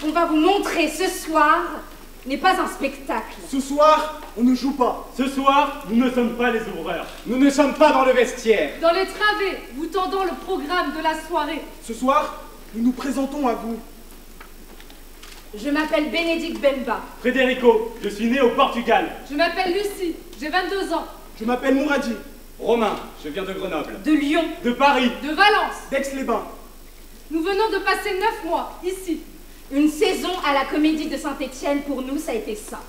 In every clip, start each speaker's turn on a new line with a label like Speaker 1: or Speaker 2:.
Speaker 1: qu'on va vous montrer ce soir n'est pas un spectacle.
Speaker 2: Ce soir, on ne joue pas.
Speaker 3: Ce soir, nous ne sommes pas les ouvreurs.
Speaker 4: Nous ne sommes pas dans le vestiaire.
Speaker 5: Dans les travées, vous tendant le programme de la soirée.
Speaker 2: Ce soir, nous nous présentons à vous.
Speaker 1: Je m'appelle Bénédicte Bemba.
Speaker 3: Frédérico, je suis né au Portugal.
Speaker 5: Je m'appelle Lucie, j'ai 22 ans.
Speaker 2: Je m'appelle Mouradi.
Speaker 4: Romain, je viens de Grenoble.
Speaker 1: De Lyon.
Speaker 3: De Paris.
Speaker 5: De Valence.
Speaker 2: d'Aix-les-Bains.
Speaker 5: Nous venons de passer 9 mois, ici.
Speaker 1: Une saison à la Comédie de Saint-Étienne, pour nous, ça a été ça.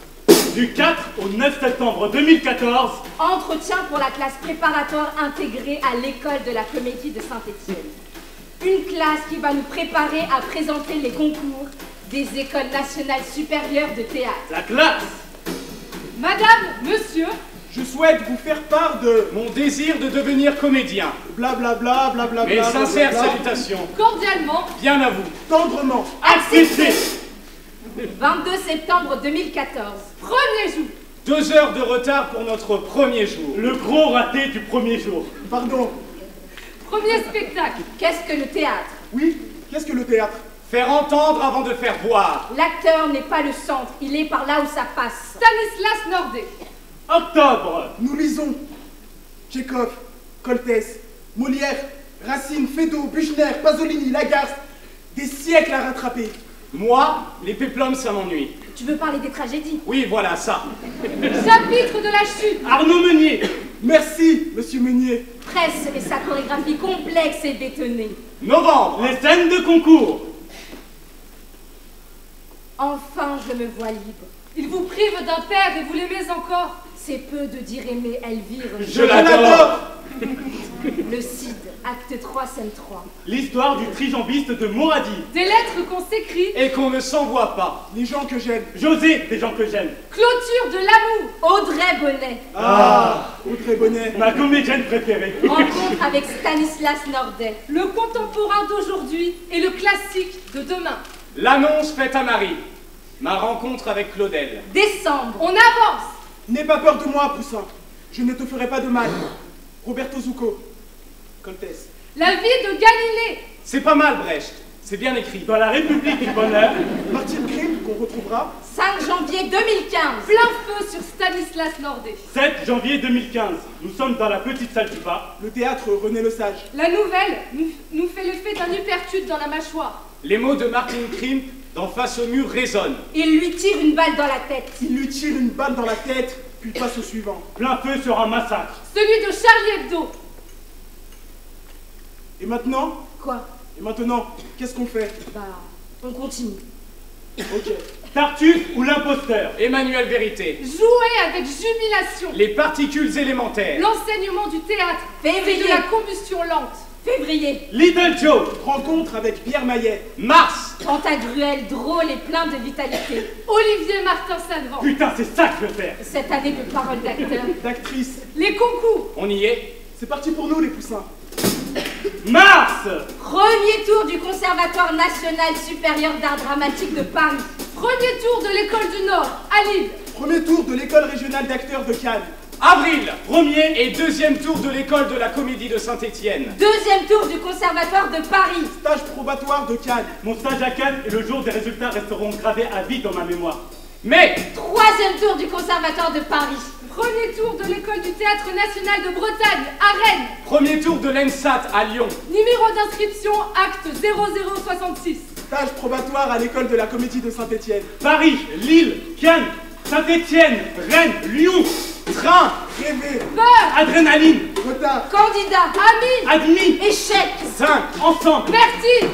Speaker 3: Du 4 au 9 septembre 2014.
Speaker 1: Entretien pour la classe préparatoire intégrée à l'école de la Comédie de Saint-Étienne. Une classe qui va nous préparer à présenter les concours des écoles nationales supérieures de théâtre.
Speaker 3: La classe.
Speaker 5: Madame, monsieur,
Speaker 2: Je souhaite vous faire part de
Speaker 4: Mon désir de devenir comédien.
Speaker 2: blablabla, blablabla.
Speaker 4: Mes sincères
Speaker 2: blablabla.
Speaker 4: salutations.
Speaker 5: cordialement,
Speaker 4: Bien à vous.
Speaker 2: Tendrement.
Speaker 3: Accepté.
Speaker 1: 22 septembre 2014.
Speaker 5: premier jour.
Speaker 4: 2 heures de retard pour notre premier jour.
Speaker 3: Le gros raté du premier jour.
Speaker 2: Pardon.
Speaker 5: Premier spectacle.
Speaker 1: Qu'est-ce que le théâtre?
Speaker 2: Oui, qu'est-ce que le théâtre?
Speaker 4: Faire entendre avant de faire voir.
Speaker 1: L'acteur n'est pas le centre, il est par là où ça passe.
Speaker 5: Stanislas Nordet.
Speaker 3: Octobre.
Speaker 2: Nous lisons Tchekhov, Coltès, Molière, Racine, Feydeau, Buchner, Pasolini, Lagarce. Des siècles à rattraper.
Speaker 4: Moi, les péplums, ça m'ennuie.
Speaker 1: Tu veux parler des tragédies?
Speaker 4: Oui, voilà, ça.
Speaker 5: Chapitre de la chute.
Speaker 3: Arnaud Meunier.
Speaker 2: Merci, monsieur Meunier.
Speaker 1: Presse et sa chorégraphie complexe et bétonnée.
Speaker 4: Novembre.
Speaker 3: Les scènes de concours.
Speaker 1: Enfin, je me vois libre.
Speaker 5: Il vous prive d'un père et vous l'aimez encore.
Speaker 1: C'est peu de dire aimer Elvire.
Speaker 4: Je l'adore.
Speaker 1: Le Cid, acte 3, scène 3.
Speaker 3: L'histoire du trijambiste de Mouradi.
Speaker 5: Des lettres qu'on s'écrit.
Speaker 4: Et qu'on ne s'envoie pas.
Speaker 2: Les gens que j'aime.
Speaker 3: José, des gens que j'aime.
Speaker 5: Clôture de l'amour.
Speaker 1: Audrey Bonnet.
Speaker 2: Audrey Bonnet.
Speaker 3: Ma comédienne préférée.
Speaker 1: Rencontre avec Stanislas Nordet.
Speaker 5: Le contemporain d'aujourd'hui et le classique de demain.
Speaker 4: L'annonce faite à Marie. Ma rencontre avec Claudel.
Speaker 1: Décembre.
Speaker 5: On avance.
Speaker 2: N'aie pas peur de moi, Poussin. Je ne te ferai pas de mal. Roberto Zucco. Coltès.
Speaker 5: La vie de Galilée.
Speaker 4: C'est pas mal, Brecht. C'est bien écrit.
Speaker 3: Dans la République du bonheur.
Speaker 2: Partie de crime qu'on retrouvera.
Speaker 1: 5 janvier 2015.
Speaker 5: Plein feu sur Stanislas Nordet.
Speaker 3: 7 janvier 2015. Nous sommes dans la petite salle du pas.
Speaker 2: Le théâtre René Le Sage.
Speaker 5: La nouvelle nous fait l'effet d'un uppercut dans la mâchoire.
Speaker 4: Les mots de Martin Krimp d'en face au mur résonnent.
Speaker 1: Il lui tire une balle dans la tête.
Speaker 2: Il lui tire une balle dans la tête, puis passe au suivant.
Speaker 3: Plein feu sur un massacre.
Speaker 5: Celui de Charlie Hebdo.
Speaker 2: Et maintenant
Speaker 1: Quoi?
Speaker 2: Et maintenant, qu'est-ce qu'on fait?
Speaker 1: Bah, on continue.
Speaker 2: Ok.
Speaker 3: Tartuffe ou l'imposteur.
Speaker 4: Emmanuel Vérité.
Speaker 5: Jouer avec jubilation.
Speaker 4: Les particules élémentaires.
Speaker 5: L'enseignement du théâtre. C'est
Speaker 1: Février.
Speaker 5: de la combustion lente.
Speaker 1: Février.
Speaker 3: Little Joe.
Speaker 2: Rencontre avec Pierre Maillet.
Speaker 4: Mars.
Speaker 1: Pantagruel, drôle et plein de vitalité.
Speaker 5: Olivier Martin Salvant.
Speaker 3: Putain, c'est ça que je veux faire.
Speaker 1: Cette année de parole d'acteur.
Speaker 2: D'actrice.
Speaker 5: Les concours.
Speaker 4: On y est.
Speaker 2: C'est parti pour nous, les poussins.
Speaker 3: Mars.
Speaker 1: Premier tour du Conservatoire national supérieur d'art dramatique de Paris.
Speaker 5: Premier tour de l'école du Nord, à Lille.
Speaker 2: Premier tour de l'école régionale d'acteurs de Cannes.
Speaker 4: Avril.
Speaker 3: Premier.
Speaker 4: Et 2e tour de l'école de la comédie de Saint-Étienne.
Speaker 1: Deuxième tour du Conservatoire de Paris.
Speaker 2: Stage probatoire de Cannes.
Speaker 3: Mon stage à Cannes et le jour des résultats resteront gravés à vie dans ma mémoire.
Speaker 4: Mai.
Speaker 1: Troisième tour du Conservatoire de Paris.
Speaker 5: Premier tour de l'école du Théâtre National de Bretagne, à Rennes.
Speaker 4: Premier tour de l'ENSAT à Lyon.
Speaker 5: Numéro d'inscription, acte 0066.
Speaker 2: Stage probatoire à l'école de la comédie de Saint-Étienne.
Speaker 3: Paris, Lille, Cannes, Saint-Étienne, Rennes, Lyon.
Speaker 4: Train.
Speaker 2: Rêver.
Speaker 5: Peur,
Speaker 3: Adrénaline.
Speaker 2: Retard.
Speaker 1: Candidat.
Speaker 5: ami,
Speaker 3: Admis.
Speaker 1: Échec.
Speaker 4: 5.
Speaker 3: Ensemble.
Speaker 5: vertige.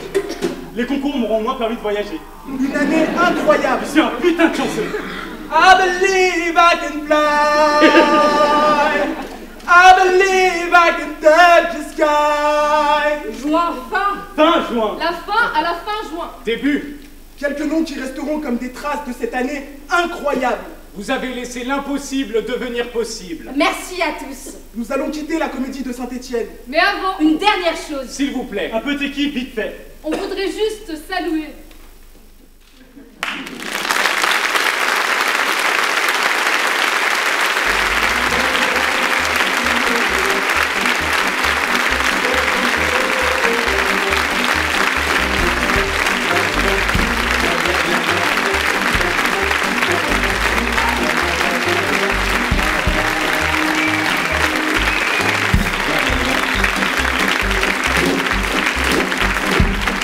Speaker 3: Les concours m'auront au moins permis de voyager.
Speaker 2: Une année incroyable.
Speaker 3: Je suis un putain de chanceux.
Speaker 2: I believe I can fly. I believe I can touch the sky.
Speaker 1: Juin, fin.
Speaker 3: Fin juin.
Speaker 5: La fin à la fin juin.
Speaker 4: Début.
Speaker 2: Quelques noms qui resteront comme des traces de cette année incroyable.
Speaker 4: Vous avez laissé l'impossible devenir possible.
Speaker 1: Merci à tous.
Speaker 2: Nous allons quitter la comédie de Saint-Étienne.
Speaker 5: Mais avant,
Speaker 1: Une dernière chose.
Speaker 4: S'il vous plaît.
Speaker 3: Un petit kiff vite fait.
Speaker 5: on voudrait juste saluer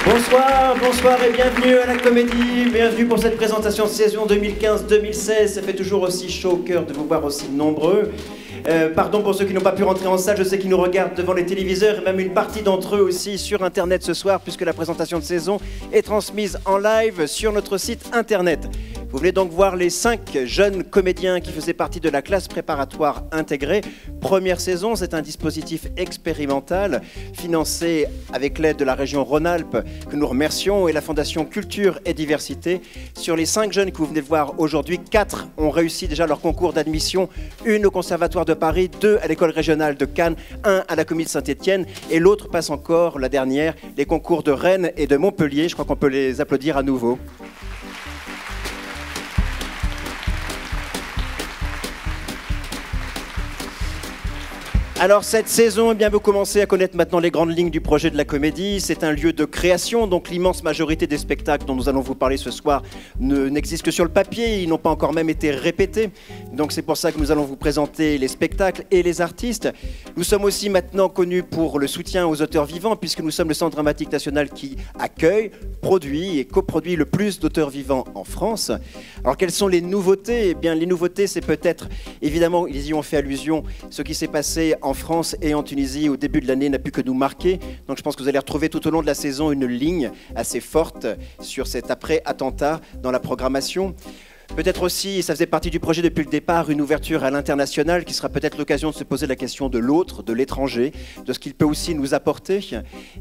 Speaker 6: Bonsoir et bienvenue à la Comédie, bienvenue pour cette présentation de saison 2015-2016, ça fait toujours aussi chaud au cœur de vous voir aussi nombreux. Pardon pour ceux qui n'ont pas pu rentrer en salle, je sais qu'ils nous regardent devant les téléviseurs et même une partie d'entre eux aussi sur internet ce soir puisque la présentation de saison est transmise en live sur notre site internet. Vous venez donc voir les 5 jeunes comédiens qui faisaient partie de la classe préparatoire intégrée. Première saison, c'est un dispositif expérimental financé avec l'aide de la région Rhône-Alpes que nous remercions et la Fondation Culture et Diversité. Sur les 5 jeunes que vous venez de voir aujourd'hui, 4 ont réussi déjà leur concours d'admission, 1 au Conservatoire de Paris, 2 à l'école régionale de Cannes, 1 à la Comédie de Saint-Étienne et l'autre passe encore, la dernière, les concours de Rennes et de Montpellier. Je crois qu'on peut les applaudir à nouveau. Alors cette saison, eh bien, vous commencez à connaître maintenant les grandes lignes du projet de la Comédie. C'est un lieu de création, donc l'immense majorité des spectacles dont nous allons vous parler ce soir n'existent que sur le papier, ils n'ont pas encore même été répétés. Donc c'est pour ça que nous allons vous présenter les spectacles et les artistes. Nous sommes aussi maintenant connus pour le soutien aux auteurs vivants, puisque nous sommes le Centre dramatique national qui accueille, produit et coproduit le plus d'auteurs vivants en France. Alors quelles sont les nouveautés ? Eh bien les nouveautés, c'est peut-être, évidemment, ils y ont fait allusion, ce qui s'est passé en France et en Tunisie au début de l'année n'a pu que nous marquer. Donc je pense que vous allez retrouver tout au long de la saison une ligne assez forte sur cet après-attentat dans la programmation. Peut-être aussi, et ça faisait partie du projet depuis le départ, une ouverture à l'international qui sera peut-être l'occasion de se poser la question de l'autre, de l'étranger, de ce qu'il peut aussi nous apporter.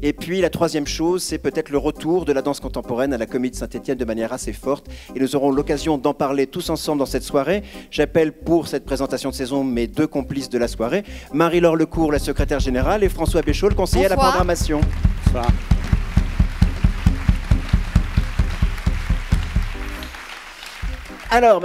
Speaker 6: Et puis la troisième chose, c'est peut-être le retour de la danse contemporaine à la Comédie de Saint-Étienne de manière assez forte. Et nous aurons l'occasion d'en parler tous ensemble dans cette soirée. J'appelle pour cette présentation de saison mes 2 complices de la soirée, Marie-Laure Lecourt, la secrétaire générale, et François Béchaud, le conseiller à la programmation. Bonsoir. Alors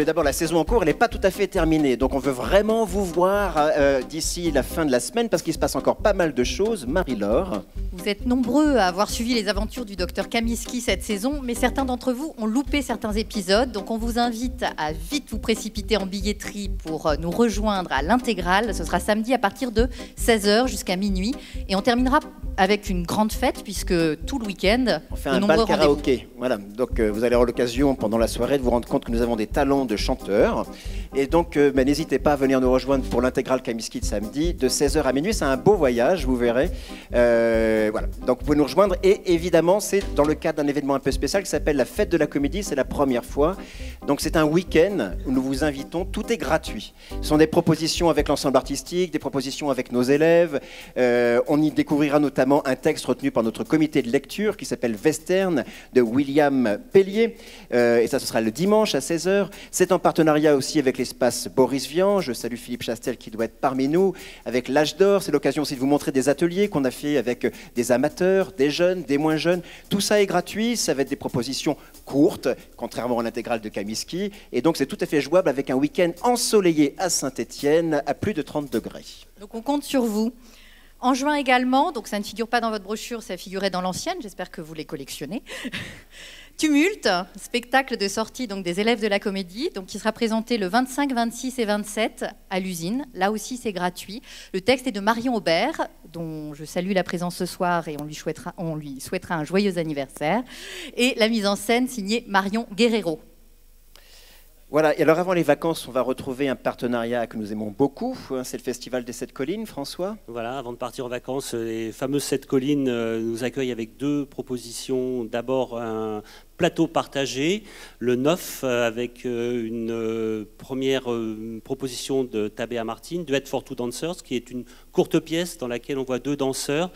Speaker 6: d'abord la saison en cours, elle n'est pas tout à fait terminée, donc on veut vraiment vous voir d'ici la fin de la semaine parce qu'il se passe encore pas mal de choses. Marie-Laure.
Speaker 7: Vous êtes nombreux à avoir suivi les aventures du docteur Kamiski cette saison, mais certains d'entre vous ont loupé certains épisodes, donc on vous invite à vite vous précipiter en billetterie pour nous rejoindre à l'intégrale. Ce sera samedi à partir de 16h jusqu'à minuit, et on terminera avec une grande fête puisque tout le week-end,
Speaker 6: on fait un bal karaoké. Voilà, donc vous allez avoir l'occasion pendant la soirée de vous rendre compte que nous avons des talents de chanteurs. Et donc, n'hésitez pas à venir nous rejoindre pour l'intégrale Kamiski de samedi, de 16h à minuit. C'est un beau voyage, vous verrez. Voilà, donc vous pouvez nous rejoindre. Et évidemment, c'est dans le cadre d'un événement un peu spécial qui s'appelle la Fête de la Comédie. C'est la première fois. Donc, c'est un week-end où nous vous invitons. Tout est gratuit. Ce sont des propositions avec l'ensemble artistique, des propositions avec nos élèves. On y découvrira notamment un texte retenu par notre comité de lecture qui s'appelle Western de William Pellier. Et ça, ce sera le dimanche à 16h. C'est en partenariat aussi avec l'espace Boris Vian. Je salue Philippe Chastel qui doit être parmi nous. Avec l'Âge d'Or, c'est l'occasion aussi de vous montrer des ateliers qu'on a fait avec des amateurs, des jeunes, des moins jeunes. Tout ça est gratuit. Ça va être des propositions courtes, contrairement à l'intégrale de Kamiski. Et donc, c'est tout à fait jouable avec un week-end ensoleillé à Saint-Étienne à plus de 30 degrés.
Speaker 7: Donc, on compte sur vous. En juin également, donc ça ne figure pas dans votre brochure, ça figurait dans l'ancienne, j'espère que vous les collectionnez. Tumulte, spectacle de sortie donc, des élèves de la Comédie, donc, qui sera présenté le 25, 26 et 27 à l'usine. Là aussi, c'est gratuit. Le texte est de Marion Aubert, dont je salue la présence ce soir et on lui souhaitera un joyeux anniversaire. Et la mise en scène signée Marion Guerrero.
Speaker 6: Voilà, et alors avant les vacances, on va retrouver un partenariat que nous aimons beaucoup, c'est le Festival des 7 Collines, François.
Speaker 8: Voilà, avant de partir en vacances, les fameuses 7 Collines nous accueillent avec 2 propositions. D'abord un plateau partagé, le 9, avec une première proposition de Tabea Martin, Duet for Two Dancers, qui est une courte pièce dans laquelle on voit 2 danseurs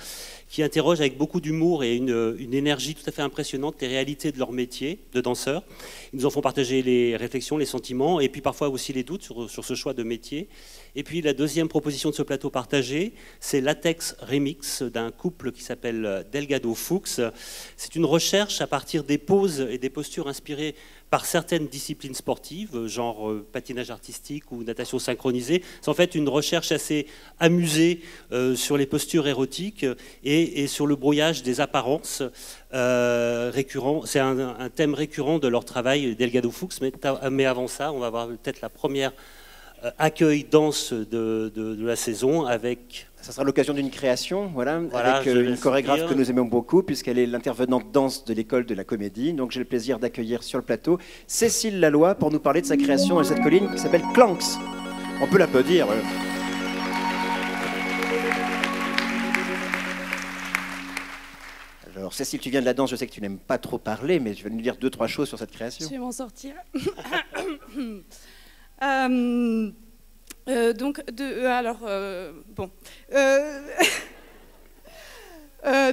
Speaker 8: qui interrogent avec beaucoup d'humour et une énergie tout à fait impressionnante les réalités de leur métier de danseur. Ils nous en font partager les réflexions, les sentiments, et puis parfois aussi les doutes sur ce choix de métier. Et puis la deuxième proposition de ce plateau partagé, c'est Latex Remix d'un couple qui s'appelle Delgado Fuchs. C'est une recherche à partir des poses et des postures inspirées par certaines disciplines sportives, genre patinage artistique ou natation synchronisée. C'est en fait une recherche assez amusée sur les postures érotiques et sur le brouillage des apparences récurrents. C'est un thème récurrent de leur travail, Delgado Fuchs. Mais avant ça, on va voir peut-être la première accueil danse de la saison avec
Speaker 6: Ça sera l'occasion d'une création, voilà,
Speaker 8: Voilà,
Speaker 6: avec
Speaker 8: je vais
Speaker 6: une chorégraphe
Speaker 8: sortir.
Speaker 6: que nous aimons beaucoup, puisqu'elle est l'intervenante danse de l'école de la comédie. Donc j'ai le plaisir d'accueillir sur le plateau Cécile Laloy pour nous parler de sa création dans cette colline qui s'appelle Clanks. On peut l'applaudir. Alors Cécile, tu viens de la danse, je sais que tu n'aimes pas trop parler, mais tu vas nous dire 2-3 choses sur cette création.
Speaker 9: Je vais m'en sortir.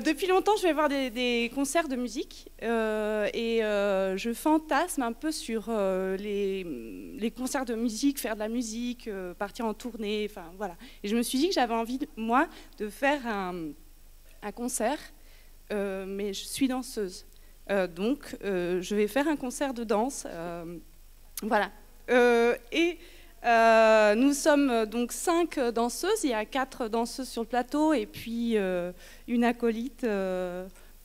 Speaker 9: Depuis longtemps, je vais voir des concerts de musique et je fantasme un peu sur les concerts de musique, faire de la musique, partir en tournée, enfin voilà. Et je me suis dit que j'avais envie, moi, de faire un concert, mais je suis danseuse. Donc, je vais faire un concert de danse. Voilà. Nous sommes donc 5 danseuses. Il y a 4 danseuses sur le plateau et puis une acolyte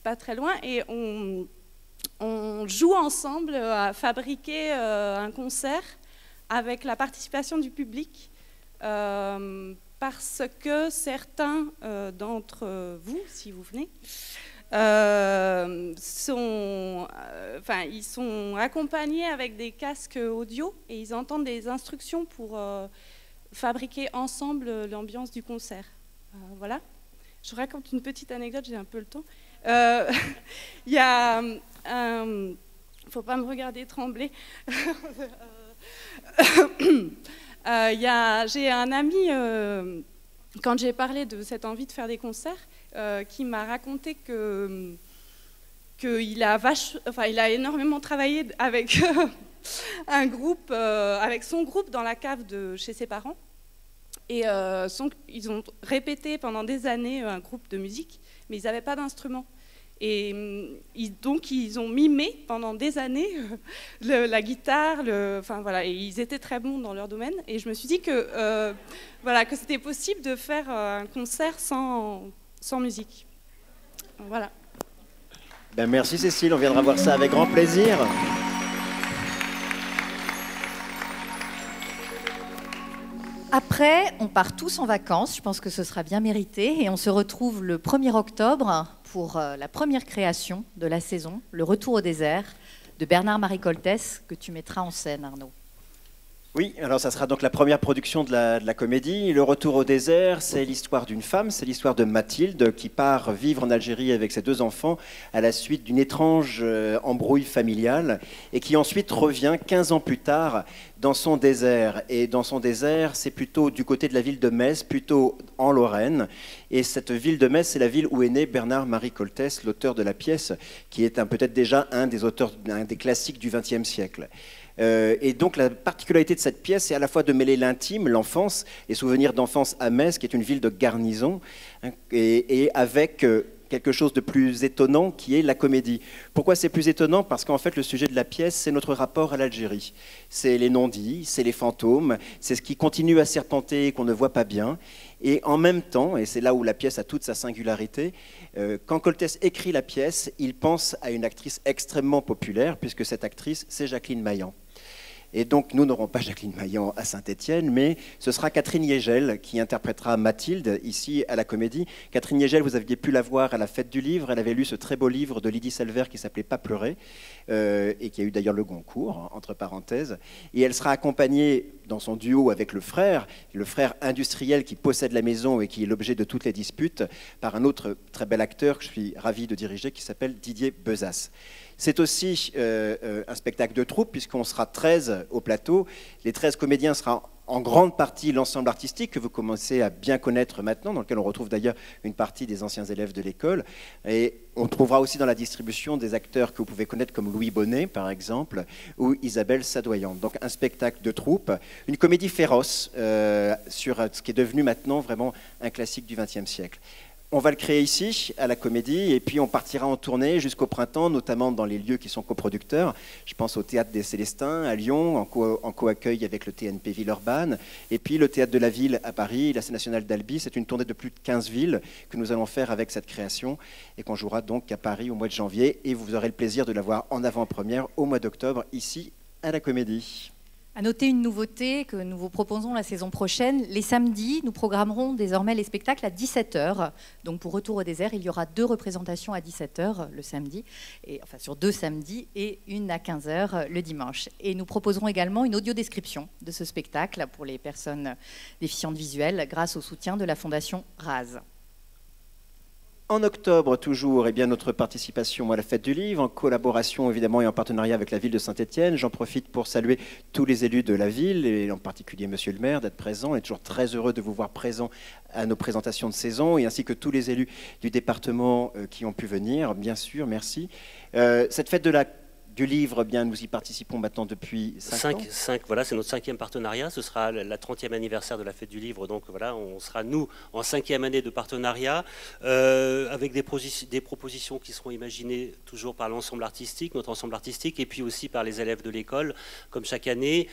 Speaker 9: pas très loin. Et on joue ensemble à fabriquer un concert avec la participation du public. Parce que certains d'entre vous, si vous venez, ils sont accompagnés avec des casques audio et ils entendent des instructions pour fabriquer ensemble l'ambiance du concert. Voilà. Je vous raconte une petite anecdote, j'ai un peu le temps. Il y a faut pas me regarder trembler. J'ai un ami, quand j'ai parlé de cette envie de faire des concerts, qui m'a raconté qu'il a énormément travaillé avec un groupe, avec son groupe dans la cave de chez ses parents. Et ils ont répété pendant des années un groupe de musique, mais ils n'avaient pas d'instrument. Et donc ils ont mimé pendant des années la guitare, enfin voilà, et ils étaient très bons dans leur domaine. Et je me suis dit que que c'était possible de faire un concert sans musique. Voilà.
Speaker 6: Ben merci Cécile, on viendra voir ça avec grand plaisir.
Speaker 7: Après, on part tous en vacances, je pense que ce sera bien mérité, et on se retrouve le 1er octobre pour la première création de la saison, Le Retour au désert, de Bernard-Marie Coltès, que tu mettras en scène, Arnaud.
Speaker 6: Oui, alors ça sera donc la première production de la comédie. Le Retour au désert, c'est l'histoire d'une femme, c'est l'histoire de Mathilde qui part vivre en Algérie avec ses 2 enfants à la suite d'une étrange embrouille familiale et qui ensuite revient 15 ans plus tard dans son désert. Et dans son désert, c'est plutôt du côté de la ville de Metz, plutôt en Lorraine. Et cette ville de Metz, c'est la ville où est né Bernard-Marie Coltès, l'auteur de la pièce, qui est peut-être déjà un des classiques du XXe siècle. Et donc la particularité de cette pièce, c'est à la fois de mêler l'intime, l'enfance, les souvenirs d'enfance à Metz, qui est une ville de garnison, hein, et avec quelque chose de plus étonnant qui est la comédie. Pourquoi c'est plus étonnant? Parce qu'en fait le sujet de la pièce, c'est notre rapport à l'Algérie. C'est les non-dits, c'est les fantômes, c'est ce qui continue à serpenter et qu'on ne voit pas bien. Et en même temps, et c'est là où la pièce a toute sa singularité, quand Coltès écrit la pièce, il pense à une actrice extrêmement populaire, puisque cette actrice, c'est Jacqueline Maillan. Et donc, nous n'aurons pas Jacqueline Maillan à Saint-Étienne, mais ce sera Catherine Yegel qui interprétera Mathilde ici à la Comédie. Catherine Yegel, vous aviez pu la voir à la Fête du Livre. Elle avait lu ce très beau livre de Lydie Selver qui s'appelait Pas pleurer, et qui a eu d'ailleurs le Goncourt, entre parenthèses. Et elle sera accompagnée dans son duo avec le frère industriel qui possède la maison et qui est l'objet de toutes les disputes, par un autre très bel acteur que je suis ravi de diriger, qui s'appelle Didier Bezas. C'est aussi un spectacle de troupe, puisqu'on sera 13 au plateau. Les 13 comédiens seront en grande partie l'ensemble artistique que vous commencez à bien connaître maintenant, dans lequel on retrouve d'ailleurs une partie des anciens élèves de l'école. Et on trouvera aussi dans la distribution des acteurs que vous pouvez connaître comme Louis Bonnet, par exemple, ou Isabelle Sadoyant. Donc un spectacle de troupe, une comédie féroce sur ce qui est devenu maintenant vraiment un classique du XXe siècle. On va le créer ici, à la Comédie, et puis on partira en tournée jusqu'au printemps, notamment dans les lieux qui sont coproducteurs. Je pense au Théâtre des Célestins à Lyon, en co-accueil avec le TNP Villeurbanne, et puis le Théâtre de la Ville à Paris, la Scène nationale d'Albi. C'est une tournée de plus de 15 villes que nous allons faire avec cette création, et qu'on jouera donc à Paris au mois de janvier, et vous aurez le plaisir de la voir en avant-première au mois d'octobre, ici, à la Comédie.
Speaker 7: À noter une nouveauté que nous vous proposons la saison prochaine. Les samedis, nous programmerons désormais les spectacles à 17h. Donc pour Retour au désert, il y aura 2 représentations à 17h le samedi, enfin sur 2 samedis, et une à 15h le dimanche. Et nous proposerons également une audiodescription de ce spectacle pour les personnes déficientes visuelles grâce au soutien de la Fondation RASE.
Speaker 6: En octobre, toujours, notre participation à la Fête du Livre, en collaboration évidemment et en partenariat avec la ville de Saint-Étienne. J'en profite pour saluer tous les élus de la ville, et en particulier Monsieur le maire, d'être présent. On est toujours très heureux de vous voir présent à nos présentations de saison, et ainsi que tous les élus du département qui ont pu venir, bien sûr, merci. Cette Fête du livre, nous y participons maintenant depuis 5 ans.
Speaker 8: Voilà, c'est notre 5e partenariat. Ce sera la 30e anniversaire de la Fête du Livre. Donc voilà, on sera, nous, en 5e année de partenariat, avec des propositions qui seront imaginées toujours par l'ensemble artistique, notre ensemble artistique, et puis aussi par les élèves de l'école, comme chaque année.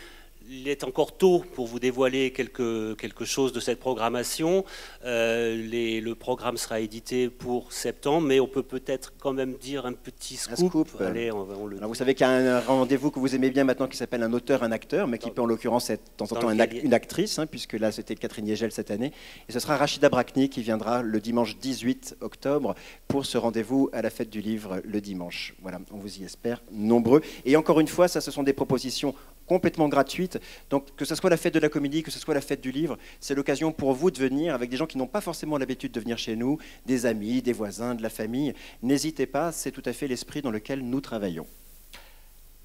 Speaker 8: Il est encore tôt pour vous dévoiler quelque chose de cette programmation. Le programme sera édité pour septembre, mais on peut peut-être quand même dire un petit scoop. Allez,
Speaker 6: Alors vous savez qu'il y a un rendez-vous que vous aimez bien maintenant qui s'appelle un auteur, un acteur, mais qui peut en l'occurrence être de temps en temps une actrice, puisque là c'était Catherine Yegel cette année. Et ce sera Rachida Brakni qui viendra le dimanche 18 octobre pour ce rendez-vous à la Fête du Livre le dimanche. Voilà, on vous y espère nombreux. Et encore une fois, ça, ce sont des propositions complètement gratuite. Donc que ce soit la Fête de la Comédie, que ce soit la Fête du Livre, c'est l'occasion pour vous de venir avec des gens qui n'ont pas forcément l'habitude de venir chez nous, des amis, des voisins, de la famille. N'hésitez pas, c'est tout à fait l'esprit dans lequel nous travaillons.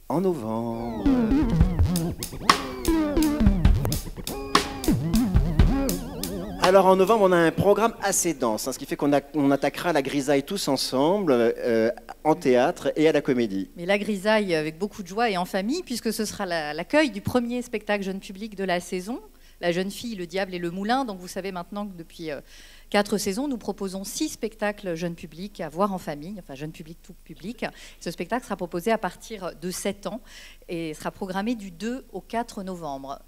Speaker 6: En novembre... Alors en novembre, on a un programme assez dense, ce qui fait qu'on attaquera la grisaille tous ensemble, en théâtre et à la Comédie.
Speaker 7: Mais la grisaille avec beaucoup de joie et en famille, puisque ce sera l'accueil du premier spectacle jeune public de la saison, La jeune fille, le diable et le moulin. Donc vous savez maintenant que depuis 4 saisons, nous proposons 6 spectacles jeunes publics à voir en famille, enfin jeune public, tout public. Ce spectacle sera proposé à partir de 7 ans et sera programmé du 2 au 4 novembre.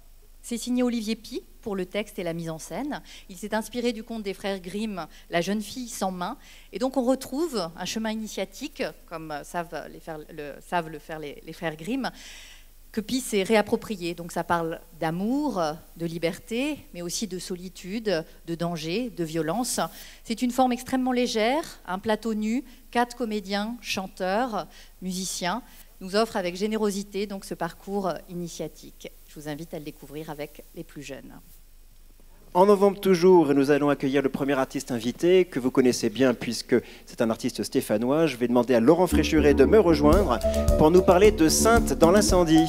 Speaker 7: C'est signé Olivier Py pour le texte et la mise en scène. Il s'est inspiré du conte des frères Grimm, La jeune fille sans main. Et donc on retrouve un chemin initiatique, comme savent le faire les frères Grimm, que Py s'est réapproprié. Donc ça parle d'amour, de liberté, mais aussi de solitude, de danger, de violence. C'est une forme extrêmement légère, un plateau nu, 4 comédiens, chanteurs, musiciens, nous offre avec générosité donc ce parcours initiatique. Je vous invite à le découvrir avec les plus jeunes.
Speaker 6: En novembre toujours, nous allons accueillir le premier artiste invité que vous connaissez bien puisque c'est un artiste stéphanois. Je vais demander à Laurent Fréchuret de me rejoindre pour nous parler de Sainte dans l'incendie.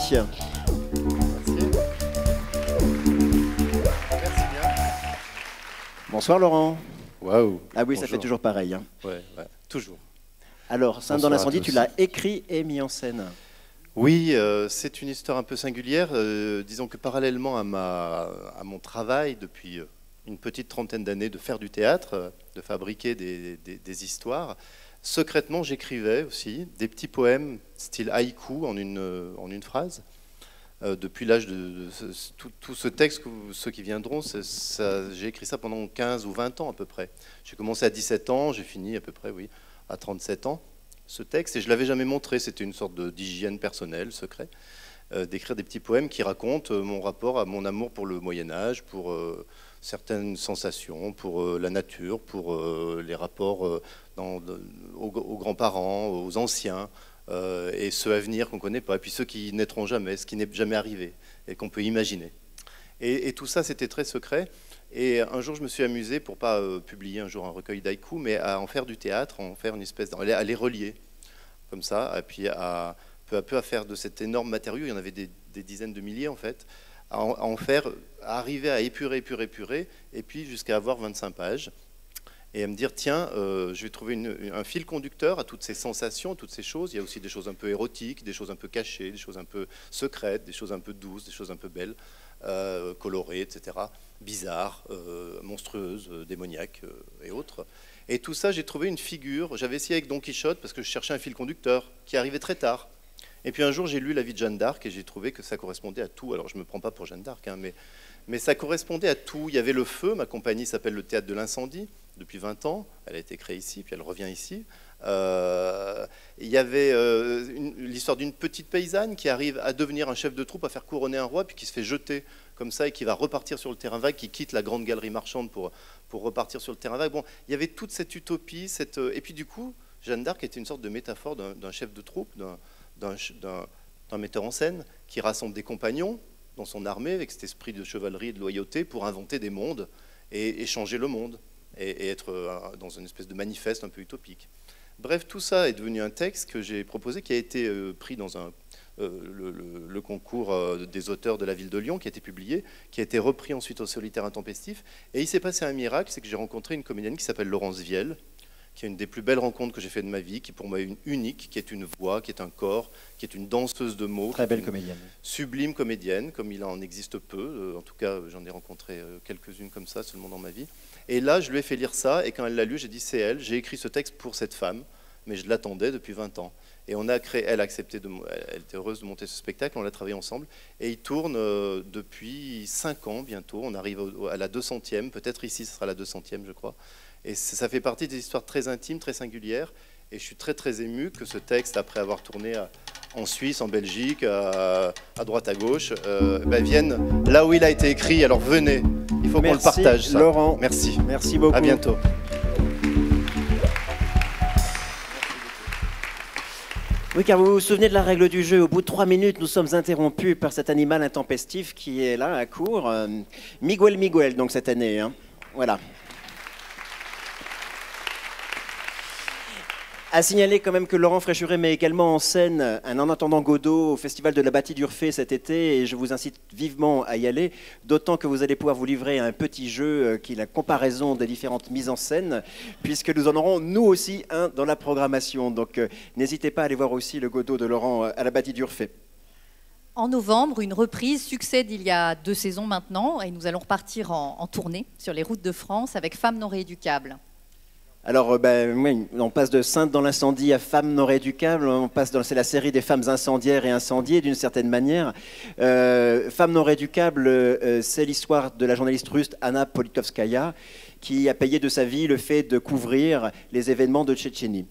Speaker 6: Bonsoir Laurent.
Speaker 10: Waouh.
Speaker 6: Ah oui,
Speaker 10: bonjour.
Speaker 6: Ça fait toujours pareil. Hein.
Speaker 10: Ouais, toujours.
Speaker 6: Alors, Sainte dans l'incendie, tu l'as écrit et mis en scène.
Speaker 10: Oui, c'est une histoire un peu singulière. Disons que parallèlement à mon travail depuis une petite trentaine d'années de faire du théâtre, de fabriquer des histoires, secrètement j'écrivais aussi des petits poèmes style haïku en une phrase. Depuis l'âge de tout ce texte, ceux qui viendront, j'ai écrit ça pendant 15 ou 20 ans à peu près. J'ai commencé à 17 ans, j'ai fini à peu près, oui, à 37 ans. Ce texte, et je ne l'avais jamais montré, c'était une sorte d'hygiène personnelle, secret, d'écrire des petits poèmes qui racontent mon rapport à mon amour pour le Moyen-Âge, pour certaines sensations, pour la nature, pour les rapports aux grands-parents, aux anciens, et ceux à venir qu'on ne connaît pas, et puis ceux qui naîtront jamais, ce qui n'est jamais arrivé, et qu'on peut imaginer. Et tout ça, c'était très secret. Et un jour, je me suis amusé, pour ne pas publier un jour un recueil d'haïku, mais à en faire du théâtre, à en faire une espèce à les relier, comme ça, et puis peu à peu à faire de cet énorme matériau, il y en avait des dizaines de milliers en fait, à arriver à épurer, et puis jusqu'à avoir 25 pages, et à me dire, tiens, je vais trouver un fil conducteur à toutes ces sensations, toutes ces choses. Il y a aussi des choses un peu érotiques, des choses un peu cachées, des choses un peu secrètes, des choses un peu douces, des choses un peu belles, colorées, etc., bizarres, monstrueuses, démoniaques et autres. Et tout ça, j'ai trouvé une figure. J'avais essayé avec Don Quichotte parce que je cherchais un fil conducteur qui arrivait très tard. Et puis un jour, j'ai lu la vie de Jeanne d'Arc et j'ai trouvé que ça correspondait à tout. Alors je ne me prends pas pour Jeanne d'Arc, hein, mais ça correspondait à tout. Il y avait le feu, ma compagnie s'appelle le Théâtre de l'Incendie, depuis 20 ans. Elle a été créée ici, puis elle revient ici. Il y avait l'histoire d'une petite paysanne qui arrive à devenir un chef de troupe, à faire couronner un roi, puis qui se fait jeter comme ça et qui va repartir sur le terrain vague, qui quitte la grande galerie marchande pour repartir sur le terrain vague. Bon, il y avait toute cette utopie, et puis du coup, Jeanne d'Arc était une sorte de métaphore d'un chef de troupe, d'un metteur en scène qui rassemble des compagnons dans son armée avec cet esprit de chevalerie et de loyauté pour inventer des mondes et changer le monde et être dans une espèce de manifeste un peu utopique. Bref, tout ça est devenu un texte que j'ai proposé, qui a été pris dans le concours des auteurs de la ville de Lyon, qui a été publié, qui a été repris ensuite au Solitaire Intempestif. Et il s'est passé un miracle, c'est que j'ai rencontré une comédienne qui s'appelle Laurence Vielle, qui est une des plus belles rencontres que j'ai fait de ma vie, qui pour moi est unique, qui est une voix, qui est un corps, qui est une danseuse de mots.
Speaker 6: Très belle comédienne.
Speaker 10: Sublime comédienne, comme il en existe peu. En tout cas, j'en ai rencontré quelques-unes comme ça seulement dans ma vie. Et là, je lui ai fait lire ça, et quand elle l'a lu, j'ai dit c'est elle. J'ai écrit ce texte pour cette femme, mais je l'attendais depuis 20 ans. Et on a créé, elle a accepté, elle était heureuse de monter ce spectacle, on l'a travaillé ensemble, et il tourne depuis 5 ans bientôt. On arrive à la 200e, peut-être ici, ce sera la 200e, je crois. Et ça fait partie des histoires très intimes, très singulières. Et je suis très très ému que ce texte, après avoir tourné en Suisse, en Belgique, à droite, à gauche, vienne là où il a été écrit. Alors venez, il faut qu'on le partage. Ça.
Speaker 6: Laurent.
Speaker 10: Merci.
Speaker 6: Merci beaucoup.
Speaker 10: À bientôt.
Speaker 6: Oui, car vous vous souvenez de la règle du jeu. Au bout de 3 minutes, nous sommes interrompus par cet animal intempestif qui est là, à court. Miguel, donc cette année. Hein. Voilà. À signaler quand même que Laurent Fréchuret met également en scène un En attendant Godot au Festival de la Bâtie d'Urfé cet été, et je vous incite vivement à y aller, d'autant que vous allez pouvoir vous livrer à un petit jeu qui est la comparaison des différentes mises en scène, puisque nous en aurons nous aussi un dans la programmation. Donc n'hésitez pas à aller voir aussi le Godot de Laurent à la Bâtie d'Urfé.
Speaker 7: En novembre, une reprise succède il y a 2 saisons maintenant, et nous allons repartir en tournée sur les routes de France avec Femmes non rééducables.
Speaker 6: Alors, oui, on passe de Sainte dans l'incendie à Femmes non rééducables. C'est la série des femmes incendiaires et incendiées d'une certaine manière. Femmes non rééducables, c'est l'histoire de la journaliste russe Anna Politkovskaya qui a payé de sa vie le fait de couvrir les événements de Tchétchénie.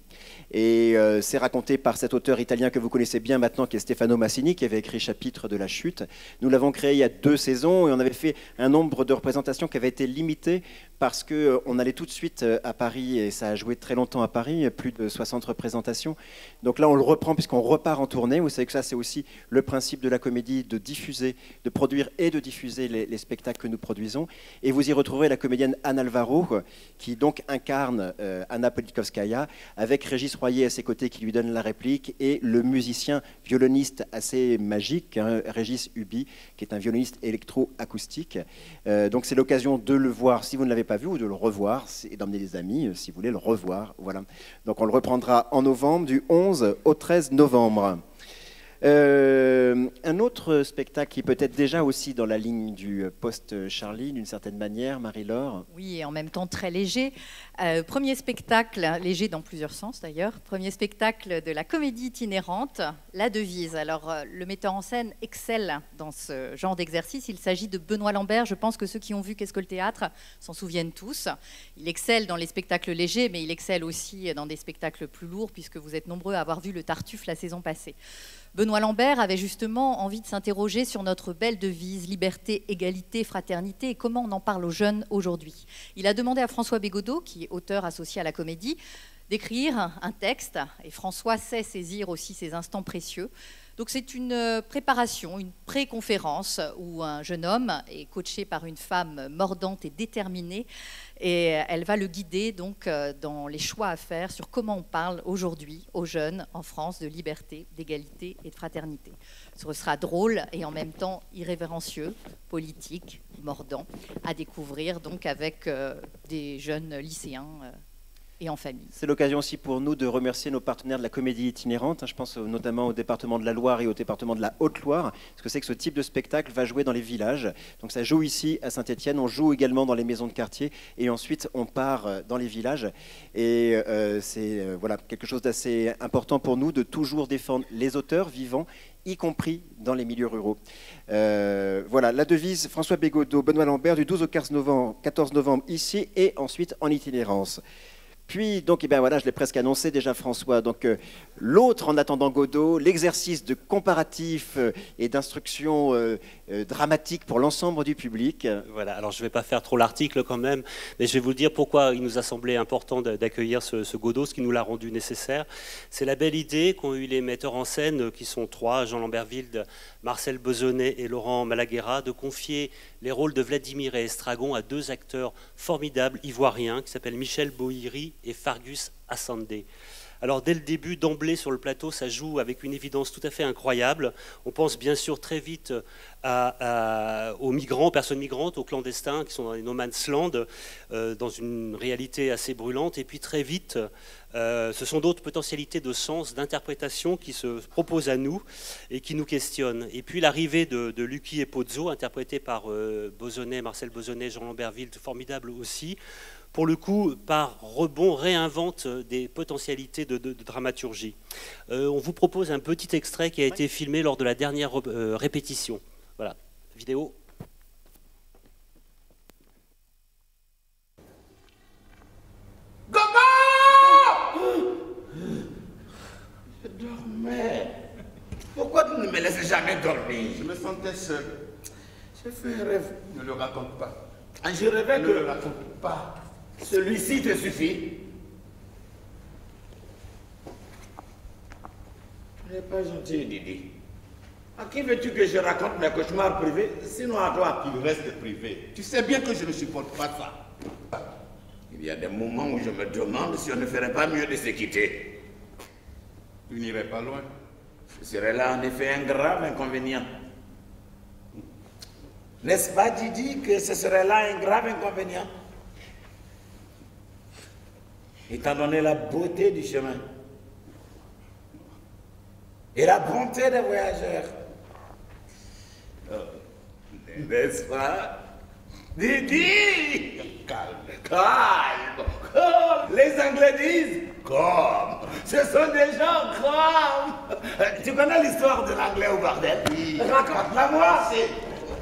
Speaker 6: Et c'est raconté par cet auteur italien que vous connaissez bien maintenant, qui est Stefano Massini, qui avait écrit Chapitre de la chute. Nous l'avons créé il y a 2 saisons et on avait fait un nombre de représentations qui avait été limité parce qu'on allait tout de suite à Paris, et ça a joué très longtemps à Paris, plus de 60 représentations. Donc là, on le reprend puisqu'on repart en tournée. Vous savez que ça, c'est aussi le principe de la comédie, de diffuser, de produire et de diffuser les spectacles que nous produisons. Et vous y retrouverez la comédienne Anne Alvaro, qui donc incarne Anna Politkovskaya, avec Régis Royer à ses côtés qui lui donne la réplique, et le musicien violoniste assez magique, Régis Huby, qui est un violoniste électro-acoustique. Donc c'est l'occasion de le voir si vous ne l'avez pas vu, ou de le revoir, et d'emmener des amis si vous voulez le revoir. Voilà. Donc on le reprendra en novembre, du 11 au 13 novembre. Un autre spectacle qui peut être déjà aussi dans la ligne du post-Charlie, d'une certaine manière, Marie-Laure.
Speaker 7: Oui, et en même temps très léger. Premier spectacle, léger dans plusieurs sens d'ailleurs, premier spectacle de la comédie itinérante, La Devise. Alors, le metteur en scène excelle dans ce genre d'exercice. Il s'agit de Benoît Lambert. Je pense que ceux qui ont vu Qu'est-ce que le théâtre s'en souviennent tous. Il excelle dans les spectacles légers, mais il excelle aussi dans des spectacles plus lourds, puisque vous êtes nombreux à avoir vu le Tartuffe la saison passée. Benoît Lambert avait justement envie de s'interroger sur notre belle devise, liberté, égalité, fraternité, et comment on en parle aux jeunes aujourd'hui. Il a demandé à François Bégodeau, qui est auteur associé à la comédie, d'écrire un texte, et François sait saisir aussi ces instants précieux. Donc c'est une préparation, une pré-conférence où un jeune homme est coaché par une femme mordante et déterminée, et elle va le guider donc dans les choix à faire sur comment on parle aujourd'hui aux jeunes en France de liberté, d'égalité et de fraternité. Ce sera drôle et en même temps irrévérencieux, politique, mordant, à découvrir donc avec des jeunes lycéens. et en famille.
Speaker 6: C'est l'occasion aussi pour nous de remercier nos partenaires de la comédie itinérante. Je pense notamment au département de la Loire et au département de la Haute-Loire. Parce que c'est que ce type de spectacle va jouer dans les villages. Donc ça joue ici à Saint-Étienne, on joue également dans les maisons de quartier et ensuite on part dans les villages. Et c'est voilà, quelque chose d'assez important pour nous de toujours défendre les auteurs vivants, y compris dans les milieux ruraux. Voilà, la devise François Bégodeau, Benoît Lambert, du 12 au 14 novembre ici et ensuite en itinérance. Puis, donc, eh bien, voilà, je l'ai presque annoncé déjà, François. Donc, l'autre en attendant Godot, l'exercice de comparatif et d'instruction dramatique pour l'ensemble du public.
Speaker 8: Voilà, alors je ne vais pas faire trop l'article quand même, mais je vais vous dire pourquoi il nous a semblé important d'accueillir ce Godot, ce qui nous l'a rendu nécessaire. C'est la belle idée qu'ont eu les metteurs en scène, qui sont trois, Jean-Lambert Wilde, Marcel Besonnet et Laurent Malaguerra, de confier les rôles de Vladimir et Estragon à deux acteurs formidables ivoiriens qui s'appellent Michel Bohiri et Fargus Assandé. Alors dès le début, d'emblée sur le plateau, ça joue avec une évidence tout à fait incroyable. On pense bien sûr très vite aux migrants, aux personnes migrantes, aux clandestins qui sont dans les no man's land, dans une réalité assez brûlante. Et puis très vite, ce sont d'autres potentialités de sens, d'interprétation qui se proposent à nous et qui nous questionnent. Et puis l'arrivée de Lucky et Pozzo, interprété par Besonnet, Marcel Besonnet, Jean-Lambert Wilde, formidable aussi, pour le coup, par rebond, réinvente des potentialités de dramaturgie. On vous propose un petit extrait qui a été filmé lors de la dernière répétition. Voilà, vidéo.
Speaker 11: Je dormais. Pourquoi tu ne me laisses jamais dormir?
Speaker 12: Je me sentais seul.
Speaker 11: J'ai fait un rêve.
Speaker 12: Ne le raconte pas.
Speaker 11: Je rêvais
Speaker 12: Ne
Speaker 11: que...
Speaker 12: le raconte pas.
Speaker 11: Celui-ci te suffit. Tu n'es pas gentil, Didi. À qui veux-tu que je raconte mes cauchemars privés, sinon à toi?
Speaker 12: Qu'il reste privé. Tu sais bien que je ne supporte pas ça.
Speaker 11: Il y a des moments où je me demande si on ne ferait pas mieux de se quitter.
Speaker 12: Tu n'irais pas loin.
Speaker 11: Ce serait là en effet un grave inconvénient. N'est-ce pas, Didi, que ce serait là un grave inconvénient? Étant donné la beauté du chemin et la bonté des voyageurs. N'est-ce pas? Didi! Calme! Les Anglais disent comme. Ce sont des gens comme. Tu connais l'histoire de l'Anglais au bordel? Oui. Raconte-la-moi!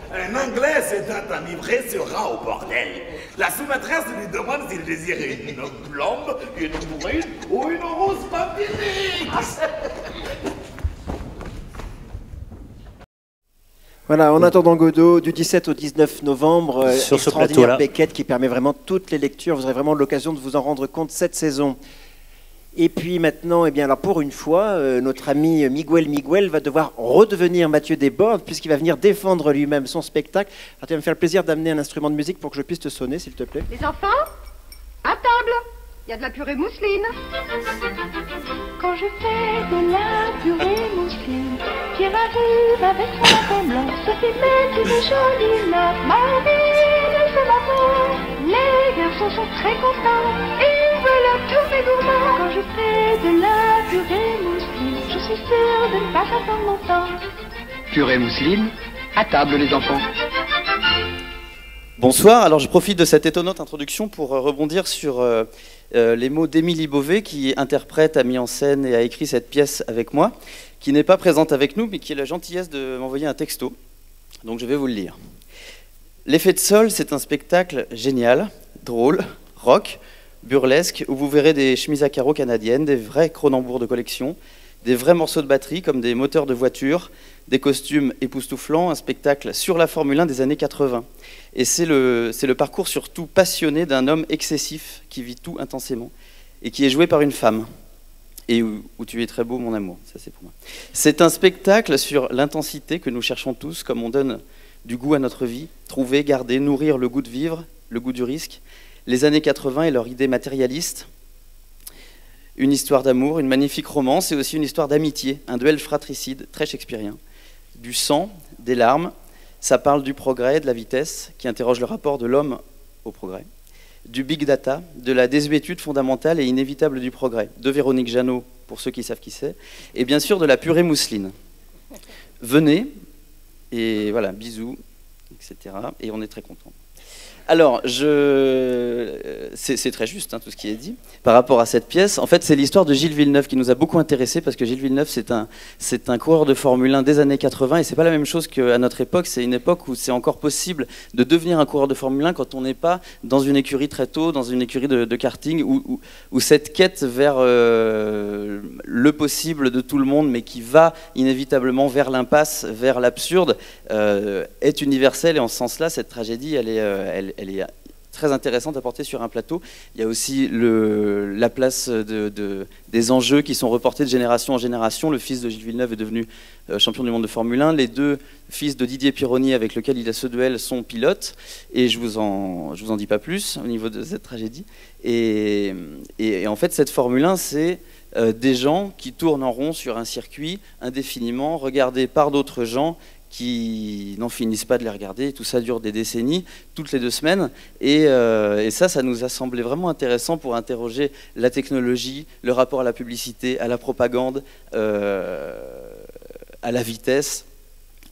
Speaker 11: Un Anglais s'étant enivré se rend au bordel. La sous-maîtresse lui demande s'il désire une blonde, une brune ou une rousse vampirique.
Speaker 6: Voilà, en attendant Godot, du 17 au 19 novembre,
Speaker 8: sur ce
Speaker 6: extraordinaire
Speaker 8: plateau-là.
Speaker 6: Beckett qui permet vraiment toutes les lectures. Vous aurez vraiment l'occasion de vous en rendre compte cette saison. Et puis maintenant, eh bien, alors pour une fois, notre ami Miguel va devoir redevenir Mathieu Desbordes puisqu'il va venir défendre lui-même son spectacle. Alors tu vas me faire le plaisir d'amener un instrument de musique pour que je puisse te sonner, s'il te plaît.
Speaker 13: Les enfants, à table. Il y a de la purée mousseline. Quand je fais de la purée mousseline, Pierre arrive avec son lapin blanc. Sophie met une jolie note. Marine se va. Les garçons sont très contents. Ils veulent tous les gourmands. Quand je fais de la purée mousseline, je suis sûre de ne pas attendre longtemps.
Speaker 14: Purée mousseline, à table les enfants.
Speaker 15: Bonsoir, alors je profite de cette étonnante introduction pour rebondir sur les mots d'Émilie Beauvais qui interprète, a mis en scène et a écrit cette pièce avec moi, qui n'est pas présente avec nous mais qui a la gentillesse de m'envoyer un texto, donc je vais vous le lire. L'effet de sol, c'est un spectacle génial, drôle, rock, burlesque, où vous verrez des chemises à carreaux canadiennes, des vrais Cronenbourg de collection, des vrais morceaux de batterie comme des moteurs de voiture, des costumes époustouflants, un spectacle sur la Formule 1 des années 80. Et c'est le parcours surtout passionné d'un homme excessif qui vit tout intensément et qui est joué par une femme. Et où tu es très beau, mon amour, ça c'est pour moi. C'est un spectacle sur l'intensité que nous cherchons tous, comme on donne du goût à notre vie, trouver, garder, nourrir le goût de vivre, le goût du risque, les années 80 et leur idée matérialiste, une histoire d'amour, une magnifique romance et aussi une histoire d'amitié, un duel fratricide très shakespearien. Du sang, des larmes, ça parle du progrès, de la vitesse, qui interroge le rapport de l'homme au progrès. du big data, de la désuétude fondamentale et inévitable du progrès, de Véronique Jeannot, pour ceux qui savent qui c'est, et bien sûr de la purée mousseline. Venez, et voilà, bisous, etc. Et on est très contents. Alors, c'est très juste tout ce qui est dit par rapport à cette pièce. En fait, c'est l'histoire de Gilles Villeneuve qui nous a beaucoup intéressés parce que Gilles Villeneuve, c'est un coureur de Formule 1 des années 80 et c'est pas la même chose qu'à notre époque. C'est une époque où c'est encore possible de devenir un coureur de Formule 1 quand on n'est pas dans une écurie très tôt, dans une écurie de karting où cette quête vers le possible de tout le monde, mais qui va inévitablement vers l'impasse, vers l'absurde, est universelle. Et en ce sens-là, cette tragédie, elle est très intéressante à porter sur un plateau. Il y a aussi la place des enjeux qui sont reportés de génération en génération. Le fils de Gilles Villeneuve est devenu champion du monde de Formule 1. Les deux fils de Didier Pironi avec lequel il a ce duel sont pilotes. Et je vous en dis pas plus au niveau de cette tragédie. Et en fait, cette Formule 1, c'est des gens qui tournent en rond sur un circuit indéfiniment, regardés par d'autres gens qui n'en finissent pas de les regarder. Tout ça dure des décennies, toutes les 2 semaines. Et ça nous a semblé vraiment intéressant pour interroger la technologie, le rapport à la publicité, à la propagande, à la vitesse.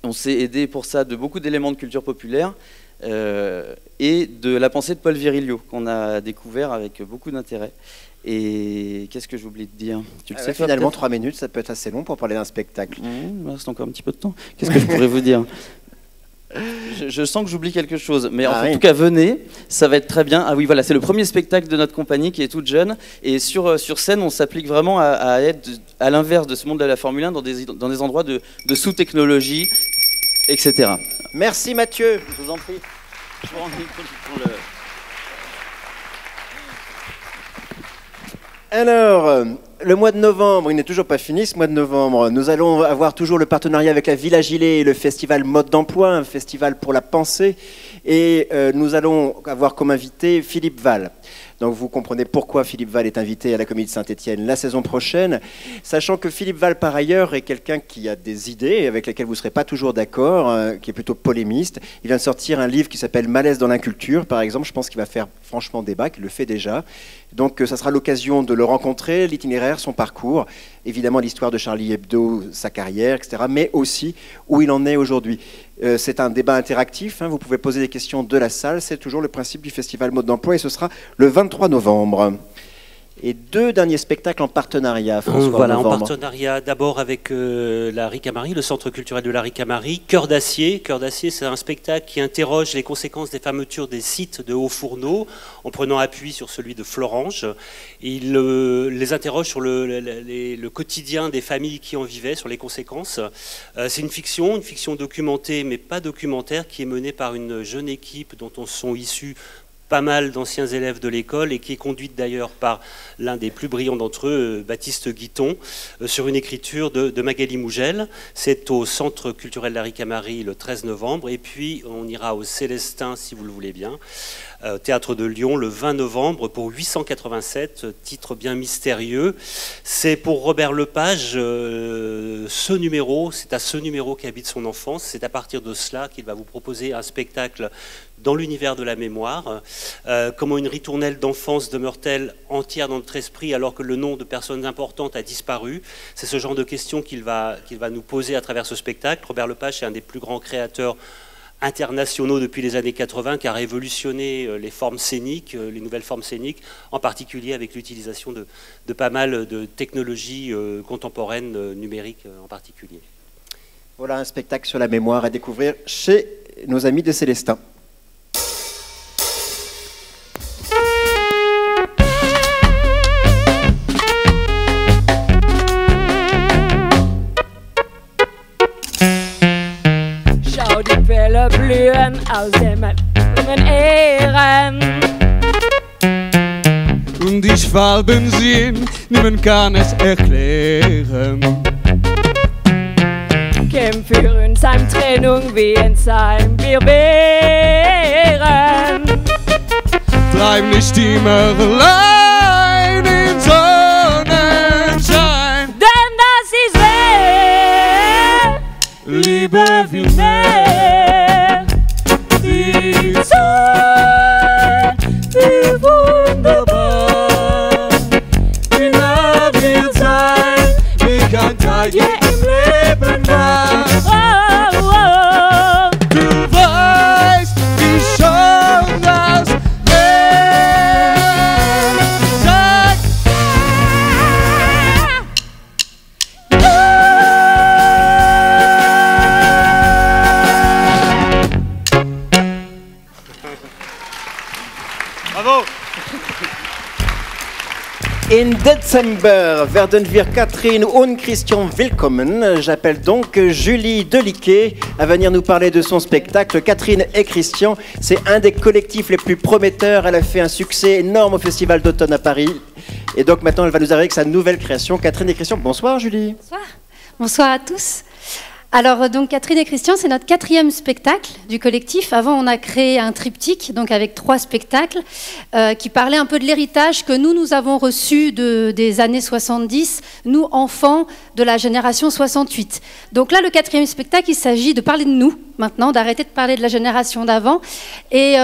Speaker 15: On s'est aidé pour ça de beaucoup d'éléments de culture populaire et de la pensée de Paul Virilio, qu'on a découvert avec beaucoup d'intérêt. Et qu'est-ce que j'ai oublié de dire? Tu le sais,
Speaker 6: finalement, 3 minutes, ça peut être assez long pour parler d'un spectacle.
Speaker 15: Il reste encore un petit peu de temps. Qu'est-ce que je pourrais vous dire? Je sens que j'oublie quelque chose, mais en tout cas, venez, ça va être très bien. Ah oui, voilà, c'est le premier spectacle de notre compagnie qui est toute jeune. Et sur scène, on s'applique vraiment à être à l'inverse de ce monde de la Formule 1, dans des endroits de sous-technologie, etc.
Speaker 6: Merci Mathieu.
Speaker 15: Je vous en prie. Je vous rends compte pour le...
Speaker 6: Alors, le mois de novembre, il n'est toujours pas fini ce mois de novembre. Nous allons avoir toujours le partenariat avec la Villa Gilet et le festival Mode d'Emploi, un festival pour la pensée. Et nous allons avoir comme invité Philippe Val. Donc vous comprenez pourquoi Philippe Val est invité à la Comédie de Saint-Étienne la saison prochaine, sachant que Philippe Val, par ailleurs, est quelqu'un qui a des idées avec lesquelles vous ne serez pas toujours d'accord, qui est plutôt polémiste. Il vient de sortir un livre qui s'appelle Malaise dans l'inculture, par exemple. Je pense qu'il va faire franchement débat, qu'il le fait déjà. Donc ça sera l'occasion de le rencontrer, l'itinéraire, son parcours, évidemment l'histoire de Charlie Hebdo, sa carrière, etc., mais aussi où il en est aujourd'hui. C'est un débat interactif, vous pouvez poser des questions de la salle, c'est toujours le principe du festival Mode d'Emploi et ce sera le 23 novembre. Et 2 derniers spectacles en partenariat, François.
Speaker 8: Voilà, en partenariat d'abord avec la Ricamarie, le centre culturel de la Ricamarie. Cœur d'acier. Cœur d'acier, c'est un spectacle qui interroge les conséquences des fermetures des sites de Haut-Fourneau en prenant appui sur celui de Florange. Il les interroge sur le quotidien des familles qui en vivaient, sur les conséquences. C'est une fiction documentée, mais pas documentaire, qui est menée par une jeune équipe dont on sont issus pas mal d'anciens élèves de l'école et qui est conduite d'ailleurs par l'un des plus brillants d'entre eux, Baptiste Guiton, sur une écriture de Magali Mougel. C'est au Centre culturel de la Ricamarie le 13 novembre et puis on ira au Célestin, si vous le voulez bien, Théâtre de Lyon le 20 novembre pour 887, titre bien mystérieux. C'est pour Robert Lepage, ce numéro, c'est à ce numéro qu'habite son enfance. C'est à partir de cela qu'il va vous proposer un spectacle dans l'univers de la mémoire. Comment une ritournelle d'enfance demeure-t-elle entière dans notre esprit alors que le nom de personnes importantes a disparu? C'est ce genre de questions qu'il va nous poser à travers ce spectacle. Robert Lepage est un des plus grands créateurs internationaux depuis les années 80 qui a révolutionné les formes scéniques, les nouvelles formes scéniques, en particulier avec l'utilisation de pas mal de technologies contemporaines, numériques en particulier.
Speaker 6: Voilà un spectacle sur la mémoire à découvrir chez nos amis des Célestins.
Speaker 16: Pelle blühen aus dem Ähren.
Speaker 17: Und ich fall Benzin, niemand kann es erklären.
Speaker 16: Kämpf für uns heim Trennung wie ein Heim wir wären.
Speaker 17: Treib nicht immer allein in Sonnenschein.
Speaker 16: Denn das ist Liebe viel mehr. Die Zeit, die
Speaker 6: Dezember werden wir Catherine und Christian willkommen. J'appelle donc Julie Deliquet à venir nous parler de son spectacle. Catherine et Christian, c'est un des collectifs les plus prometteurs. Elle a fait un succès énorme au Festival d'automne à Paris. Et donc maintenant, elle va nous arriver avec sa nouvelle création. Catherine et Christian, bonsoir Julie.
Speaker 18: Bonsoir. Bonsoir à tous. Alors, donc, Catherine et Christian, c'est notre 4e spectacle du collectif. Avant, on a créé un triptyque, donc avec 3 spectacles, qui parlaient un peu de l'héritage que nous avons reçu des années 70, nous, enfants de la génération 68. Donc là, le 4e spectacle, il s'agit de parler de nous, maintenant, d'arrêter de parler de la génération d'avant. Et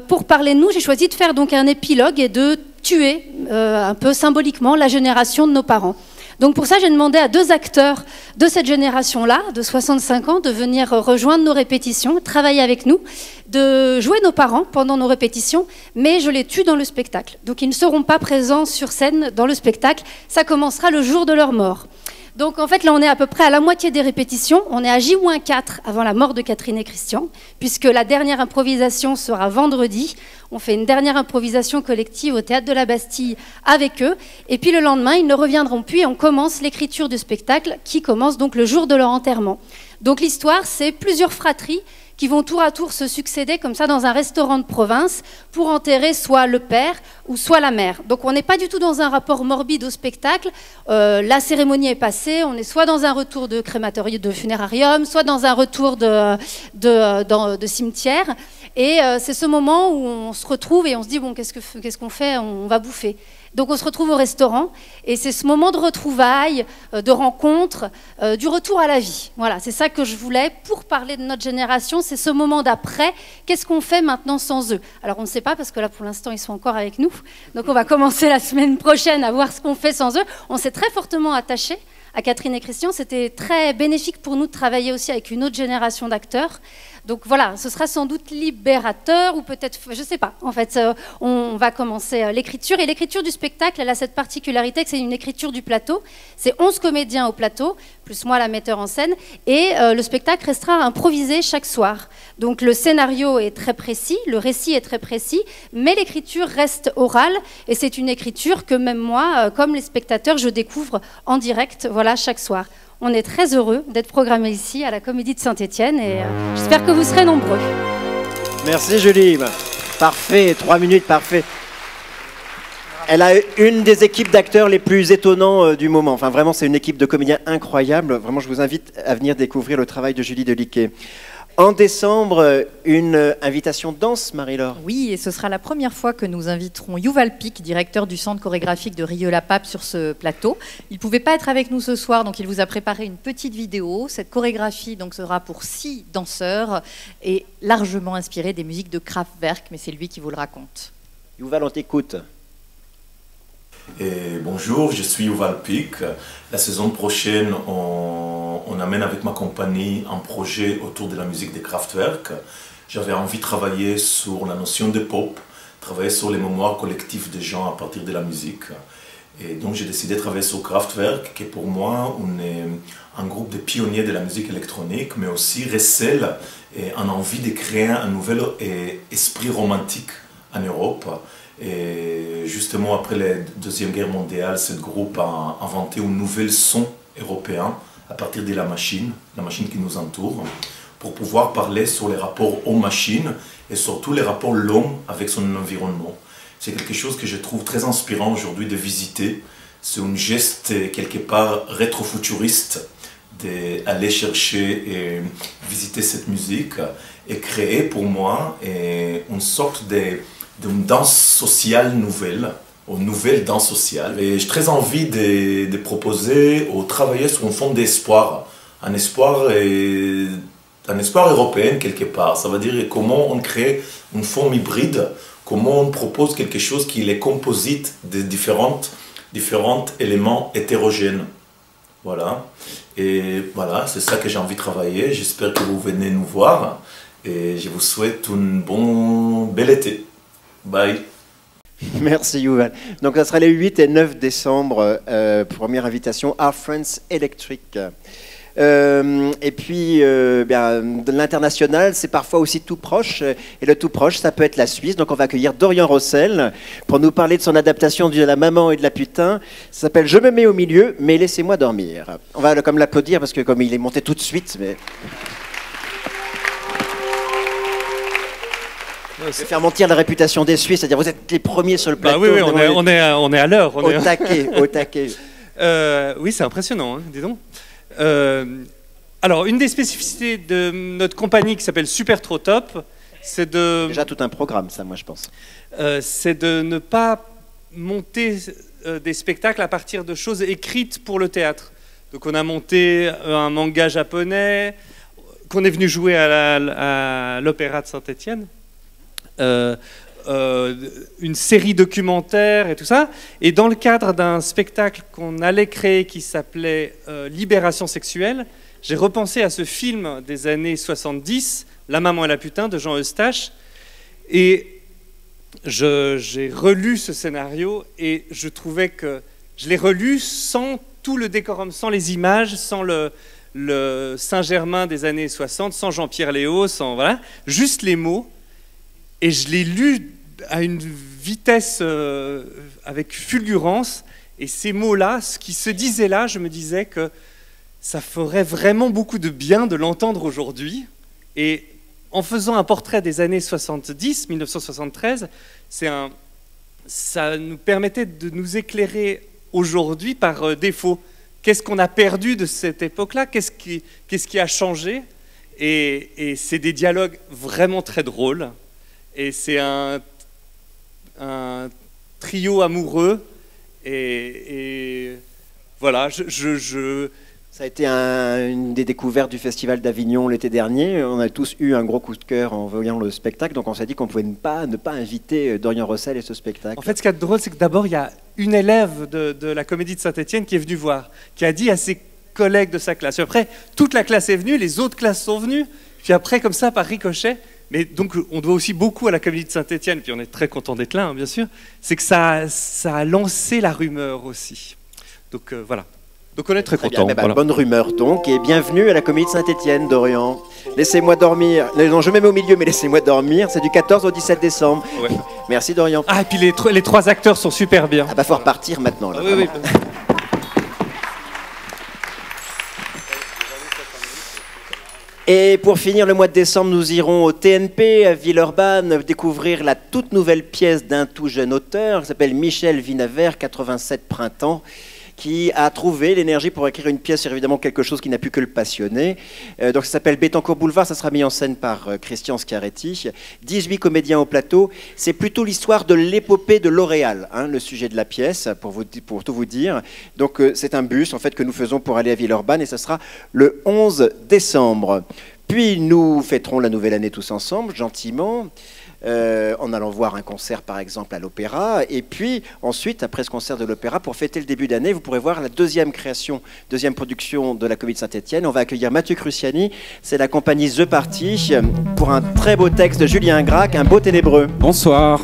Speaker 18: pour parler de nous, j'ai choisi de faire donc un épilogue et de tuer, un peu symboliquement, la génération de nos parents. Donc pour ça, j'ai demandé à 2 acteurs de cette génération-là, de 65 ans, de venir rejoindre nos répétitions, travailler avec nous, de jouer nos parents pendant nos répétitions, mais je les tue dans le spectacle. Donc ils ne seront pas présents sur scène dans le spectacle, ça commencera le jour de leur mort. Donc en fait, là, on est à peu près à la moitié des répétitions. On est à J-4 avant la mort de Catherine et Christian, puisque la dernière improvisation sera vendredi. On fait une dernière improvisation collective au Théâtre de la Bastille avec eux. Et puis le lendemain, ils ne reviendront plus et on commence l'écriture du spectacle qui commence donc le jour de leur enterrement. Donc l'histoire, c'est plusieurs fratries qui vont tour à tour se succéder comme ça dans un restaurant de province pour enterrer soit le père ou soit la mère. Donc on n'est pas du tout dans un rapport morbide au spectacle. La cérémonie est passée, on est soit dans un retour de crématorium, de funérarium, soit dans un retour de cimetière. Et c'est ce moment où on se retrouve et on se dit, bon, qu'est-ce qu'on fait? On va bouffer. Donc on se retrouve au restaurant et c'est ce moment de retrouvailles, de rencontre, du retour à la vie. Voilà, c'est ça que je voulais pour parler de notre génération, c'est ce moment d'après. Qu'est-ce qu'on fait maintenant sans eux? Alors on ne sait pas parce que là pour l'instant ils sont encore avec nous. Donc on va commencer la semaine prochaine à voir ce qu'on fait sans eux. On s'est très fortement attachés à Catherine et Christian. C'était très bénéfique pour nous de travailler aussi avec une autre génération d'acteurs. Donc voilà, ce sera sans doute libérateur ou peut-être, je ne sais pas. En fait, on va commencer l'écriture. Et l'écriture du spectacle, elle a cette particularité que c'est une écriture du plateau. C'est 11 comédiens au plateau, plus moi la metteur en scène. Et le spectacle restera improvisé chaque soir. Donc le scénario est très précis, le récit est très précis, mais l'écriture reste orale. Et c'est une écriture que même moi, comme les spectateurs, je découvre en direct, voilà, chaque soir. On est très heureux d'être programmés ici à la Comédie de Saint-Étienne et j'espère que vous serez nombreux.
Speaker 6: Merci Julie. Parfait, 3 minutes, parfait. Elle a une des équipes d'acteurs les plus étonnants du moment. Enfin, vraiment, c'est une équipe de comédiens incroyable. Vraiment, je vous invite à venir découvrir le travail de Julie Deliquet. En décembre, une invitation danse, Marie-Laure.
Speaker 7: Oui, et ce sera la première fois que nous inviterons Yuval Pic, directeur du centre chorégraphique de Rieux-la-Pape, sur ce plateau. Il ne pouvait pas être avec nous ce soir, donc il vous a préparé une petite vidéo. Cette chorégraphie donc, sera pour 6 danseurs et largement inspirée des musiques de Kraftwerk, mais c'est lui qui vous le raconte.
Speaker 6: Yuval, on t'écoute.
Speaker 19: Et bonjour, je suis Yuval Pic. La saison prochaine, on amène avec ma compagnie un projet autour de la musique de Kraftwerk. J'avais envie de travailler sur la notion de pop, travailler sur les mémoires collectives des gens à partir de la musique. Et donc j'ai décidé de travailler sur Kraftwerk, qui pour moi on est un groupe de pionniers de la musique électronique, mais aussi recèle et une envie de créer un nouvel esprit romantique en Europe. Et justement après la Deuxième Guerre mondiale, ce groupe a inventé un nouvel son européen à partir de la machine qui nous entoure, pour pouvoir parler sur les rapports aux machines et surtout les rapports de l'homme avec son environnement. C'est quelque chose que je trouve très inspirant aujourd'hui de visiter. C'est un geste quelque part rétrofuturiste d'aller chercher et visiter cette musique et créer pour moi une sorte d'une danse sociale nouvelle, une nouvelle danse sociale. Et j'ai très envie de proposer ou travailler sur une forme d'espoir, un espoir européen quelque part. Ça veut dire comment on crée une forme hybride, comment on propose quelque chose qui est composite de différents éléments hétérogènes. Voilà. Et voilà, c'est ça que j'ai envie de travailler. J'espère que vous venez nous voir et je vous souhaite un bel été. Bye.
Speaker 6: Merci Yuval. Donc ça sera les 8 et 9 décembre, première invitation, Our Friends Electric. Et puis, de l'international, c'est parfois aussi tout proche. Et le tout proche, ça peut être la Suisse. Donc on va accueillir Dorian Rossel pour nous parler de son adaptation de La maman et de la putain. Ça s'appelle Je me mets au milieu, mais laissez-moi dormir. On va comme l'applaudir parce que comme il est monté tout de suite, mais... faire mentir la réputation des Suisses, c'est-à-dire vous êtes les premiers sur le plateau.
Speaker 20: Oui, on est à l'heure.
Speaker 6: Au taquet, au taquet.
Speaker 20: Oui, c'est impressionnant, hein, dis donc. Alors, une des spécificités de notre compagnie qui s'appelle Super Trop Top, c'est de...
Speaker 6: Déjà tout un programme, ça, moi, je pense.
Speaker 20: C'est de ne pas monter des spectacles à partir de choses écrites pour le théâtre. Donc, on a monté un manga japonais qu'on est venu jouer à l'Opéra de Saint-Étienne. Une série documentaire et tout ça. Et dans le cadre d'un spectacle qu'on allait créer qui s'appelait Libération sexuelle, j'ai repensé à ce film des années 70, La maman et la putain, de Jean Eustache. Et j'ai relu ce scénario et je trouvais que je l'ai relu sans tout le décorum, sans les images, sans le Saint-Germain des années 60, sans Jean-Pierre Léaud, sans, voilà, juste les mots. Et je l'ai lu à une vitesse avec fulgurance. Et ces mots-là, ce qui se disait là, je me disais que ça ferait vraiment beaucoup de bien de l'entendre aujourd'hui. Et en faisant un portrait des années 70, 1973, ça nous permettait de nous éclairer aujourd'hui par défaut. Qu'est-ce qu'on a perdu de cette époque-là? Qu'est-ce qui a changé? Et c'est des dialogues vraiment très drôles. Et c'est un trio amoureux. Et voilà,
Speaker 6: Ça a été une des découvertes du Festival d'Avignon l'été dernier. On a tous eu un gros coup de cœur en voyant le spectacle. Donc on s'est dit qu'on pouvait ne pas inviter Dorian Rossel et ce spectacle.
Speaker 20: En fait, ce qui est drôle, c'est que d'abord, il y a une élève de la Comédie de Saint-Étienne qui est venue voir, qui a dit à ses collègues de sa classe. Et après, toute la classe est venue, les autres classes sont venues. Puis après, comme ça, par ricochet... Mais donc, on doit aussi beaucoup à la Comédie de Saint-Étienne, puis on est très content d'être là, hein, bien sûr, c'est que ça a lancé la rumeur aussi. Donc voilà. Donc on est très content.
Speaker 6: Voilà. Bonne rumeur donc, et bienvenue à la Comédie de Saint-Étienne, Dorian. Laissez-moi dormir. Non, je me mets au milieu, mais laissez-moi dormir. C'est du 14 au 17 décembre. Ouais. Merci Dorian.
Speaker 20: Ah, et puis les trois acteurs sont super bien.
Speaker 6: Ah bah faut repartir maintenant. Là,
Speaker 20: oui.
Speaker 6: Et pour finir le mois de décembre, nous irons au TNP à Villeurbanne découvrir la toute nouvelle pièce d'un tout jeune auteur qui s'appelle Michel Vinavert, 87 printemps, qui a trouvé l'énergie pour écrire une pièce sur évidemment quelque chose qui n'a pu que le passionner. Donc ça s'appelle Bettencourt Boulevard, ça sera mis en scène par Christian Schiaretti. 18 comédiens au plateau. C'est plutôt l'histoire de l'épopée de L'Oréal, hein, le sujet de la pièce, pour tout vous dire. Donc c'est un bus en fait que nous faisons pour aller à Villeurbanne et ça sera le 11 décembre. Puis nous fêterons la nouvelle année tous ensemble, gentiment. En allant voir un concert par exemple à l'Opéra, et puis ensuite après ce concert de l'Opéra, pour fêter le début d'année, vous pourrez voir la deuxième production de la Comédie de Saint-Étienne. On va accueillir Mathieu Cruciani, c'est la compagnie The Party, pour un très beau texte de Julien Gracq, Un beau ténébreux.
Speaker 17: Bonsoir.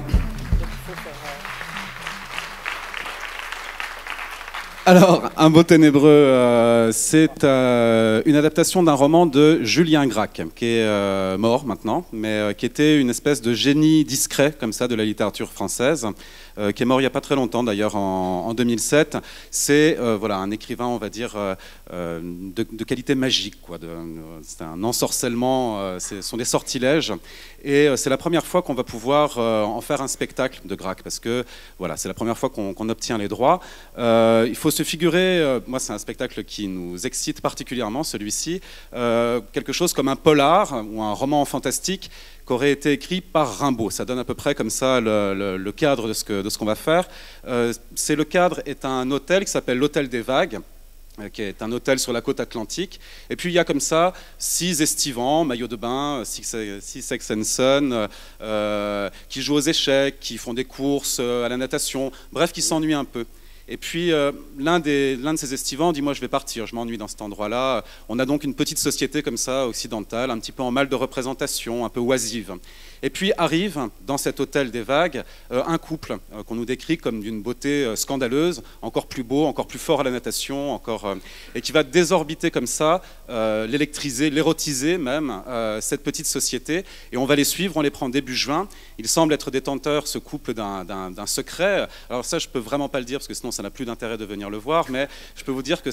Speaker 17: Alors, Un beau ténébreux, c'est une adaptation d'un roman de Julien Gracq, qui est mort maintenant, mais qui était une espèce de génie discret, comme ça, de la littérature française, qui est mort il n'y a pas très longtemps, d'ailleurs, en 2007. C'est voilà, un écrivain, on va dire, de qualité magique, quoi. C'est un ensorcellement, ce sont des sortilèges. Et c'est la première fois qu'on va pouvoir en faire un spectacle de Gracq, parce que voilà, c'est la première fois qu'on obtient les droits. Il faut se figurer, moi c'est un spectacle qui nous excite particulièrement, celui-ci, quelque chose comme un polar ou un roman fantastique qui aurait été écrit par Rimbaud. Ça donne à peu près comme ça le cadre de ce qu'on va faire. Le cadre est un hôtel qui s'appelle l'Hôtel des Vagues, qui est un hôtel sur la côte atlantique. Et puis il y a comme ça 6 estivants, maillot de bain, 6 Sex and Son, qui jouent aux échecs, qui font des courses à la natation, bref, qui s'ennuient un peu. Et puis l'un de ces estivants dit « Moi je vais partir, je m'ennuie dans cet endroit-là ». On a donc une petite société comme ça, occidentale, un petit peu en mal de représentation, un peu oisive. Et puis arrive dans cet hôtel des vagues un couple qu'on nous décrit comme d'une beauté scandaleuse, encore plus beau, encore plus fort à la natation, et qui va désorbiter comme ça, l'électriser, l'érotiser même, cette petite société. Et on va les suivre, on les prend début juin. Il semble être détenteur, ce couple, d'un secret. Alors ça, je peux vraiment pas le dire, parce que sinon ça n'a plus d'intérêt de venir le voir, mais je peux vous dire que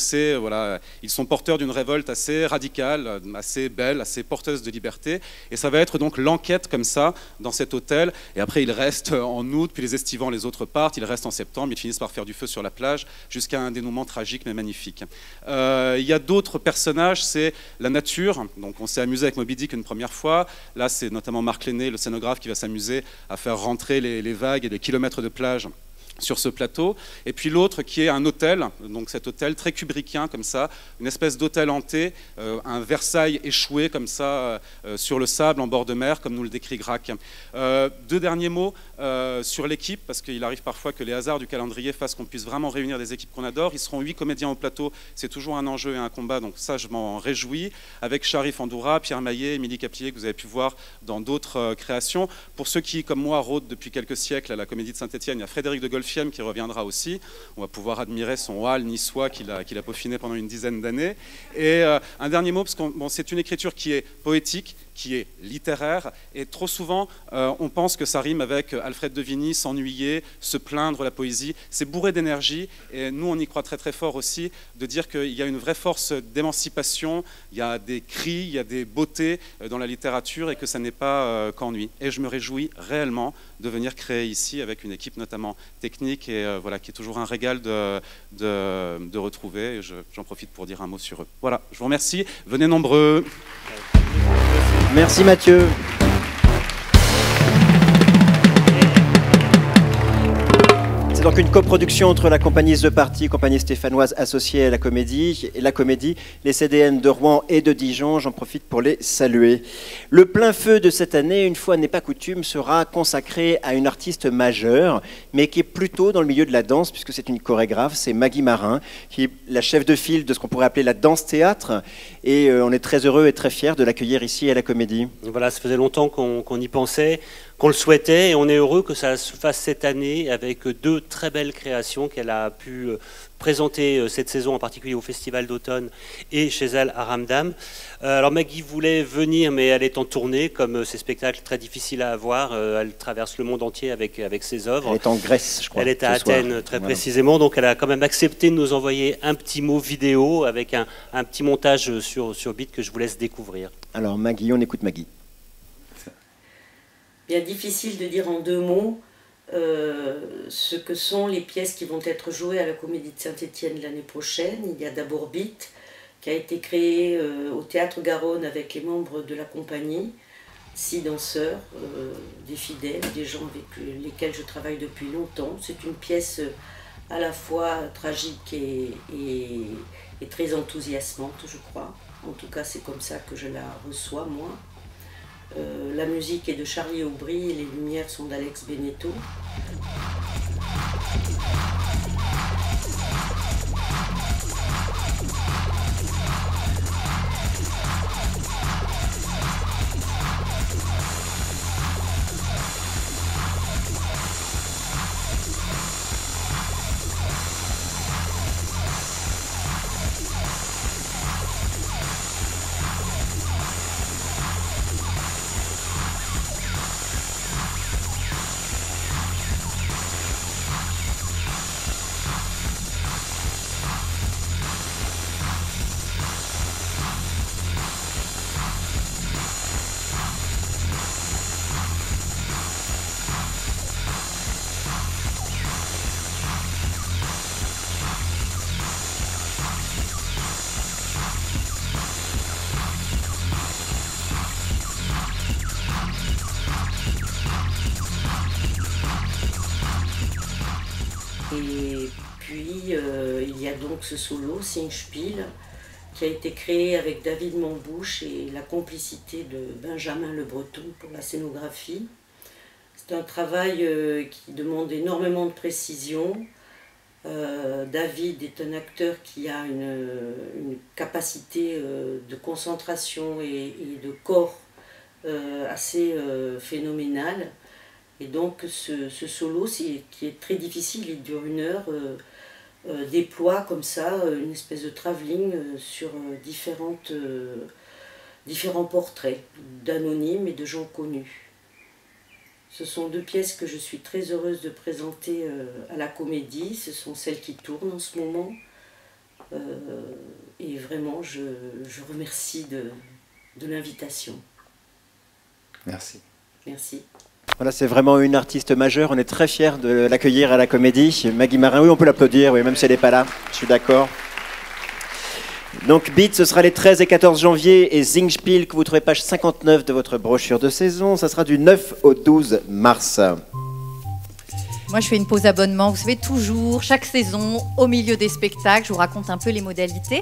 Speaker 17: ils sont porteurs d'une révolte assez radicale, assez belle, assez porteuse de liberté. Et ça va être donc l'enquête comme ça, dans cet hôtel. Et après, ils restent en août, puis les estivants, les autres partent. Ils restent en septembre, ils finissent par faire du feu sur la plage, jusqu'à un dénouement tragique mais magnifique. Il y a d'autres personnages, c'est la nature. Donc on s'est amusé avec Moby Dick une première fois. Là, c'est notamment Marc Lenné, le scénographe, qui va s'amuser à faire rentrer les vagues et les kilomètres de plage sur ce plateau, et puis l'autre qui est un hôtel, donc cet hôtel très kubrickien comme ça, une espèce d'hôtel hanté, un Versailles échoué comme ça sur le sable en bord de mer, comme nous le décrit Grac. Deux derniers mots sur l'équipe, parce qu'il arrive parfois que les hasards du calendrier fassent qu'on puisse vraiment réunir des équipes qu'on adore. Ils seront 8 comédiens au plateau, c'est toujours un enjeu et un combat, donc ça je m'en réjouis, avec Sharif Andoura, Pierre Maillet, Émilie Caplier, que vous avez pu voir dans d'autres créations. Pour ceux qui, comme moi, rôdent depuis quelques siècles à la Comédie de Saint-Étienne, il y a Frédéric de Golfième qui reviendra aussi. On va pouvoir admirer son hall niçois qu'il a peaufiné pendant une dizaine d'années. Et un dernier mot, parce que c'est une écriture qui est poétique, qui est littéraire, et trop souvent on pense que ça rime avec Alfred de Vigny, s'ennuyer, se plaindre, la poésie. C'est bourré d'énergie, et nous on y croit très très fort aussi, de dire qu'il y a une vraie force d'émancipation, il y a des cris, il y a des beautés dans la littérature, et que ça n'est pas qu'ennui. Et je me réjouis réellement de venir créer ici avec une équipe notamment technique, et voilà, qui est toujours un régal de retrouver, et j'en profite pour dire un mot sur eux. Voilà, je vous remercie, venez nombreux.
Speaker 6: Merci Mathieu. C'est donc une coproduction entre la compagnie The Party, compagnie stéphanoise associée à la Comédie, les CDN de Rouen et de Dijon. J'en profite pour les saluer. Le plein feu de cette année, une fois n'est pas coutume, sera consacré à une artiste majeure, mais qui est plutôt dans le milieu de la danse, puisque c'est une chorégraphe, c'est Maggie Marin, qui est la chef de file de ce qu'on pourrait appeler la danse-théâtre. Et on est très heureux et très fiers de l'accueillir ici à la Comédie.
Speaker 8: Voilà, ça faisait longtemps qu'on y pensait, qu'on le souhaitait, et on est heureux que ça se fasse cette année avec deux très belles créations qu'elle a pu présenter cette saison, en particulier au Festival d'automne et chez elle à Ramdam. Alors Maggie voulait venir, mais elle est en tournée, comme ces spectacles très difficiles à avoir. Elle traverse le monde entier avec ses œuvres.
Speaker 6: Elle est en Grèce, je crois.
Speaker 8: Elle est à Athènes, très précisément, donc elle a quand même accepté de nous envoyer un petit mot vidéo avec un petit montage sur Beat que je vous laisse découvrir.
Speaker 6: Alors Maggie, on écoute Maggie.
Speaker 21: Bien difficile de dire en deux mots ce que sont les pièces qui vont être jouées à la Comédie de Saint-Étienne l'année prochaine. Il y a d'abord Beat, qui a été créé au Théâtre Garonne avec les membres de la compagnie, 6 danseurs, des fidèles, des gens avec lesquels je travaille depuis longtemps. C'est une pièce à la fois tragique et très enthousiasmante, je crois. En tout cas, c'est comme ça que je la reçois, moi. La musique est de Charlie Aubry et les lumières sont d'Alex Beneteau. Et puis il y a donc ce solo, Singspiel, qui a été créé avec David Montbouche et la complicité de Benjamin Le Breton pour la scénographie. C'est un travail qui demande énormément de précision. David est un acteur qui a une capacité de concentration et de corps assez phénoménal. Et donc ce solo, qui est très difficile, il dure 1 heure, déploie comme ça une espèce de travelling sur différents portraits d'anonymes et de gens connus. Ce sont 2 pièces que je suis très heureuse de présenter à la Comédie. Ce sont celles qui tournent en ce moment. Et vraiment, je remercie de l'invitation.
Speaker 10: Merci.
Speaker 21: Merci.
Speaker 6: Voilà, c'est vraiment une artiste majeure. On est très fiers de l'accueillir à la Comédie. Maggie Marin, oui, on peut l'applaudir, oui, même si elle n'est pas là. Je suis d'accord. Donc Beat, ce sera les 13 et 14 janvier, et Singspiel, que vous trouvez page 59 de votre brochure de saison, ça sera du 9 au 12 mars.
Speaker 7: Moi, je fais une pause abonnement, vous savez, toujours, chaque saison, au milieu des spectacles, je vous raconte un peu les modalités.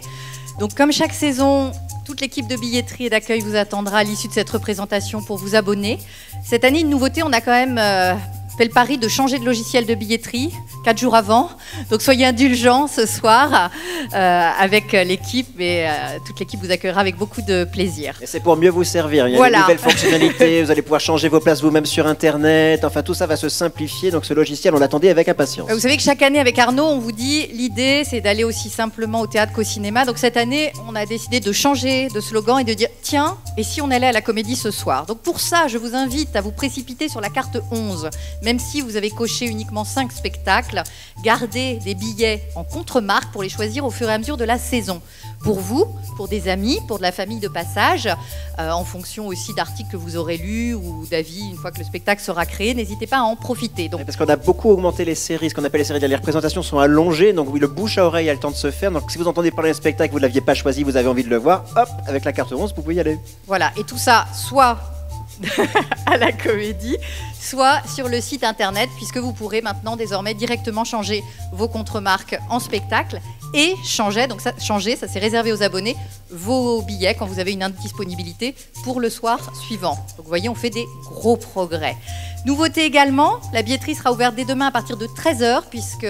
Speaker 7: Donc comme chaque saison, toute l'équipe de billetterie et d'accueil vous attendra à l'issue de cette représentation pour vous abonner. Cette année, une nouveauté, on a quand même fait le pari de changer de logiciel de billetterie 4 jours avant. Donc soyez indulgents ce soir avec l'équipe, et toute l'équipe vous accueillera avec beaucoup de plaisir.
Speaker 6: Et c'est pour mieux vous servir. Il y a
Speaker 7: voilà.
Speaker 6: Une nouvelle fonctionnalité, vous allez pouvoir changer vos places vous-même sur Internet. Enfin, tout ça va se simplifier. Donc ce logiciel, on l'attendait avec impatience.
Speaker 7: Vous savez que chaque année avec Arnaud, on vous dit l'idée c'est d'aller aussi simplement au théâtre qu'au cinéma. Donc cette année, on a décidé de changer de slogan et de dire tiens, et si on allait à la Comédie ce soir? Donc pour ça, je vous invite à vous précipiter sur la carte 11. Même si vous avez coché uniquement 5 spectacles, gardez des billets en contre-marque pour les choisir au fur et à mesure de la saison. Pour vous, pour des amis, pour de la famille de passage, en fonction aussi d'articles que vous aurez lus ou d'avis une fois que le spectacle sera créé, n'hésitez pas à en profiter. Donc...
Speaker 6: Parce qu'on a beaucoup augmenté les séries, ce qu'on appelle les séries, les représentations sont allongées, donc oui, le bouche à oreille a le temps de se faire. Donc si vous entendez parler d'un spectacle, vous ne l'aviez pas choisi, vous avez envie de le voir, hop, avec la carte 11, vous pouvez y aller.
Speaker 7: Voilà, et tout ça, soit à la Comédie, soit sur le site internet, puisque vous pourrez maintenant désormais directement changer vos contre-marques en spectacle et changer, donc ça c'est réservé aux abonnés, vos billets quand vous avez une indisponibilité pour le soir suivant. Donc vous voyez, on fait des gros progrès. Nouveauté également, la billetterie sera ouverte dès demain à partir de 13h, puisque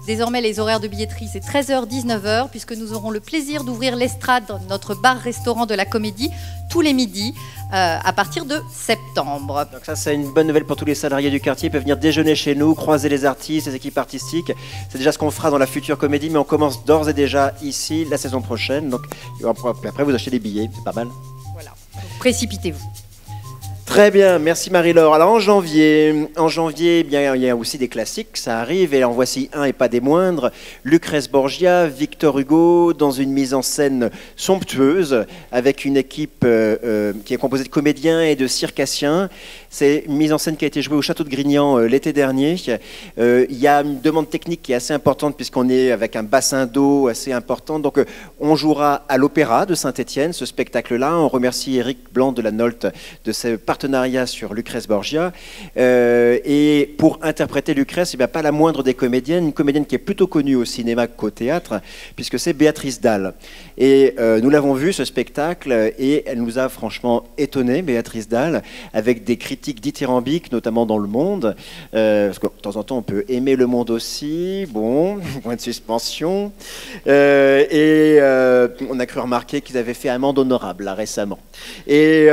Speaker 7: désormais les horaires de billetterie c'est 13h-19h, puisque nous aurons le plaisir d'ouvrir l'estrade dans notre bar-restaurant de la Comédie tous les midis à partir de septembre.
Speaker 6: Donc ça c'est une bonne nouvelle pour tous les salariés du quartier, ils peuvent venir déjeuner chez nous, croiser les artistes, les équipes artistiques. C'est déjà ce qu'on fera dans la future Comédie, mais on commence d'ores et déjà ici la saison prochaine. Donc après vous achetez des billets, c'est pas mal.
Speaker 7: Voilà, précipitez-vous.
Speaker 6: Très bien, merci Marie-Laure. Alors en janvier, eh bien, il y a aussi des classiques, ça arrive, et en voici un et pas des moindres. Lucrèce Borgia, Victor Hugo, dans une mise en scène somptueuse, avec une équipe qui est composée de comédiens et de circassiens. C'est une mise en scène qui a été jouée au Château de Grignan l'été dernier. Il y a une demande technique qui est assez importante, puisqu'on est avec un bassin d'eau assez important. Donc on jouera à l'Opéra de Saint-Étienne, ce spectacle-là. On remercie Éric Blanc de la Nolte de ses partenariat sur Lucrèce Borgia, et pour interpréter Lucrèce, pas la moindre des comédiennes, une comédienne qui est plutôt connue au cinéma qu'au théâtre, puisque c'est Béatrice Dalle. Et nous l'avons vu ce spectacle, et elle nous a franchement étonnés, Béatrice Dalle, avec des critiques dithyrambiques, notamment dans Le Monde, parce que de temps en temps on peut aimer Le Monde aussi, bon, point de suspension, et on a cru remarquer qu'ils avaient fait Amende honorable là, récemment. Et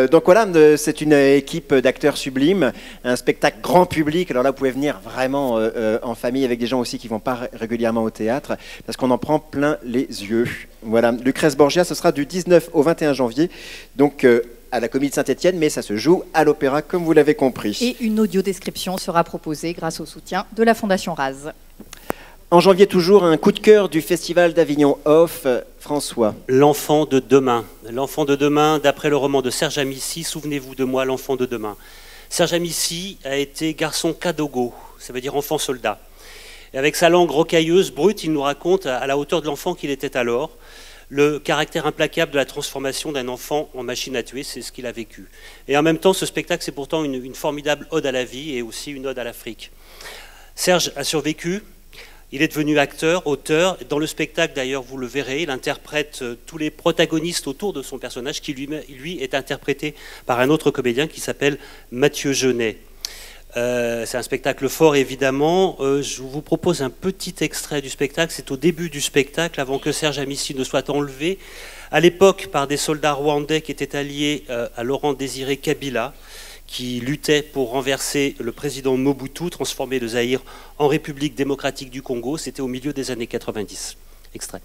Speaker 6: donc voilà, c'est une équipe d'acteurs sublimes, un spectacle grand public. Alors là, vous pouvez venir vraiment en famille avec des gens aussi qui ne vont pas régulièrement au théâtre, parce qu'on en prend plein les yeux. Voilà, Lucrèce Borgia, ce sera du 19 au 21 janvier, donc à la Comédie de Saint-Étienne, mais ça se joue à l'Opéra, comme vous l'avez compris.
Speaker 7: Et une audio-description sera proposée grâce au soutien de la Fondation Raz.
Speaker 6: En janvier, toujours, un coup de cœur du Festival d'Avignon Off. François.
Speaker 8: L'enfant de demain. L'enfant de demain, d'après le roman de Serge Amici, Souvenez-vous de moi, l'enfant de demain. Serge Amici a été garçon kadogo, ça veut dire enfant soldat. Et avec sa langue rocailleuse, brute, il nous raconte, à la hauteur de l'enfant qu'il était alors, le caractère implacable de la transformation d'un enfant en machine à tuer, c'est ce qu'il a vécu. Et en même temps, ce spectacle, c'est pourtant une formidable ode à la vie et aussi une ode à l'Afrique. Serge a survécu. Il est devenu acteur, auteur. Dans le spectacle, d'ailleurs, vous le verrez, il interprète tous les protagonistes autour de son personnage, qui lui est interprété par un autre comédien qui s'appelle Mathieu Genet. C'est un spectacle fort, évidemment. Je vous propose un petit extrait du spectacle. C'est au début du spectacle, avant que Serge Amici ne soit enlevé, à l'époque par des soldats rwandais qui étaient alliés à Laurent-Désiré Kabila, qui luttait pour renverser le président Mobutu, transformer le Zaïre en République démocratique du Congo. C'était au milieu des années 90. Extrait.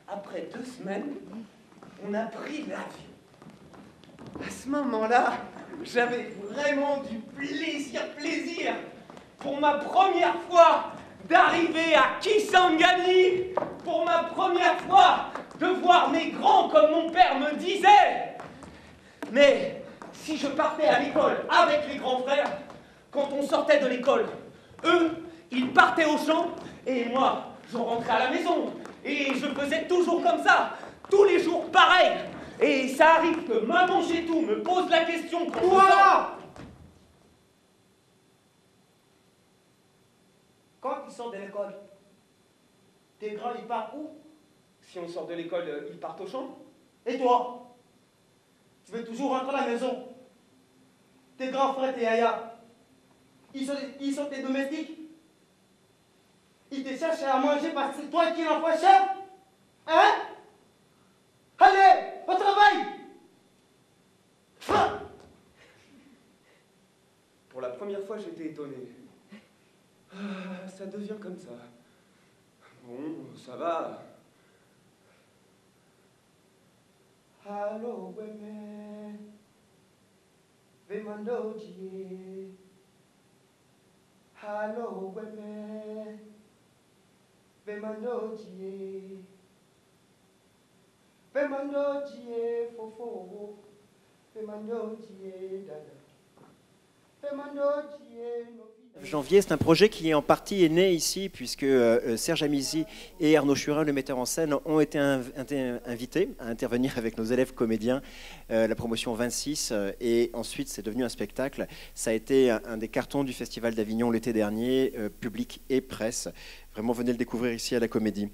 Speaker 2: Après 2 semaines, on a pris l'avion. À ce moment-là, j'avais vraiment du plaisir, pour ma première fois, d'arriver à Kisangani, pour ma première fois, de voir mes grands comme mon père me disait. Mais si je partais à l'école avec les grands frères, quand on sortait de l'école, eux, ils partaient au champ, et moi, je rentrais à la maison. Et je faisais toujours comme ça, tous les jours pareil. Et ça arrive que maman chez tout me pose la question quand Quoi Quand ils sortent de l'école, tes grands ils partent où? Si on sort de l'école, ils partent au champ. Et toi? Tu veux toujours rentrer à la maison? Tes grands frères, tes yaya, ils sont tes domestiques? Ils te cherchent à manger parce que c'est toi qui l'envoies chef? Hein? Allez, au travail! Pour la première fois, j'étais étonné. Ça devient comme ça. Bon, ça va. Allô, Weme. Vemando die. Allô, Weme. Vemando die. Vemando die, fofo. Vemando die, dada. Vemando die, no.
Speaker 6: Janvier, c'est un projet qui en partie est né ici puisque Serge Amici et Arnaud Churin, le metteur en scène, ont été invités à intervenir avec nos élèves comédiens, la promotion 26, et ensuite c'est devenu un spectacle. Ça a été un des cartons du Festival d'Avignon l'été dernier, public et presse. Vraiment, venez le découvrir ici à la Comédie.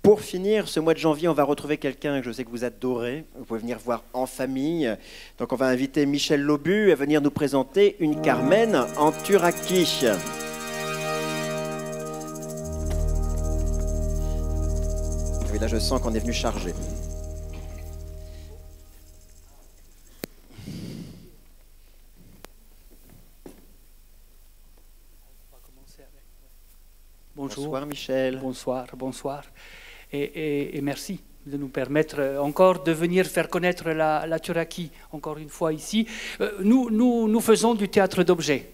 Speaker 6: Pour finir, ce mois de janvier, on va retrouver quelqu'un que je sais que vous adorez. Vous pouvez venir voir en famille. Donc on va inviter Michel Laubu à venir nous présenter une Carmen en turaki. Oui, là je sens qu'on est venu charger.
Speaker 22: Bonjour.
Speaker 6: Bonsoir Michel.
Speaker 22: Bonsoir, bonsoir. Et merci de nous permettre encore de venir faire connaître la turaki, encore une fois ici. Nous faisons du théâtre d'objets.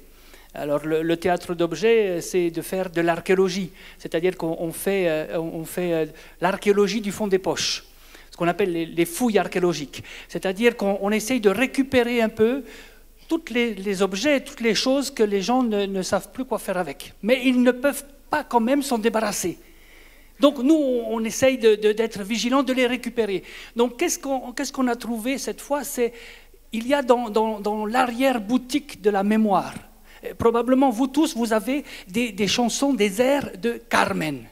Speaker 22: Alors le théâtre d'objets, c'est de faire de l'archéologie, c'est-à-dire qu'on fait, l'archéologie du fond des poches, ce qu'on appelle les fouilles archéologiques. C'est-à-dire qu'on essaye de récupérer un peu tous les objets, toutes les choses que les gens ne savent plus quoi faire avec. Mais ils ne peuvent pas quand même s'en débarrasser. Donc nous, on essaye d'être vigilants, de les récupérer. Donc qu'est-ce qu'on a trouvé cette fois? Il y a dans l'arrière-boutique de la mémoire, probablement vous tous, vous avez des chansons, des airs de Carmen.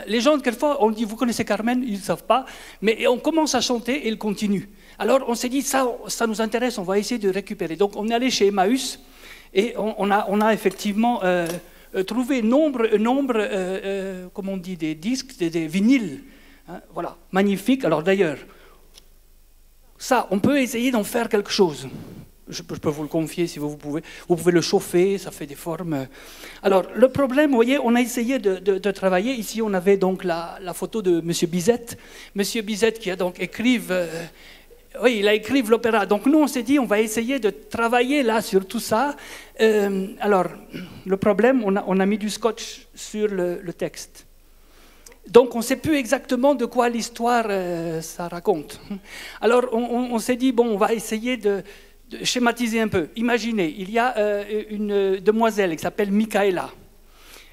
Speaker 22: Les gens, quelquefois, on dit, vous connaissez Carmen? Ils ne savent pas, mais on commence à chanter et ils continuent. Alors on s'est dit, ça nous intéresse, on va essayer de récupérer. Donc on est allé chez Emmaüs et on a effectivement trouvé nombre comme on dit, des disques, des vinyles. Hein, voilà, magnifique. Alors d'ailleurs, ça, on peut essayer d'en faire quelque chose. Je peux vous le confier si vous pouvez. Vous pouvez le chauffer, ça fait des formes. Alors, le problème, vous voyez, on a essayé de travailler. Ici, on avait donc la photo de M. Bizet. M. Bizet qui a donc écrit... oui, il a écrit l'opéra. Donc nous, on s'est dit, on va essayer de travailler là sur tout ça. Alors, le problème, on a mis du scotch sur le texte. Donc on ne sait plus exactement de quoi l'histoire ça raconte. Alors on s'est dit, bon, on va essayer de schématiser un peu. Imaginez, il y a une demoiselle qui s'appelle Micaela.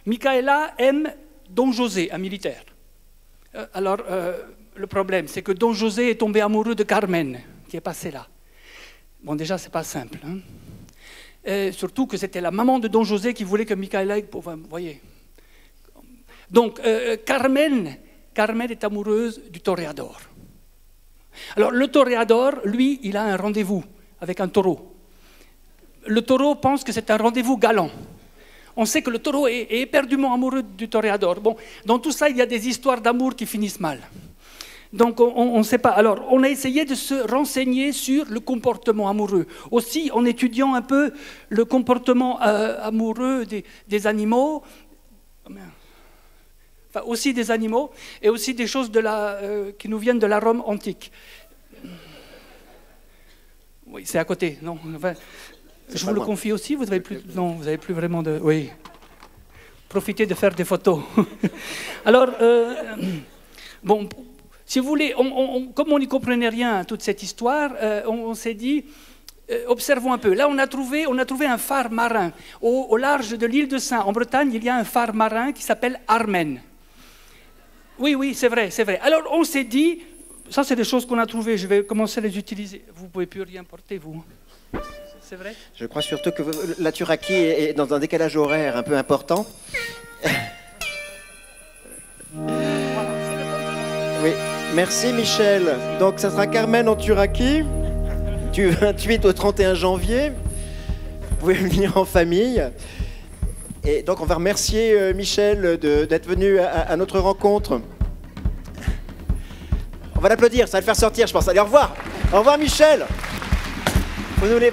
Speaker 22: Micaela aime Don José, un militaire. Alors, le problème, c'est que Don José est tombé amoureux de Carmen, qui est passée là. Bon, déjà, c'est pas simple. Hein. Surtout que c'était la maman de Don José qui voulait que Micaela... Enfin, vous voyez. Donc, Carmen est amoureuse du toréador. Alors le toréador, lui, il a un rendez-vous avec un taureau. Le taureau pense que c'est un rendez-vous galant. On sait que le taureau est éperdument amoureux du toréador. Bon, dans tout ça, il y a des histoires d'amour qui finissent mal. Donc on ne sait pas. Alors on a essayé de se renseigner sur le comportement amoureux. Aussi en étudiant un peu le comportement amoureux des animaux, enfin aussi des animaux et aussi des choses qui nous viennent de la Rome antique. Oui, c'est à côté. Non, enfin, je vous le confie aussi. Vous n'avez plus. Non, vous n'avez plus vraiment de. Oui. Profitez de faire des photos. Alors bon. Si vous voulez, comme on n'y comprenait rien à toute cette histoire, on s'est dit, observons un peu. Là, on a trouvé un phare marin. Au large de l'île de Saint, en Bretagne, il y a un phare marin qui s'appelle Armen. Oui, c'est vrai. Alors, on s'est dit, ça, c'est des choses qu'on a trouvées, je vais commencer à les utiliser. Vous ne pouvez plus rien porter, vous. C'est vrai?
Speaker 6: Je crois surtout que la Turaki est dans un décalage horaire un peu important. Oui. Merci Michel. Donc ça sera Carmen en Turaki, du 28 au 31 janvier. Vous pouvez venir en famille. Et donc on va remercier Michel d'être venu à notre rencontre. On va l'applaudir, ça va le faire sortir je pense. Allez, au revoir. Au revoir Michel. Vous nous les...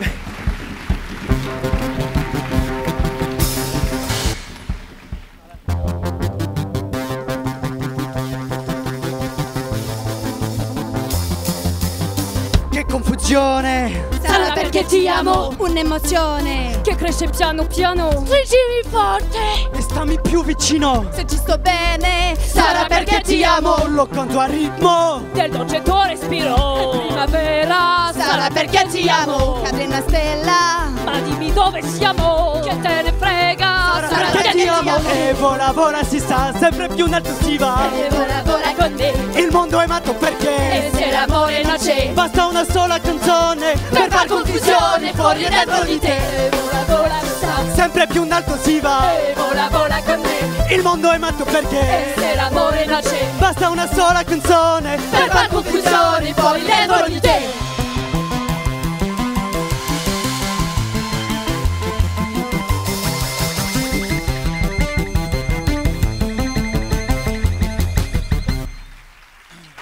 Speaker 5: Sarà perché ti amo, un'emozione che cresce piano piano. Stringimi forte
Speaker 1: e stammi più vicino.
Speaker 5: Se ci sto bene, sarà perché ti amo.
Speaker 1: Lo canto a ritmo
Speaker 5: del dolce tuo respiro. È primavera, sarà perché ti amo. Cade una stella, ma dimmi dove siamo, che te ne frega.
Speaker 1: Sarà perché ti amo. E vola, vola, si sa, sempre più in alto si va.
Speaker 5: E vola, vola con me.
Speaker 1: Il mondo è matto perché
Speaker 5: e se l'amore non c'è,
Speaker 1: basta una sola canzone
Speaker 5: per far confusione fuori e dentro di te. E vola, vola, si sa,
Speaker 1: sempre più in alto si va.
Speaker 5: E vola, vola con me.
Speaker 1: Il mondo è matto perché
Speaker 5: e se l'amore non c'è,
Speaker 1: basta una sola canzone
Speaker 5: per far confusione fuori e dentro di te.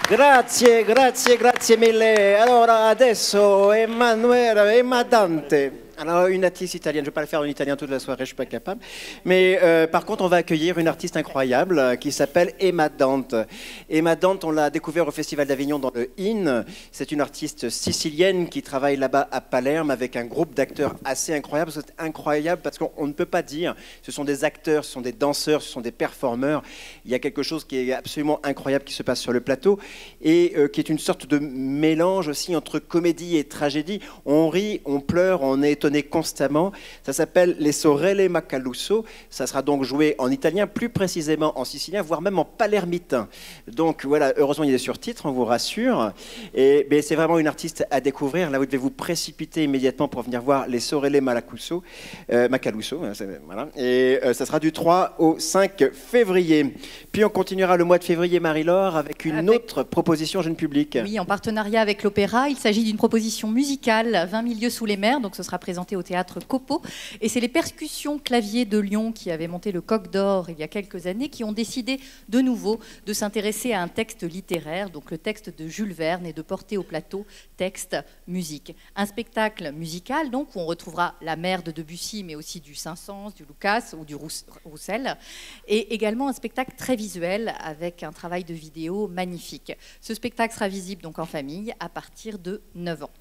Speaker 6: Grazie mille. Allora adesso Emma Dante. Alors une artiste italienne, je ne vais pas le faire en italien toute la soirée, je ne suis pas capable. Mais par contre, on va accueillir une artiste incroyable qui s'appelle Emma Dante. Emma Dante, on l'a découvert au Festival d'Avignon dans le IN. C'est une artiste sicilienne qui travaille là-bas à Palerme avec un groupe d'acteurs assez incroyable. C'est incroyable parce qu'on ne peut pas dire, ce sont des acteurs, ce sont des danseurs, ce sont des performeurs. Il y a quelque chose qui est absolument incroyable qui se passe sur le plateau et qui est une sorte de mélange aussi entre comédie et tragédie. On rit, on pleure, on est étonné constamment. Ça s'appelle Les Sorelle Macaluso. Ça sera donc joué en italien, plus précisément en sicilien, voire même en palermitain. Donc voilà, heureusement il y a des surtitres, on vous rassure. Et c'est vraiment une artiste à découvrir. Là, vous devez vous précipiter immédiatement pour venir voir Les Sorelle Macaluso. Voilà. Et ça sera du 3 au 5 février. Puis on continuera le mois de février, Marie-Laure, avec une autre proposition jeune public.
Speaker 7: Oui, en partenariat avec l'Opéra. Il s'agit d'une proposition musicale, 20 milieux sous les mers. Donc ce sera présenté au théâtre Copo. Et c'est les percussions clavier de Lyon qui avaient monté le Coq d'Or il y a quelques années qui ont décidé de nouveau de s'intéresser à un texte littéraire, donc le texte de Jules Verne, et de porter au plateau texte, musique. Un spectacle musical donc où on retrouvera la mère de Debussy mais aussi du Saint-Saëns, du Lucas ou du Roussel, et également un spectacle très visuel avec un travail de vidéo magnifique. Ce spectacle sera visible donc en famille à partir de 9 ans.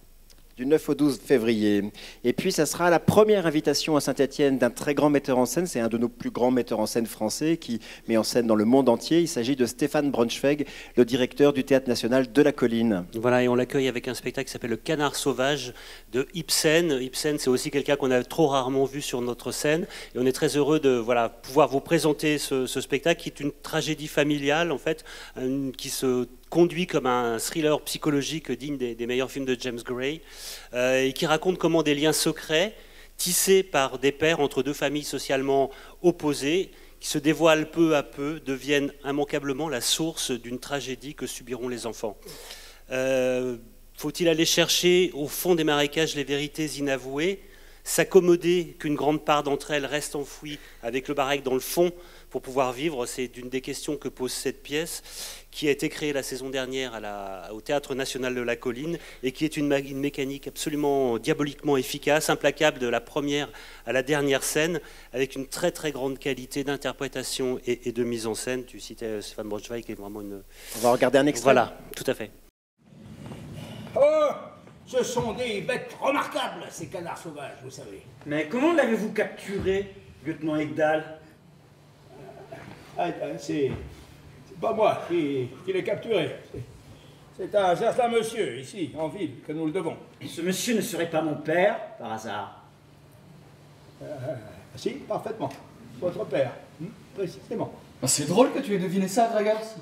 Speaker 6: Du 9 au 12 février. Et puis, ça sera la première invitation à Saint-Étienne d'un très grand metteur en scène. C'est un de nos plus grands metteurs en scène français qui met en scène dans le monde entier. Il s'agit de Stéphane Braunschweig, le directeur du Théâtre National de la Colline.
Speaker 8: Voilà, et on l'accueille avec un spectacle qui s'appelle Le Canard Sauvage de Ibsen. Ibsen, c'est aussi quelqu'un qu'on a trop rarement vu sur notre scène. Et on est très heureux de pouvoir vous présenter ce spectacle qui est une tragédie familiale, en fait, qui se conduit comme un thriller psychologique digne des meilleurs films de James Gray, et qui raconte comment des liens secrets, tissés par des pères entre deux familles socialement opposées, qui se dévoilent peu à peu, deviennent immanquablement la source d'une tragédie que subiront les enfants. Faut-il aller chercher au fond des marécages les vérités inavouées, s'accommoder qu'une grande part d'entre elles reste enfouie avec le Barek dans le fond pour pouvoir vivre? C'est une des questions que pose cette pièce, qui a été créée la saison dernière au Théâtre National de la Colline, et qui est une mécanique absolument diaboliquement efficace, implacable de la première à la dernière scène, avec une très très grande qualité d'interprétation et de mise en scène. Tu citais Stéphane Braunschweig, qui est vraiment une...
Speaker 6: On va regarder un extrait.
Speaker 8: Voilà, tout à fait.
Speaker 12: Oh, ce sont des bêtes remarquables, ces canards sauvages, vous savez.
Speaker 3: Mais comment l'avez-vous capturé, lieutenant Egdal?
Speaker 12: C'est pas moi qui l'ai capturé. C'est un certain monsieur, ici, en ville, que nous le devons.
Speaker 3: Ce monsieur ne serait pas mon père, par hasard?
Speaker 12: Si, parfaitement. Votre père, précisément.
Speaker 4: C'est drôle que tu aies deviné ça, Dragas.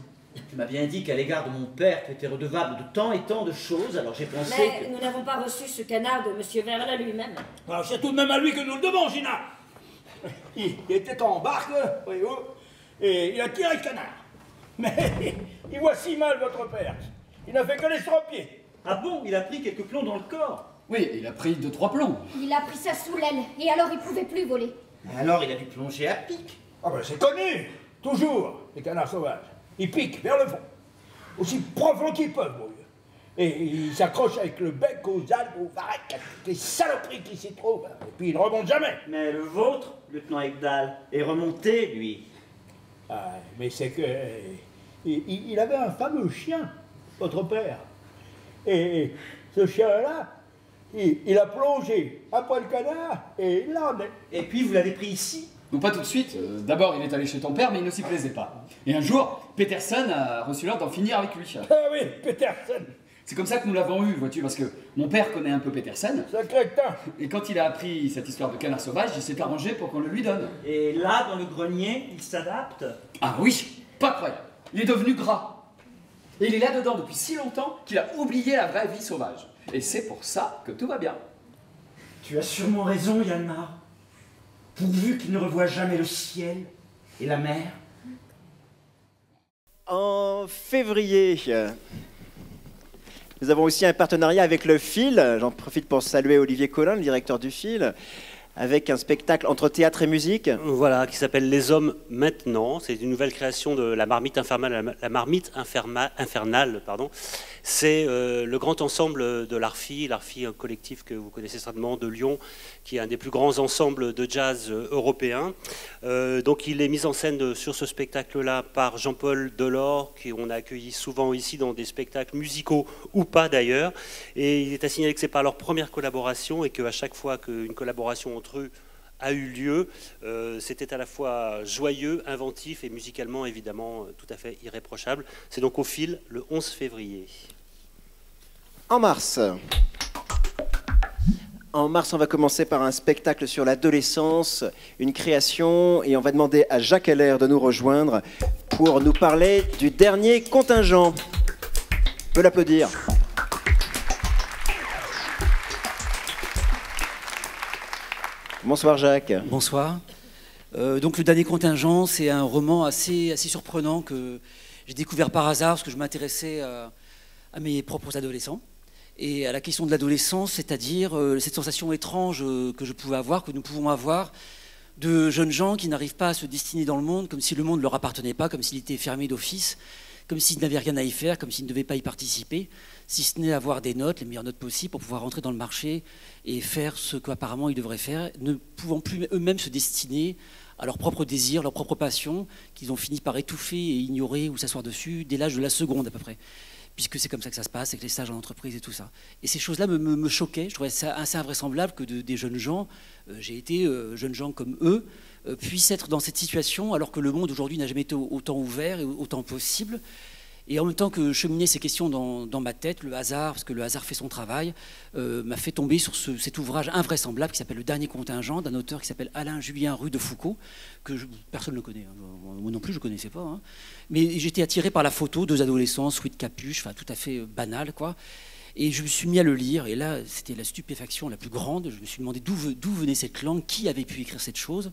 Speaker 3: Tu m'as bien dit qu'à l'égard de mon père, tu étais redevable de tant et tant de choses, alors j'ai pensé
Speaker 23: Mais
Speaker 3: que...
Speaker 23: nous n'avons pas reçu ce canard de Monsieur Verla lui-même.
Speaker 12: Alors c'est tout de même à lui que nous le devons, Gina. Il était en barque, voyez-vous, et il a tiré le canard. Mais il voit si mal votre père. Il n'a fait que l'estropier.
Speaker 3: Ah bon? Il a pris quelques plombs dans le corps?
Speaker 4: Oui, il a pris 2-3 plombs.
Speaker 23: Il a pris ça sous l'aile, et alors il pouvait plus voler.
Speaker 3: Alors il a dû plonger à pic.
Speaker 12: Ah ben c'est connu, toujours, les canards sauvages. Ils piquent vers le fond, aussi profond qu'ils peuvent, mon vieux. Et ils s'accrochent avec le bec aux algues, aux varechs, à toutes les saloperies qui s'y trouvent, et puis ils ne remontent jamais.
Speaker 3: Mais le vôtre, lieutenant Egdal, est remonté, lui.
Speaker 12: Ah, mais c'est que... il avait un fameux chien, votre père. Et ce chien-là, il a plongé après le canard, et il l'a emmené.
Speaker 3: Et puis vous l'avez pris ici?
Speaker 4: Non, pas tout de suite. D'abord, il est allé chez ton père, mais il ne s'y plaisait pas. Et un jour, Peterson a reçu l'ordre d'en finir avec lui.
Speaker 12: Ah oui, Peterson.
Speaker 4: C'est comme ça que nous l'avons eu, vois-tu, parce que mon père connaît un peu Peterson.
Speaker 12: Sacré temps.
Speaker 4: Et quand il a appris cette histoire de canard sauvage, il s'est arrangé pour qu'on le lui donne.
Speaker 3: Et là, dans le grenier, il s'adapte?
Speaker 4: Ah oui, pas croyable. Il est devenu gras. Et il est là-dedans depuis si longtemps qu'il a oublié la vraie vie sauvage. Et c'est pour ça que tout va bien.
Speaker 3: Tu as sûrement raison, Yanmar. Pourvu qu'il ne revoie jamais le ciel et la mer.
Speaker 6: En février, nous avons aussi un partenariat avec le Fil. J'en profite pour saluer Olivier Collin, le directeur du Fil, avec un spectacle entre théâtre et musique.
Speaker 8: Voilà, qui s'appelle Les Hommes Maintenant. C'est une nouvelle création de la Marmite Infernale. Pardon. C'est le grand ensemble de l'Arfi, un collectif que vous connaissez certainement de Lyon, qui est un des plus grands ensembles de jazz européens. Donc il est mis en scène sur ce spectacle-là par Jean-Paul Delors, qu'on a accueilli souvent ici dans des spectacles musicaux ou pas d'ailleurs. Et il est à signaler que c'est pas leur première collaboration et qu'à chaque fois qu'une collaboration entre eux a eu lieu, c'était à la fois joyeux, inventif et musicalement évidemment tout à fait irréprochable. C'est donc au Fil le 11 février.
Speaker 6: En mars, on va commencer par un spectacle sur l'adolescence, une création, et on va demander à Jacques Heller de nous rejoindre pour nous parler du dernier contingent. On peut l'applaudir. Bonsoir Jacques.
Speaker 24: Bonsoir. Donc le dernier contingent, c'est un roman assez surprenant que j'ai découvert par hasard parce que je m'intéressais à mes propres adolescents et à la question de l'adolescence, c'est-à-dire cette sensation étrange que je pouvais avoir, que nous pouvons avoir, de jeunes gens qui n'arrivent pas à se destiner dans le monde, comme si le monde ne leur appartenait pas, comme s'il était fermé d'office, comme s'ils n'avaient rien à y faire, comme s'ils ne devaient pas y participer, si ce n'est avoir des notes, les meilleures notes possibles pour pouvoir rentrer dans le marché et faire ce qu'apparemment ils devraient faire, ne pouvant plus eux-mêmes se destiner à leurs propres désirs, leurs propres passions, qu'ils ont fini par étouffer et ignorer ou s'asseoir dessus dès l'âge de la seconde à peu près. Puisque c'est comme ça que ça se passe, avec les stages en entreprise et tout ça. Et ces choses-là me choquaient, je trouvais ça assez invraisemblable que des jeunes gens, j'ai été jeunes gens comme eux, puissent être dans cette situation alors que le monde aujourd'hui n'a jamais été autant ouvert et autant possible. Et en même temps que cheminaient ces questions dans ma tête, le hasard, parce que le hasard fait son travail, m'a fait tomber sur cet ouvrage invraisemblable qui s'appelle Le Dernier Contingent, d'un auteur qui s'appelle Alain-Julien Rue de Foucault, que personne ne le connaît, moi non plus je ne connaissais pas. Hein. Mais j'étais attiré par la photo, deux adolescents, sweat capuche, enfin tout à fait banal, quoi. Et je me suis mis à le lire, et là c'était la stupéfaction la plus grande, je me suis demandé d'où venait cette langue, qui avait pu écrire cette chose.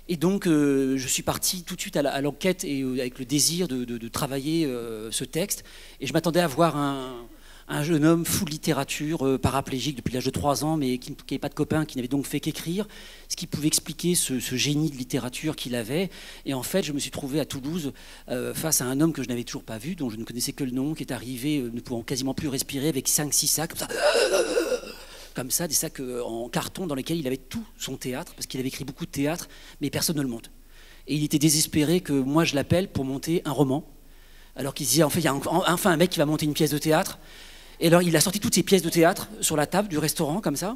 Speaker 24: Et donc, je suis parti tout de suite à l'enquête et avec le désir de travailler ce texte. Et je m'attendais à voir un jeune homme fou de littérature, paraplégique depuis l'âge de 3 ans, mais qui n'avait pas de copain, qui n'avait donc fait qu'écrire, ce qui pouvait expliquer ce génie de littérature qu'il avait. Et en fait, je me suis trouvé à Toulouse face à un homme que je n'avais toujours pas vu, dont je ne connaissais que le nom, qui est arrivé ne pouvant quasiment plus respirer, avec 5-6 sacs, comme ça, des sacs en carton dans lesquels il avait tout son théâtre, parce qu'il avait écrit beaucoup de théâtre, mais personne ne le monte. Et il était désespéré que moi je l'appelle pour monter un roman, alors qu'il se disait, en fait, il y a enfin un mec qui va monter une pièce de théâtre. Et alors il a sorti toutes ses pièces de théâtre sur la table du restaurant, comme ça,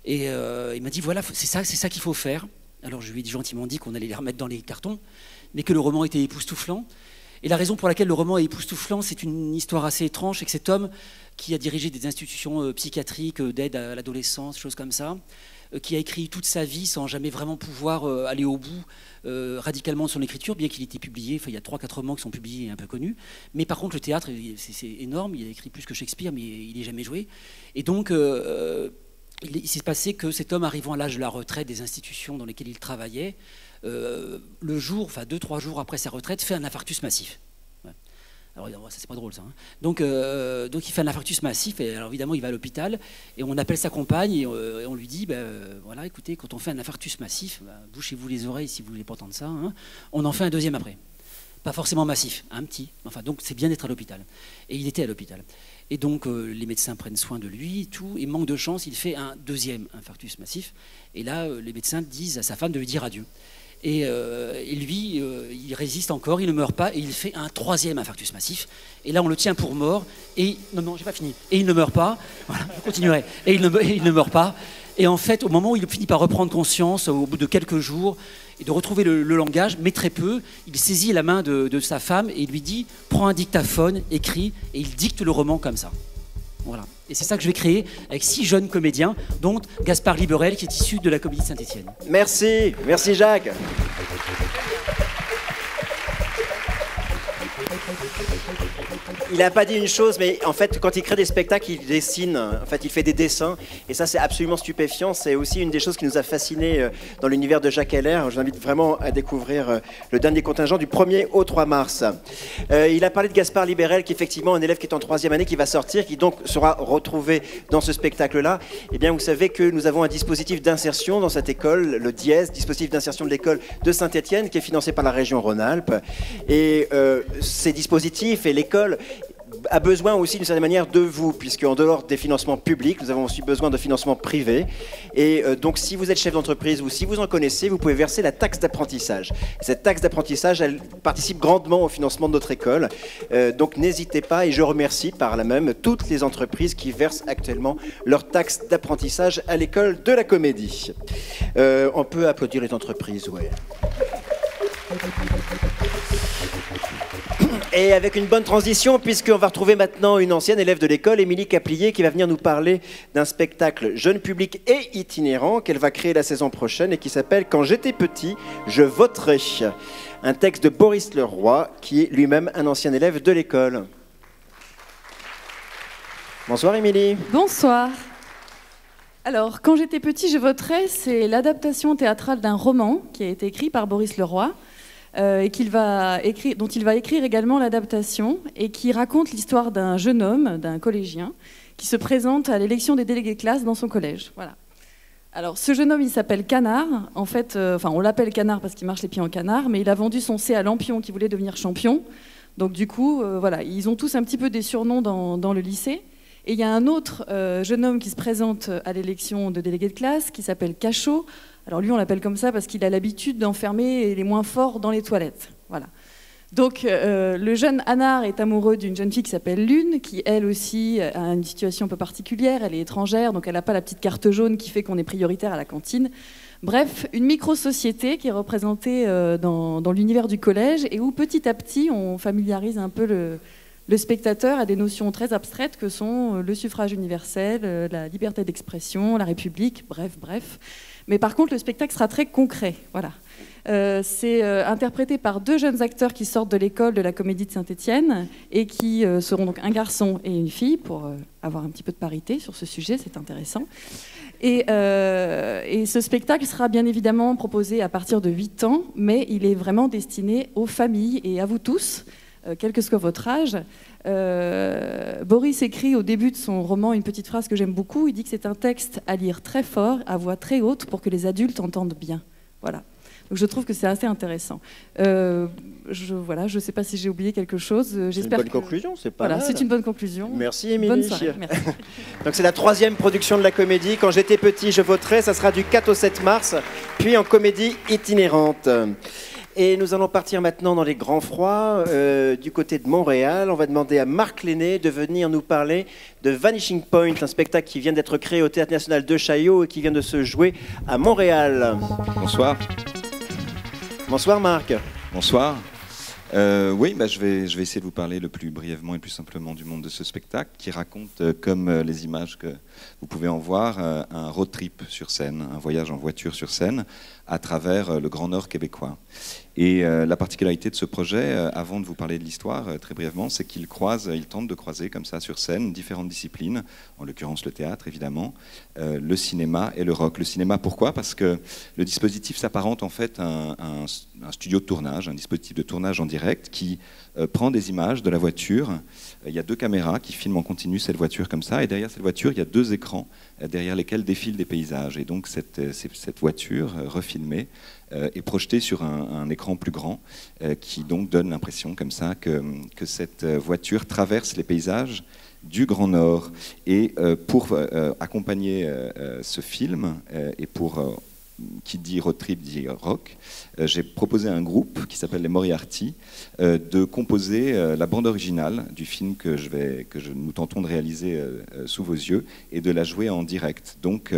Speaker 24: et il m'a dit, voilà, c'est ça qu'il faut faire. Alors je lui ai gentiment dit qu'on allait les remettre dans les cartons, mais que le roman était époustouflant. Et la raison pour laquelle le roman est époustouflant, c'est une histoire assez étrange, c'est que cet homme qui a dirigé des institutions psychiatriques d'aide à l'adolescence, choses comme ça, qui a écrit toute sa vie sans jamais vraiment pouvoir aller au bout radicalement de son écriture, bien qu'il ait été publié, il y a 3-4 romans qui sont publiés et un peu connus. Mais par contre, le théâtre, c'est énorme, il a écrit plus que Shakespeare, mais il n'est jamais joué. Et donc, il s'est passé que cet homme, arrivant à l'âge de la retraite des institutions dans lesquelles il travaillait, le jour, 2-3 jours après sa retraite, fait un infarctus massif. Alors ça c'est pas drôle ça. Hein. Donc il fait un infarctus massif et alors évidemment il va à l'hôpital et on appelle sa compagne et on lui dit voilà, écoutez, quand on fait un infarctus massif, bouchez-vous les oreilles si vous voulez pas entendre ça, hein, on en fait un deuxième après. Pas forcément massif, un petit. Enfin donc c'est bien d'être à l'hôpital. Et il était à l'hôpital. Et donc les médecins prennent soin de lui, tout, et manque de chance, il fait un deuxième infarctus massif. Et là les médecins disent à sa femme de lui dire adieu. Et lui, il résiste encore, il ne meurt pas, et il fait un 3e infarctus massif. Et là, on le tient pour mort, et... Non, j'ai pas fini. Et il ne meurt pas, voilà, je continuerai. Et il ne meurt pas. Et en fait, au moment où il finit par reprendre conscience, au bout de quelques jours, et de retrouver le langage, mais très peu, il saisit la main de sa femme, et il lui dit, prends un dictaphone, écris, et il dicte le roman comme ça. Voilà. Et c'est ça que je vais créer avec 6 jeunes comédiens, dont Gaspard Liberel, qui est issu de la Comédie de Saint-Étienne.
Speaker 6: Merci Jacques. Il n'a pas dit une chose, mais en fait, quand il crée des spectacles, il dessine. En fait, il fait des dessins. Et ça, c'est absolument stupéfiant. C'est aussi une des choses qui nous a fascinés dans l'univers de Jacques Heller. Je vous invite vraiment à découvrir le dernier contingent du 1er au 3 mars. Il a parlé de Gaspard Liberel, qui est effectivement un élève qui est en 3e année, qui va sortir, qui donc sera retrouvé dans ce spectacle-là. Eh bien, vous savez que nous avons un dispositif d'insertion dans cette école, le DIES, dispositif d'insertion de l'école de Saint-Étienne, qui est financé par la région Rhône-Alpes. Et ces dispositifs et l'école a besoin aussi d'une certaine manière de vous, puisque en dehors des financements publics, nous avons aussi besoin de financements privés. Et donc si vous êtes chef d'entreprise ou si vous en connaissez, vous pouvez verser la taxe d'apprentissage. Cette taxe d'apprentissage, elle participe grandement au financement de notre école. Donc n'hésitez pas, et je remercie par là même toutes les entreprises qui versent actuellement leur taxe d'apprentissage à l'école de la Comédie. On peut applaudir les entreprises, ouais. Et avec une bonne transition, puisqu'on va retrouver maintenant une ancienne élève de l'école, Émilie Caplier, qui va venir nous parler d'un spectacle jeune public et itinérant qu'elle va créer la saison prochaine et qui s'appelle « Quand j'étais petit, je voterai ». Un texte de Boris Leroy, qui est lui-même un ancien élève de l'école. Bonsoir Émilie.
Speaker 9: Bonsoir. Alors, Quand j'étais petit, je voterai, c'est l'adaptation théâtrale d'un roman qui a été écrit par Boris Leroy. Et dont il va écrire également l'adaptation, et qui raconte l'histoire d'un jeune homme, d'un collégien, qui se présente à l'élection des délégués de classe dans son collège. Voilà. Alors, ce jeune homme, il s'appelle Canard. En fait, on l'appelle Canard parce qu'il marche les pieds en canard, mais il a vendu son C à Lampion qui voulait devenir champion. Donc du coup, voilà, ils ont tous un petit peu des surnoms dans le lycée. Et il y a un autre jeune homme qui se présente à l'élection de délégués de classe, qui s'appelle Cachot. Alors lui, on l'appelle comme ça parce qu'il a l'habitude d'enfermer les moins forts dans les toilettes. Voilà. Donc le jeune Anard est amoureux d'une jeune fille qui s'appelle Lune, qui elle aussi a une situation un peu particulière. Elle est étrangère, donc elle n'a pas la petite carte jaune qui fait qu'on est prioritaire à la cantine. Bref, une micro-société qui est représentée dans l'univers du collège, et où petit à petit on familiarise un peu le spectateur à des notions très abstraites que sont le suffrage universel, la liberté d'expression, la République, bref. Mais par contre, le spectacle sera très concret. Voilà. C'est interprété par 2 jeunes acteurs qui sortent de l'école de la Comédie de Saint-Étienne et qui seront donc un garçon et une fille, pour avoir un petit peu de parité sur ce sujet, c'est intéressant. Et ce spectacle sera bien évidemment proposé à partir de 8 ans, mais il est vraiment destiné aux familles et à vous tous, quel que soit votre âge. Boris écrit au début de son roman une petite phrase que j'aime beaucoup. Il dit que c'est un texte à lire très fort, à voix très haute, pour que les adultes entendent bien. Voilà. Donc je trouve que c'est assez intéressant. Je ne sais pas si j'ai oublié quelque chose.
Speaker 6: C'est une bonne conclusion, c'est pas mal.
Speaker 9: C'est une bonne conclusion.
Speaker 6: Merci Émilie.
Speaker 9: Bonne soirée. Merci.
Speaker 6: Donc c'est la 3e production de la comédie. Quand j'étais petit, je voterai. Ça sera du 4 au 7 mars, puis en comédie itinérante. Et nous allons partir maintenant dans les grands froids, du côté de Montréal. On va demander à Marc Lenné de venir nous parler de Vanishing Point, un spectacle qui vient d'être créé au Théâtre National de Chaillot et qui vient de se jouer à Montréal.
Speaker 11: Bonsoir.
Speaker 6: Bonsoir Marc.
Speaker 11: Bonsoir. Oui, je vais essayer de vous parler le plus brièvement et le plus simplement du monde de ce spectacle qui raconte, comme les images que vous pouvez en voir, un road trip sur scène, un voyage en voiture sur scène à travers le Grand Nord québécois. Et la particularité de ce projet, avant de vous parler de l'histoire, très brièvement, c'est qu'il tente de croiser comme ça sur scène différentes disciplines, en l'occurrence le théâtre évidemment, le cinéma et le rock. Le cinéma, pourquoi ? Parce que le dispositif s'apparente en fait à un studio de tournage, un dispositif de tournage en direct qui prend des images de la voiture. Il y a 2 caméras qui filment en continu cette voiture comme ça, et derrière cette voiture, il y a 2 écrans derrière lesquels défilent des paysages. Et donc cette voiture refilmée est projetée sur un écran plus grand qui donc donne l'impression comme ça que cette voiture traverse les paysages du Grand Nord. Et pour accompagner ce film et pour qui dit road trip dit rock, j'ai proposé à un groupe qui s'appelle les Moriarty de composer la bande originale du film que nous tentons de réaliser sous vos yeux et de la jouer en direct. Donc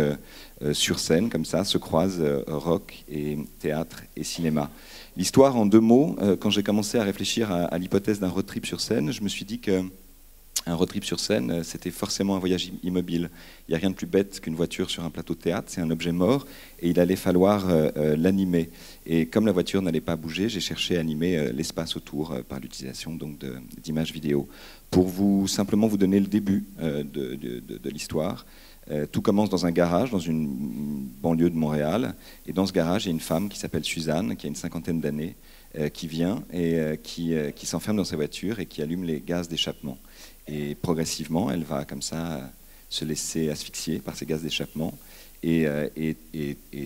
Speaker 11: sur scène, comme ça, se croisent rock et théâtre et cinéma. L'histoire en 2 mots, quand j'ai commencé à réfléchir à l'hypothèse d'un road trip sur scène, je me suis dit que un road trip sur scène, c'était forcément un voyage immobile. Il n'y a rien de plus bête qu'une voiture sur un plateau de théâtre, c'est un objet mort, et il allait falloir l'animer. Et comme la voiture n'allait pas bouger, j'ai cherché à animer l'espace autour par l'utilisation d'images vidéo. Pour simplement vous donner le début de l'histoire, tout commence dans un garage, dans une banlieue de Montréal, et dans ce garage, il y a une femme qui s'appelle Suzanne, qui a une 50aine d'années, qui vient et qui s'enferme dans sa voiture et qui allume les gaz d'échappement. Et progressivement, elle va comme ça se laisser asphyxier par ces gaz d'échappement et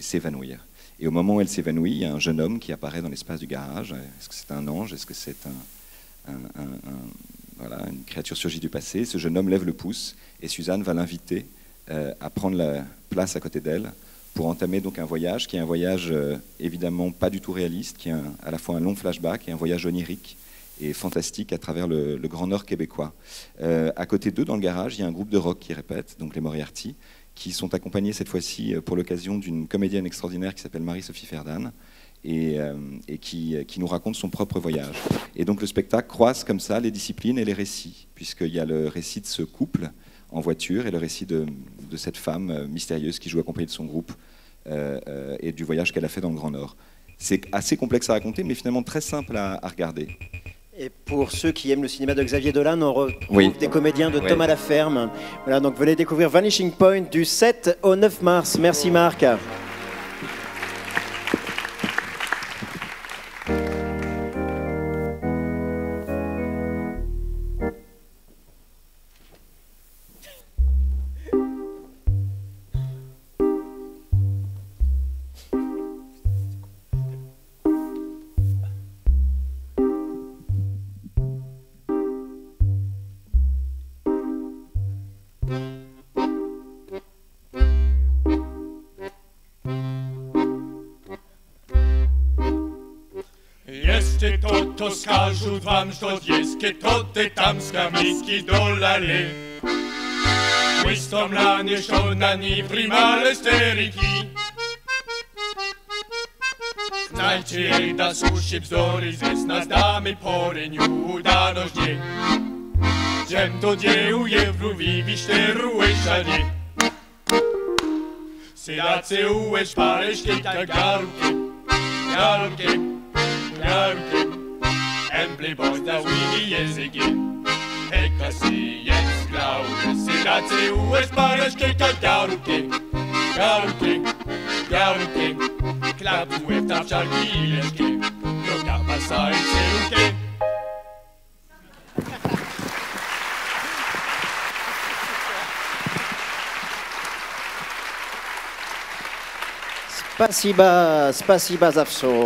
Speaker 11: s'évanouir. Et au moment où elle s'évanouit, il y a un jeune homme qui apparaît dans l'espace du garage. Est-ce que c'est un ange? Est-ce que c'est une créature surgie du passé? Ce jeune homme lève le pouce et Suzanne va l'inviter à prendre la place à côté d'elle pour entamer donc un voyage qui est un voyage évidemment pas du tout réaliste, qui est à la fois un long flashback et un voyage onirique et fantastique à travers le Grand Nord québécois. À côté d'eux, dans le garage, il y a un groupe de rock qui répète, donc les Moriarty, qui sont accompagnés cette fois-ci pour l'occasion d'une comédienne extraordinaire qui s'appelle Marie-Sophie Ferdan et qui nous raconte son propre voyage. Et donc le spectacle croise comme ça les disciplines et les récits, puisqu'il y a le récit de ce couple en voiture et le récit de cette femme mystérieuse qui joue accompagnée de son groupe et du voyage qu'elle a fait dans le Grand Nord. C'est assez complexe à raconter, mais finalement très simple à regarder.
Speaker 6: Et pour ceux qui aiment le cinéma de Xavier Dolan, on retrouve des comédiens de Thomas Laferme. Voilà, donc venez découvrir Vanishing Point du 7 au 9 mars. Merci Marc.
Speaker 13: To skażu wam, że dzieckie to te tamskamiski dolale. Quistom lanie szonani primale steriki. Znajcie jej da sushi bzdory, zes nas damy poreniu da nożnie. Dziem to dziełuje w ruwiwi szteru eszanie. Sydace uesz pareszkie tak garukie, garukie, garukie. Playboys da wini językiem. Heka si jest glaude, sydace uesz pareszkie tak garukie, Garuke, garuke, klapu efter chargileke, plugga passa i seruke.
Speaker 6: Spasiba Zavso.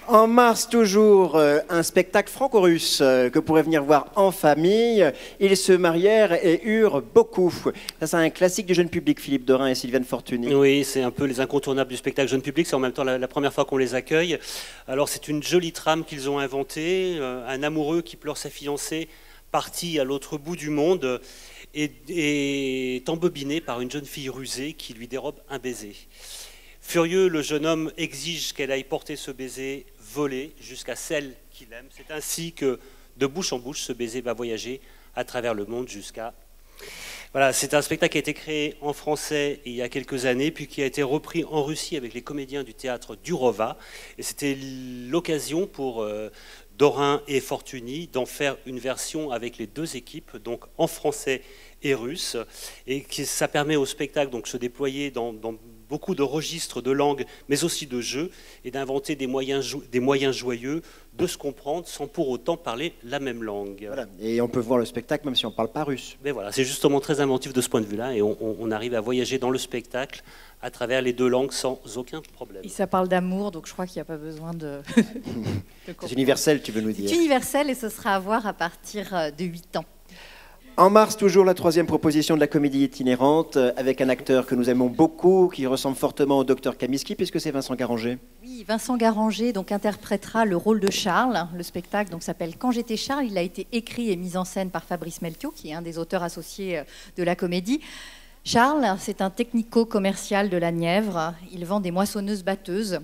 Speaker 6: En mars, toujours, un spectacle franco-russe que vous pourrez venir voir en famille. Ils se marièrent et eurent beaucoup. Ça, c'est un classique du jeune public, Philippe Dorin et Sylviane Fortuny.
Speaker 8: Oui, c'est un peu les incontournables du spectacle jeune public. C'est en même temps la première fois qu'on les accueille. Alors, c'est une jolie trame qu'ils ont inventée. Un amoureux qui pleure sa fiancée, parti à l'autre bout du monde, est embobiné par une jeune fille rusée qui lui dérobe un baiser. Furieux, le jeune homme exige qu'elle aille porter ce baiser volé jusqu'à celle qu'il aime. C'est ainsi que, de bouche en bouche, ce baiser va voyager à travers le monde jusqu'à... Voilà, c'est un spectacle qui a été créé en français il y a quelques années, puis qui a été repris en Russie avec les comédiens du théâtre d'Urova. Et c'était l'occasion pour Dorin et Fortuny d'en faire une version avec les deux équipes, donc en français et russe. Et ça permet au spectacle donc, de se déployer dans beaucoup de registres de langues, mais aussi de jeux, et d'inventer des moyens joyeux, de se comprendre sans pour autant parler la même langue.
Speaker 6: Voilà. Et on peut voir le spectacle même si on ne parle pas russe.
Speaker 8: Mais voilà, c'est justement très inventif de ce point de vue-là, et on arrive à voyager dans le spectacle à travers les deux langues sans aucun problème.
Speaker 7: Et ça parle d'amour, donc je crois qu'il n'y a pas besoin de...
Speaker 6: C'est universel, tu veux nous dire.
Speaker 7: C'est universel et ce sera à voir à partir de 8 ans.
Speaker 6: En mars, toujours la troisième proposition de la comédie itinérante, avec un acteur que nous aimons beaucoup, qui ressemble fortement au docteur Kamiski, puisque c'est Vincent Garanger.
Speaker 7: Oui, Vincent Garanger donc, interprétera le rôle de Charles. Le spectacle donc, s'appelle « Quand j'étais Charles ». Il a été écrit et mis en scène par Fabrice Melchior, qui est un des auteurs associés de la comédie. Charles, c'est un technico-commercial de la Nièvre. Il vend des moissonneuses-batteuses.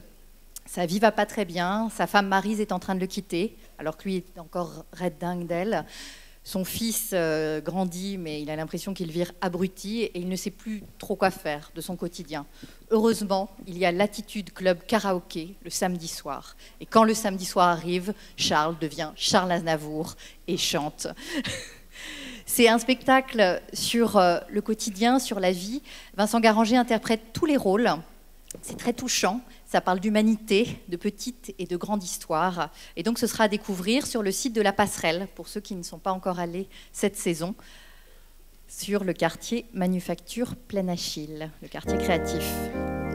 Speaker 7: Sa vie va pas très bien. Sa femme Maryse est en train de le quitter, alors que lui est encore red dingue d'elle. Son fils grandit, mais il a l'impression qu'il vire abruti et il ne sait plus trop quoi faire de son quotidien. Heureusement, il y a l'Attitude Club Karaoké le samedi soir. Et quand le samedi soir arrive, Charles devient Charles Aznavour et chante. C'est un spectacle sur le quotidien, sur la vie. Vincent Garanger interprète tous les rôles. C'est très touchant. Ça parle d'humanité, de petites et de grandes histoires. Et donc, ce sera à découvrir sur le site de La Passerelle, pour ceux qui ne sont pas encore allés cette saison, sur le quartier Manufacture Plein Achille, le quartier créatif.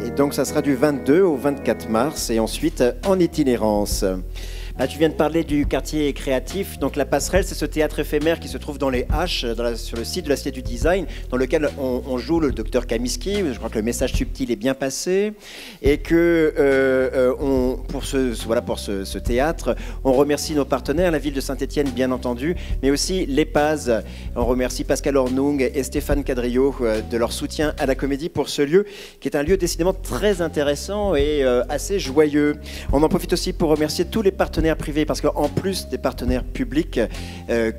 Speaker 6: Et donc, ça sera du 22 au 24 mars et ensuite en itinérance. Ah, tu viens de parler du quartier créatif. Donc la Passerelle, c'est ce théâtre éphémère qui se trouve dans les Halles, sur le site de la Cité du Design, dans lequel on joue le docteur Kamiski. Je crois que le message subtil est bien passé. Et que pour ce théâtre, on remercie nos partenaires, la ville de Saint-Étienne bien entendu, mais aussi l'EPAZ. On remercie Pascal Ornung et Stéphane Cadriot de leur soutien à la comédie pour ce lieu, qui est un lieu décidément très intéressant et assez joyeux. On en profite aussi pour remercier tous les partenaires privés, parce qu'en plus des partenaires publics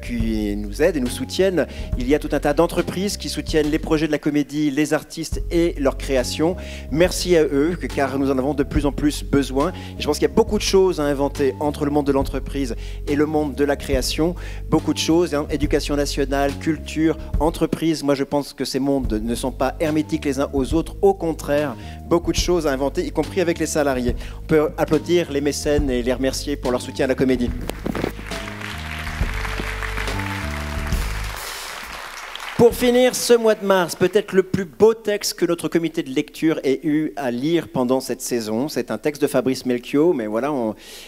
Speaker 6: qui nous aident et nous soutiennent, il y a tout un tas d'entreprises qui soutiennent les projets de la comédie, les artistes et leur création. Merci à eux, car nous en avons de plus en plus besoin. Et je pense qu'il y a beaucoup de choses à inventer entre le monde de l'entreprise et le monde de la création. Beaucoup de choses, hein, éducation nationale, culture, entreprise. Moi, je pense que ces mondes ne sont pas hermétiques les uns aux autres. Au contraire, beaucoup de choses à inventer, y compris avec les salariés. On peut applaudir les mécènes et les remercier pour leur soutien à la comédie. Pour finir, ce mois de mars, peut-être le plus beau texte que notre comité de lecture ait eu à lire pendant cette saison. C'est un texte de Fabrice Melchior, mais voilà,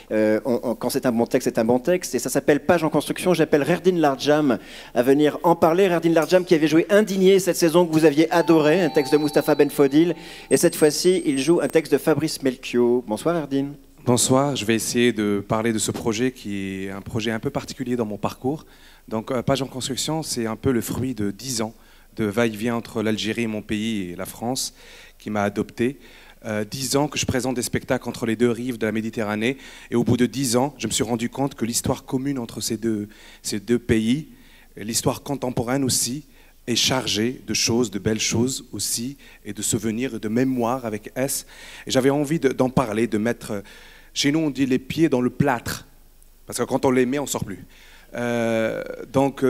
Speaker 6: quand c'est un bon texte, c'est un bon texte. Et ça s'appelle Page en construction. J'appelle Rerdine Larjam à venir en parler. Rerdine Larjam qui avait joué Indigné cette saison, que vous aviez adoré, un texte de Mustapha Benfodil. Et cette fois-ci, il joue un texte de Fabrice Melchior. Bonsoir Rerdine.
Speaker 14: Bonsoir, je vais essayer de parler de ce projet qui est un projet un peu particulier dans mon parcours. Donc Page en construction, c'est un peu le fruit de 10 ans de va-et-vient entre l'Algérie, mon pays, et la France, qui m'a adopté. 10 ans que je présente des spectacles entre les deux rives de la Méditerranée. Et au bout de 10 ans, je me suis rendu compte que l'histoire commune entre ces deux pays, l'histoire contemporaine aussi, est chargée de choses, de belles choses aussi, et de souvenirs et de mémoire avec S. Et j'avais envie d'en parler, de mettre... Chez nous, on dit les pieds dans le plâtre, parce que quand on les met, on ne sort plus. Donc,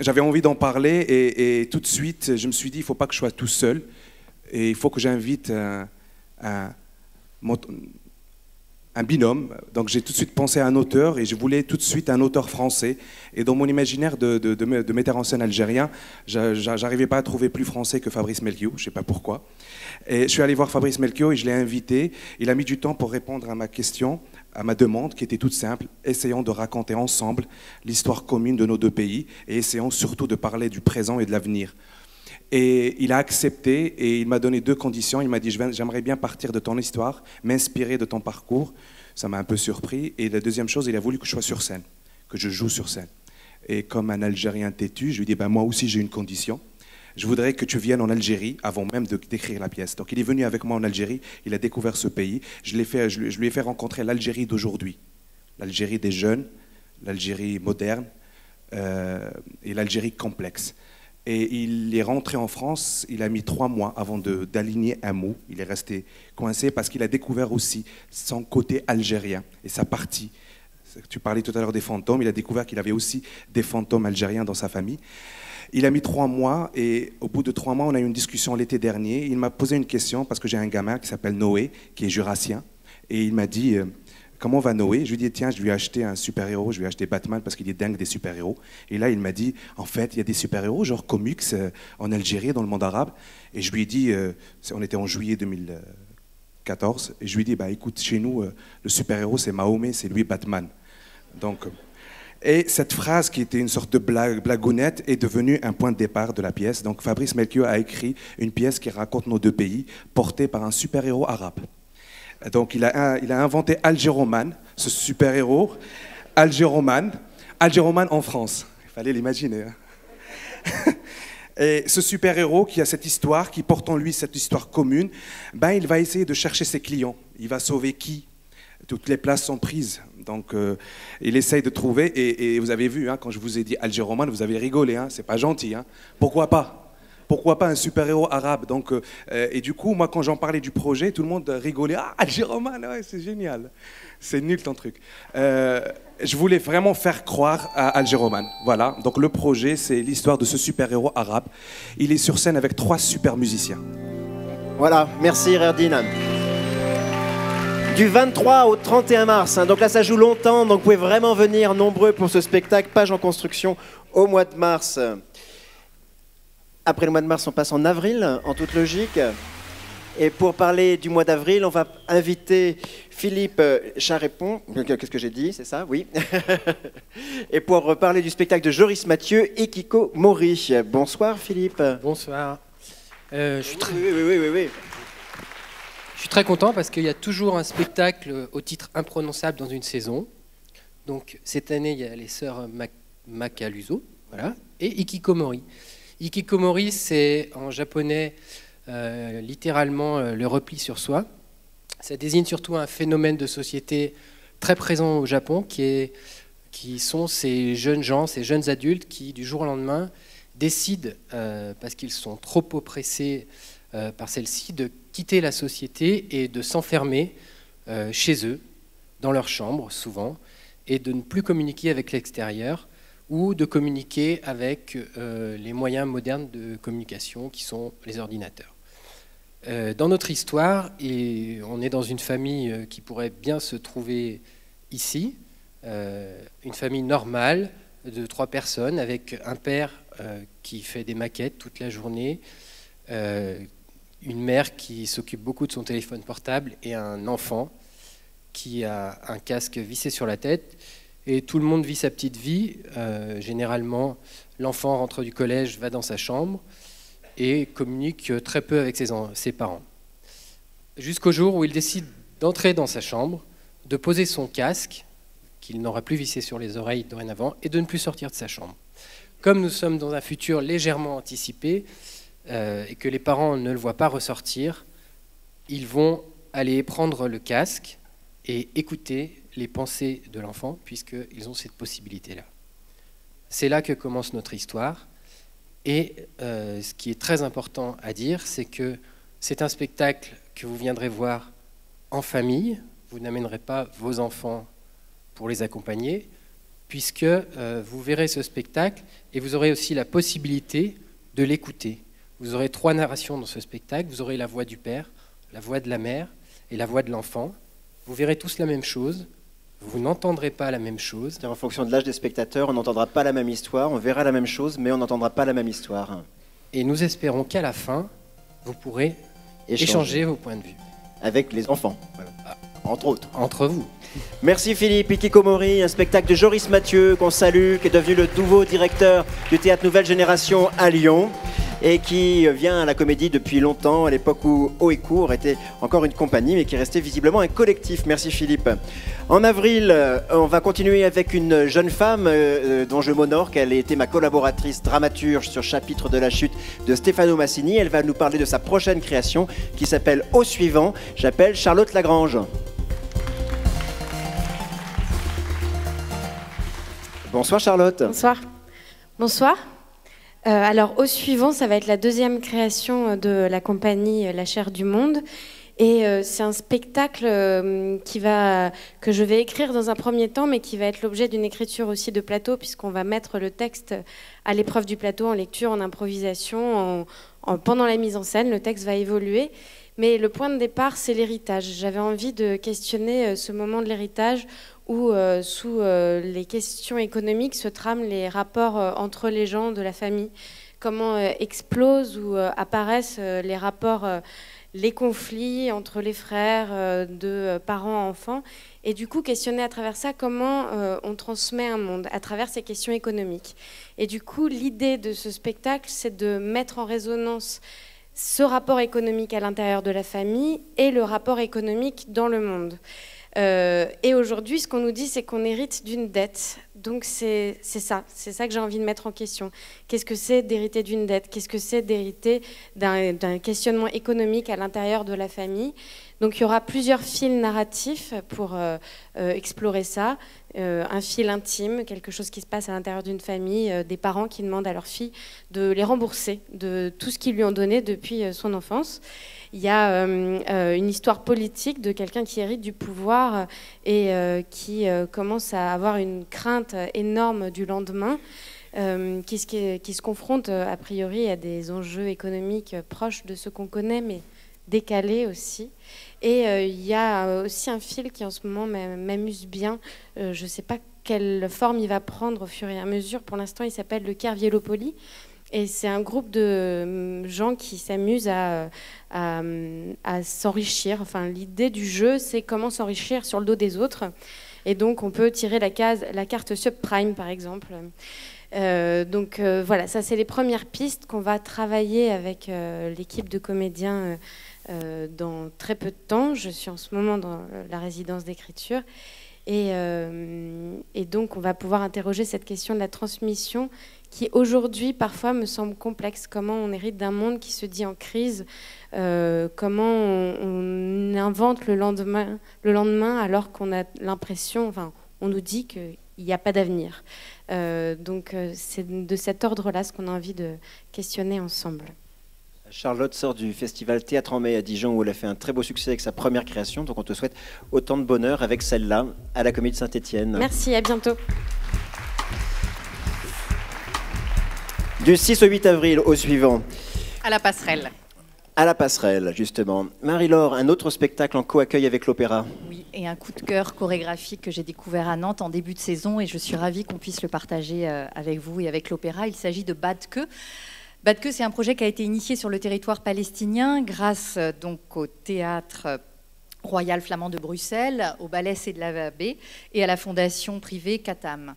Speaker 14: j'avais envie d'en parler, et tout de suite, je me suis dit, il ne faut pas que je sois tout seul. Et il faut que j'invite un binôme. Donc j'ai tout de suite pensé à un auteur et je voulais tout de suite un auteur français. Et dans mon imaginaire de metteur en scène algérien, j'arrivais pas à trouver plus français que Fabrice Melchior, je sais pas pourquoi. Et je suis allé voir Fabrice Melchior et je l'ai invité. Il a mis du temps pour répondre à ma question, à ma demande qui était toute simple. Essayons de raconter ensemble l'histoire commune de nos deux pays et essayons surtout de parler du présent et de l'avenir. Et il a accepté et il m'a donné 2 conditions. Il m'a dit j'aimerais bien partir de ton histoire, m'inspirer de ton parcours. Ça m'a un peu surpris. Et la deuxième chose, il a voulu que je sois sur scène, que je joue sur scène. Et comme un Algérien têtu, je lui ai dit ben, moi aussi j'ai une condition. Je voudrais que tu viennes en Algérie avant même d'écrire la pièce. Donc il est venu avec moi en Algérie, il a découvert ce pays. Je lui ai fait rencontrer l'Algérie d'aujourd'hui, l'Algérie des jeunes, l'Algérie moderne et l'Algérie complexe. Et il est rentré en France, il a mis 3 mois avant d'aligner un mot. Il est resté coincé parce qu'il a découvert aussi son côté algérien et sa partie. Tu parlais tout à l'heure des fantômes, il a découvert qu'il avait aussi des fantômes algériens dans sa famille. Il a mis 3 mois et au bout de 3 mois, on a eu une discussion l'été dernier. Il m'a posé une question parce que j'ai un gamin qui s'appelle Noé, qui est jurassien. Et il m'a dit... Comment va Noé? Je lui ai dit, tiens, je lui ai acheté un super-héros, je lui ai acheté Batman parce qu'il est dingue des super-héros. Et là, il m'a dit, en fait, il y a des super-héros, genre comics en Algérie, dans le monde arabe. Et je lui ai dit, on était en juillet 2014, et je lui ai dit, bah, écoute, chez nous, le super-héros, c'est Mahomet, c'est lui Batman. Donc, et cette phrase, qui était une sorte de blagounette, est devenue un point de départ de la pièce. Donc, Fabrice Melchior a écrit une pièce qui raconte nos deux pays, portée par un super-héros arabe. Donc il a inventé Algéroman, ce super-héros, Algéroman en France. Il fallait l'imaginer. Hein. Et ce super-héros qui a cette histoire, qui porte en lui cette histoire commune, ben, il va essayer de chercher ses clients. Il va sauver qui? Toutes les places sont prises. Donc il essaye de trouver, et vous avez vu, hein, quand je vous ai dit Algéroman, vous avez rigolé, hein, c'est pas gentil. Hein. Pourquoi pas? Pourquoi pas un super-héros arabe? Donc, et du coup, moi, quand j'en parlais du projet, tout le monde rigolait. Ah, Algéroman, ouais, c'est génial. C'est nul ton truc. Je voulais vraiment faire croire à Algéroman. Voilà, donc le projet, c'est l'histoire de ce super-héros arabe. Il est sur scène avec 3 super musiciens.
Speaker 6: Voilà, merci Rerdine. Du 23 au 31 mars, hein, donc là ça joue longtemps, donc vous pouvez vraiment venir nombreux pour ce spectacle, Page en construction au mois de mars. Après le mois de mars, on passe en avril, en toute logique. Et pour parler du mois d'avril, on va inviter Philippe Charépon. Qu'est-ce que j'ai dit? C'est ça? Oui. Et pour parler du spectacle de Joris Mathieu et Kiko Mori. Bonsoir Philippe.
Speaker 15: Bonsoir. Je suis très...
Speaker 6: Oui.
Speaker 15: Je suis très content parce qu'il y a toujours un spectacle au titre imprononçable dans une saison. Donc cette année, il y a les sœurs Makaluso, voilà, et Ikikomori. Ikikomori, c'est en japonais littéralement le repli sur soi. Ça désigne surtout un phénomène de société très présent au Japon, qui sont ces jeunes gens, ces jeunes adultes qui, du jour au lendemain, décident, parce qu'ils sont trop oppressés par celle-ci, de quitter la société et de s'enfermer chez eux, dans leur chambre souvent, et de ne plus communiquer avec l'extérieur, ou de communiquer avec les moyens modernes de communication qui sont les ordinateurs. Dans notre histoire, et on est dans une famille qui pourrait bien se trouver ici, une famille normale de 3 personnes, avec un père qui fait des maquettes toute la journée, une mère qui s'occupe beaucoup de son téléphone portable et un enfant qui a un casque vissé sur la tête. Et tout le monde vit sa petite vie. Généralement, l'enfant rentre du collège, va dans sa chambre et communique très peu avec ses parents. Jusqu'au jour où il décide d'entrer dans sa chambre, de poser son casque, qu'il n'aura plus vissé sur les oreilles dorénavant, et de ne plus sortir de sa chambre. Comme nous sommes dans un futur légèrement anticipé et que les parents ne le voient pas ressortir, ils vont aller prendre le casque et écouter les pensées de l'enfant, puisqu'ils ont cette possibilité-là. C'est là que commence notre histoire. Et ce qui est très important à dire, c'est que c'est un spectacle que vous viendrez voir en famille. Vous n'amènerez pas vos enfants pour les accompagner, puisque vous verrez ce spectacle et vous aurez aussi la possibilité de l'écouter, Vous aurez 3 narrations dans ce spectacle. Vous aurez la voix du père, la voix de la mère et la voix de l'enfant. Vous verrez tous la même chose. Vous n'entendrez pas la même chose.
Speaker 6: C'est-à-dire, en fonction de l'âge des spectateurs, on n'entendra pas la même histoire, on verra la même chose, mais on n'entendra pas la même histoire.
Speaker 15: Et nous espérons qu'à la fin, vous pourrez échanger vos points de vue.
Speaker 6: Avec les enfants, voilà. Entre autres.
Speaker 15: Entre vous.
Speaker 6: Merci Philippe. Hikikomori, un spectacle de Joris Mathieu qu'on salue, qui est devenu le nouveau directeur du Théâtre Nouvelle Génération à Lyon et qui vient à la Comédie depuis longtemps, à l'époque où Haut et Court était encore une compagnie, mais qui restait visiblement un collectif. Merci Philippe. En avril, on va continuer avec une jeune femme dont je m'honore, qu'elle a été ma collaboratrice dramaturge sur Chapitre de la chute de Stefano Massini. Elle va nous parler de sa prochaine création qui s'appelle Au suivant. J'appelle Charlotte Lagrange. Bonsoir Charlotte.
Speaker 16: Bonsoir. Bonsoir. Alors Au suivant, ça va être la deuxième création de la compagnie La Chair du Monde. Et c'est un spectacle que je vais écrire dans un premier temps, mais qui va être l'objet d'une écriture aussi de plateau, puisqu'on va mettre le texte à l'épreuve du plateau, en lecture, en improvisation, pendant la mise en scène. Le texte va évoluer. Mais le point de départ, c'est l'héritage. J'avais envie de questionner ce moment de l'héritage où, sous les questions économiques, se trament les rapports entre les gens de la famille. Comment explosent ou apparaissent les rapports, les conflits entre les frères, de parents à enfants. Et du coup, questionner à travers ça comment on transmet un monde, à travers ces questions économiques. Et du coup, l'idée de ce spectacle, c'est de mettre en résonance ce rapport économique à l'intérieur de la famille et le rapport économique dans le monde. Et aujourd'hui, ce qu'on nous dit, c'est qu'on hérite d'une dette. Donc c'est ça que j'ai envie de mettre en question. Qu'est-ce que c'est d'hériter d'une dette? Qu'est-ce que c'est d'hériter d'un questionnement économique à l'intérieur de la famille? Donc il y aura plusieurs fils narratifs pour explorer ça. Un fil intime, quelque chose qui se passe à l'intérieur d'une famille, des parents qui demandent à leur fille de les rembourser de tout ce qu'ils lui ont donné depuis son enfance. Il y a une histoire politique de quelqu'un qui hérite du pouvoir et qui commence à avoir une crainte énorme du lendemain, qui se confronte a priori à des enjeux économiques proches de ceux qu'on connaît, mais décalés aussi. Et il y a aussi un fil qui en ce moment m'amuse bien. Je ne sais pas quelle forme il va prendre au fur et à mesure. Pour l'instant, il s'appelle le Kervielopoli. Et c'est un groupe de gens qui s'amusent à s'enrichir. Enfin, l'idée du jeu, c'est comment s'enrichir sur le dos des autres. Et donc, on peut tirer la carte subprime, par exemple. Voilà, ça, c'est les premières pistes qu'on va travailler avec l'équipe de comédiens dans très peu de temps. Je suis en ce moment dans la résidence d'écriture. Et donc, on va pouvoir interroger cette question de la transmission qui, aujourd'hui, parfois, me semble complexe. Comment on hérite d'un monde qui se dit en crise? Comment on invente le lendemain alors qu'on a l'impression, enfin, on nous dit qu'il n'y a pas d'avenir. Donc, c'est de cet ordre-là ce qu'on a envie de questionner ensemble.
Speaker 6: Charlotte sort du festival Théâtre en mai à Dijon où elle a fait un très beau succès avec sa première création. Donc on te souhaite autant de bonheur avec celle-là à la Comédie de Saint-Étienne.
Speaker 16: Merci, à bientôt.
Speaker 6: Du 6 au 8 avril au suivant.
Speaker 7: À la Passerelle.
Speaker 6: À la Passerelle, justement. Marie-Laure, un autre spectacle en co-accueil avec l'Opéra.
Speaker 7: Oui, et un coup de cœur chorégraphique que j'ai découvert à Nantes en début de saison et je suis ravie qu'on puisse le partager avec vous et avec l'Opéra. Il s'agit de Badke. Badke, c'est un projet qui a été initié sur le territoire palestinien grâce donc au théâtre royal flamand de Bruxelles, au ballet C'est de la Baie et à la fondation privée Katam.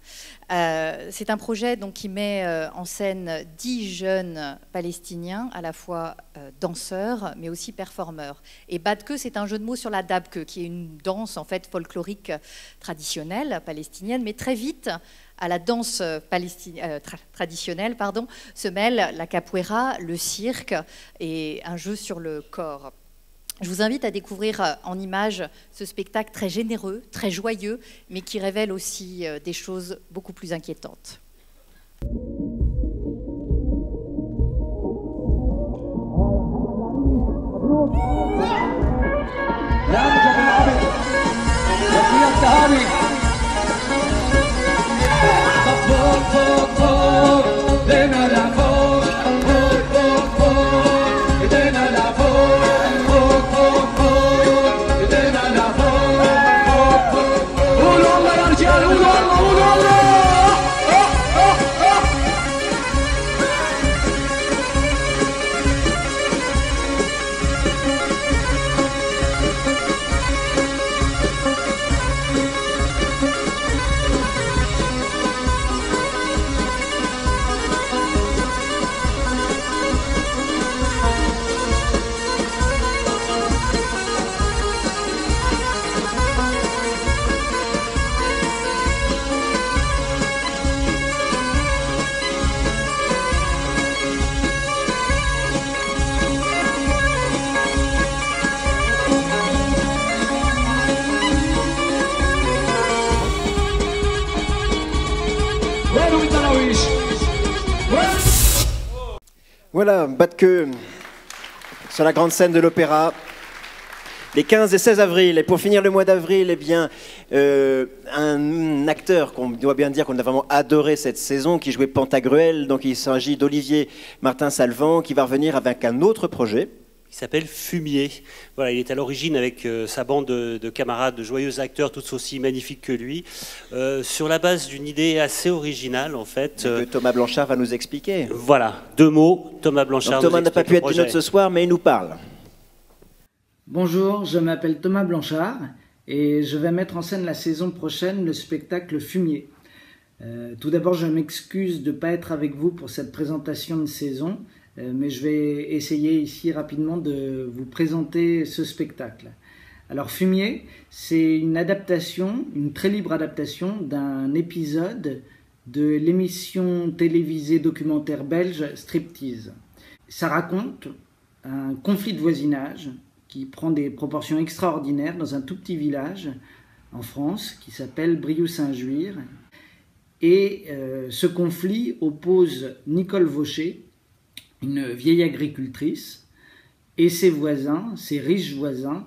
Speaker 7: C'est un projet donc, qui met en scène 10 jeunes palestiniens, à la fois danseurs mais aussi performeurs. Et Badke, c'est un jeu de mots sur la dabke, qui est une danse en fait folklorique traditionnelle palestinienne, mais très vite à la danse traditionnelle, se mêle la capoeira, le cirque et un jeu sur le corps. Je vous invite à découvrir en images ce spectacle très généreux, très joyeux, mais qui révèle aussi des choses beaucoup plus inquiétantes.
Speaker 13: فوق فوق فوق بين العفوف فوق فوق فوق
Speaker 6: Voilà, bas de queue sur la grande scène de l'Opéra. Les 15 et 16 avril. Et pour finir le mois d'avril, eh bien, un acteur qu'on doit bien dire qu'on a vraiment adoré cette saison, qui jouait Pantagruel. Donc il s'agit d'Olivier Martin-Salvant, qui va revenir avec un autre projet.
Speaker 8: Il s'appelle Fumier. Voilà, il est à l'origine avec sa bande de camarades, de joyeux acteurs, tous aussi magnifiques que lui, sur la base d'une idée assez originale, en fait.
Speaker 6: Que Thomas Blanchard va nous expliquer.
Speaker 8: Voilà, 2 mots, Thomas Blanchard.
Speaker 6: Donc, Thomas n'a pas pu être du nôtre ce soir, mais il nous parle.
Speaker 17: Bonjour, je m'appelle Thomas Blanchard et je vais mettre en scène la saison prochaine le spectacle Fumier. Tout d'abord, je m'excuse de ne pas être avec vous pour cette présentation de saison, mais je vais essayer ici rapidement de vous présenter ce spectacle. Alors Fumier, c'est une adaptation, une très libre adaptation d'un épisode de l'émission télévisée documentaire belge Striptease. Ça raconte un conflit de voisinage qui prend des proportions extraordinaires dans un tout petit village en France qui s'appelle Brioude-Saint-Juire. Et ce conflit oppose Nicole Vaucher, une vieille agricultrice, et ses voisins, ses riches voisins,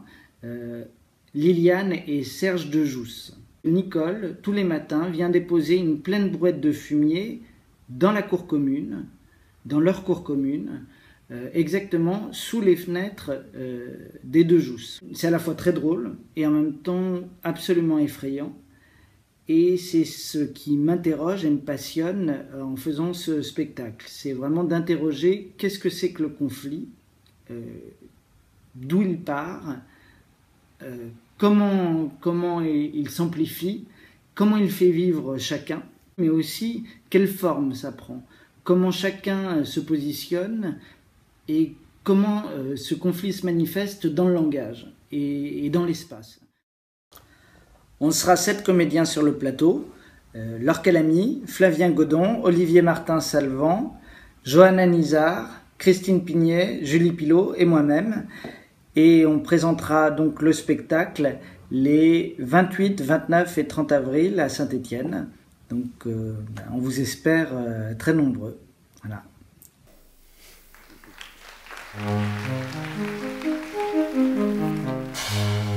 Speaker 17: Liliane et Serge de Jousse. Nicole, tous les matins, vient déposer une pleine brouette de fumier dans la cour commune, dans leur cour commune, exactement sous les fenêtres des deux Jousses. C'est à la fois très drôle et en même temps absolument effrayant. Et c'est ce qui m'interroge et me passionne en faisant ce spectacle. C'est vraiment d'interroger qu'est-ce que c'est que le conflit, d'où il part, comment il s'amplifie, comment il fait vivre chacun, mais aussi quelle forme ça prend, comment chacun se positionne et comment ce conflit se manifeste dans le langage et dans l'espace. On sera 7 comédiens sur le plateau, Laure Calamy, Flavien Godon, Olivier Martin-Salvant, Johanna Nizar, Christine Pignet, Julie Pilot et moi-même. Et on présentera donc le spectacle les 28, 29 et 30 avril à Saint-Étienne. Donc on vous espère très nombreux. Voilà.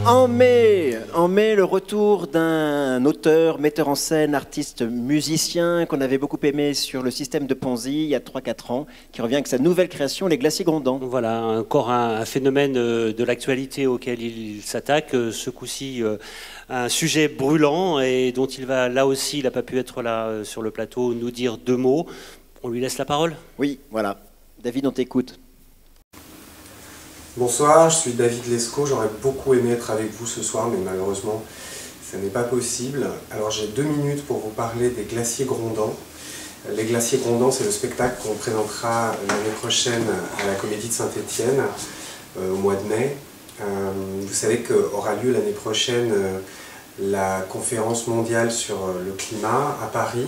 Speaker 6: En mai, le retour d'un auteur, metteur en scène, artiste, musicien qu'on avait beaucoup aimé sur le système de Ponzi il y a 3-4 ans, qui revient avec sa nouvelle création, Les Glaciers Grondants.
Speaker 8: Voilà, encore un phénomène de l'actualité auquel il s'attaque, ce coup-ci un sujet brûlant et dont il va là aussi, il n'a pas pu être là sur le plateau, nous dire 2 mots. On lui laisse la parole?
Speaker 6: Oui, voilà. David, on t'écoute.
Speaker 18: Bonsoir, je suis David Lescaut, j'aurais beaucoup aimé être avec vous ce soir, mais malheureusement, ça n'est pas possible. Alors j'ai 2 minutes pour vous parler des Glaciers Grondants. Les Glaciers Grondants, c'est le spectacle qu'on présentera l'année prochaine à la Comédie de Saint-Étienne, au mois de mai. Vous savez qu'aura lieu l'année prochaine la conférence mondiale sur le climat à Paris,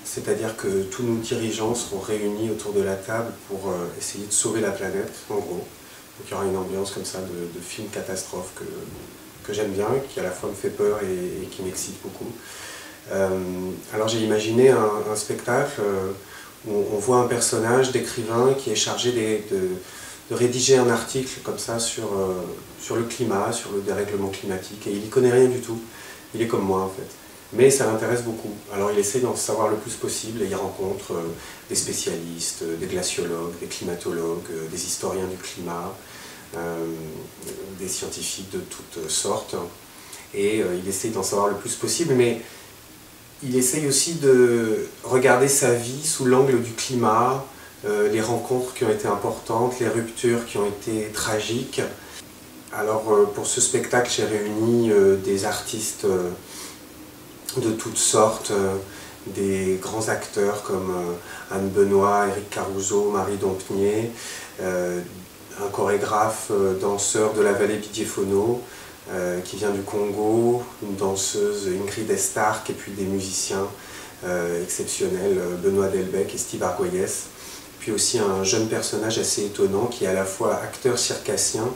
Speaker 18: c'est-à-dire que tous nos dirigeants seront réunis autour de la table pour essayer de sauver la planète, en gros. Donc il y aura une ambiance comme ça de film catastrophe que j'aime bien, qui à la fois me fait peur et qui m'excite beaucoup. Alors j'ai imaginé un spectacle où on voit un personnage d'écrivain qui est chargé de rédiger un article comme ça sur le climat, sur le dérèglement climatique, et il n'y connaît rien du tout. Il est comme moi en fait. Mais ça l'intéresse beaucoup. Alors il essaie d'en savoir le plus possible et il rencontre des spécialistes, des glaciologues, des climatologues, des historiens du climat, des scientifiques de toutes sortes. Et il essaie d'en savoir le plus possible, mais il essaye aussi de regarder sa vie sous l'angle du climat, les rencontres qui ont été importantes, les ruptures qui ont été tragiques. Alors pour ce spectacle, j'ai réuni des artistes de toutes sortes, des grands acteurs comme Anne Benoît, Éric Caruso, Marie Dompnier, un chorégraphe, danseur de la vallée Bidiefono qui vient du Congo, une danseuse Ingrid Estark et puis des musiciens exceptionnels, Benoît Delbecq et Steve Argoyes. Puis aussi un jeune personnage assez étonnant qui est à la fois acteur circassien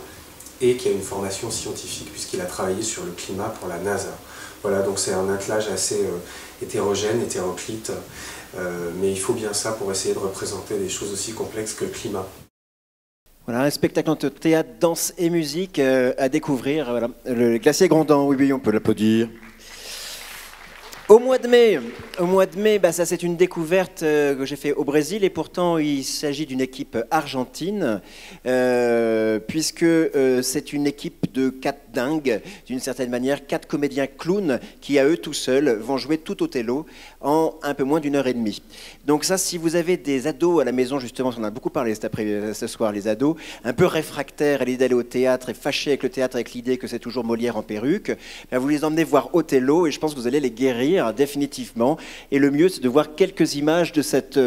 Speaker 18: et qui a une formation scientifique puisqu'il a travaillé sur le climat pour la NASA. Voilà, donc c'est un attelage assez hétérogène, hétéroclite, mais il faut bien ça pour essayer de représenter des choses aussi complexes que le climat.
Speaker 6: Voilà, un spectacle entre théâtre, danse et musique à découvrir. Voilà. Le Glacier Grondant, oui, on peut l'applaudir. Au mois de mai, ça c'est une découverte que j'ai fait au Brésil et pourtant il s'agit d'une équipe argentine puisque c'est une équipe de 4 dingues, d'une certaine manière, 4 comédiens clowns qui à eux tout seuls vont jouer tout Othello en un peu moins d'une heure et demie. Donc ça, si vous avez des ados à la maison, justement, on a beaucoup parlé ce soir, les ados, un peu réfractaires à l'idée d'aller au théâtre et fâchés avec le théâtre avec l'idée que c'est toujours Molière en perruque, vous les emmenez voir Othello et je pense que vous allez les guérir définitivement. Et le mieux, c'est de voir quelques images de cette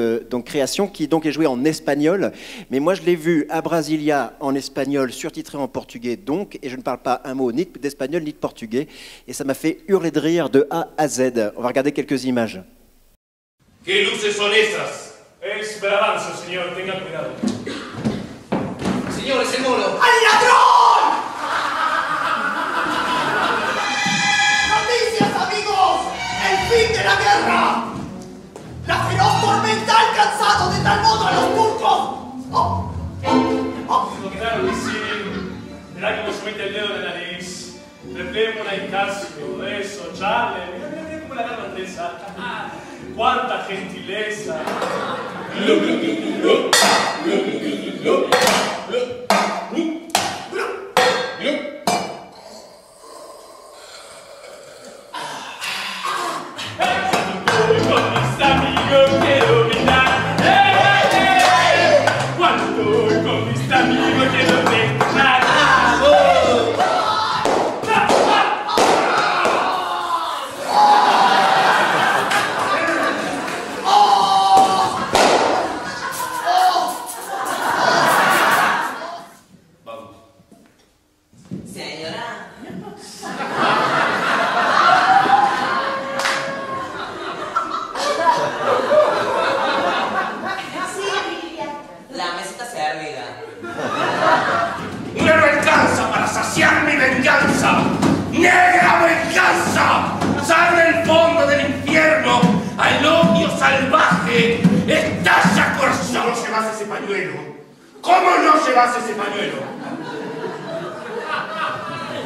Speaker 6: création qui donc est jouée en espagnol. Mais moi, je l'ai vue à Brasilia en espagnol, surtitré en portugais donc, et je ne parle pas un mot ni d'espagnol ni de portugais. Et ça m'a fait hurler de rire de A à Z. On va regarder quelques images.
Speaker 10: ¿Qué luces son esas?
Speaker 19: Es Brabanzo, señor, tenga cuidado.
Speaker 10: Señor, ese mono.
Speaker 2: ¡Al ladrón! ¡Noticias, amigos! ¡El fin de la guerra! ¡La feroz tormenta ha alcanzado de tal modo a los turcos!
Speaker 19: Lo claro que sí. Verá cómo se mete el dedo en la nariz. Reflémona y Casio, eso, Charlie. Mira cómo la agarra Andresa. ¡Cuánta gentileza!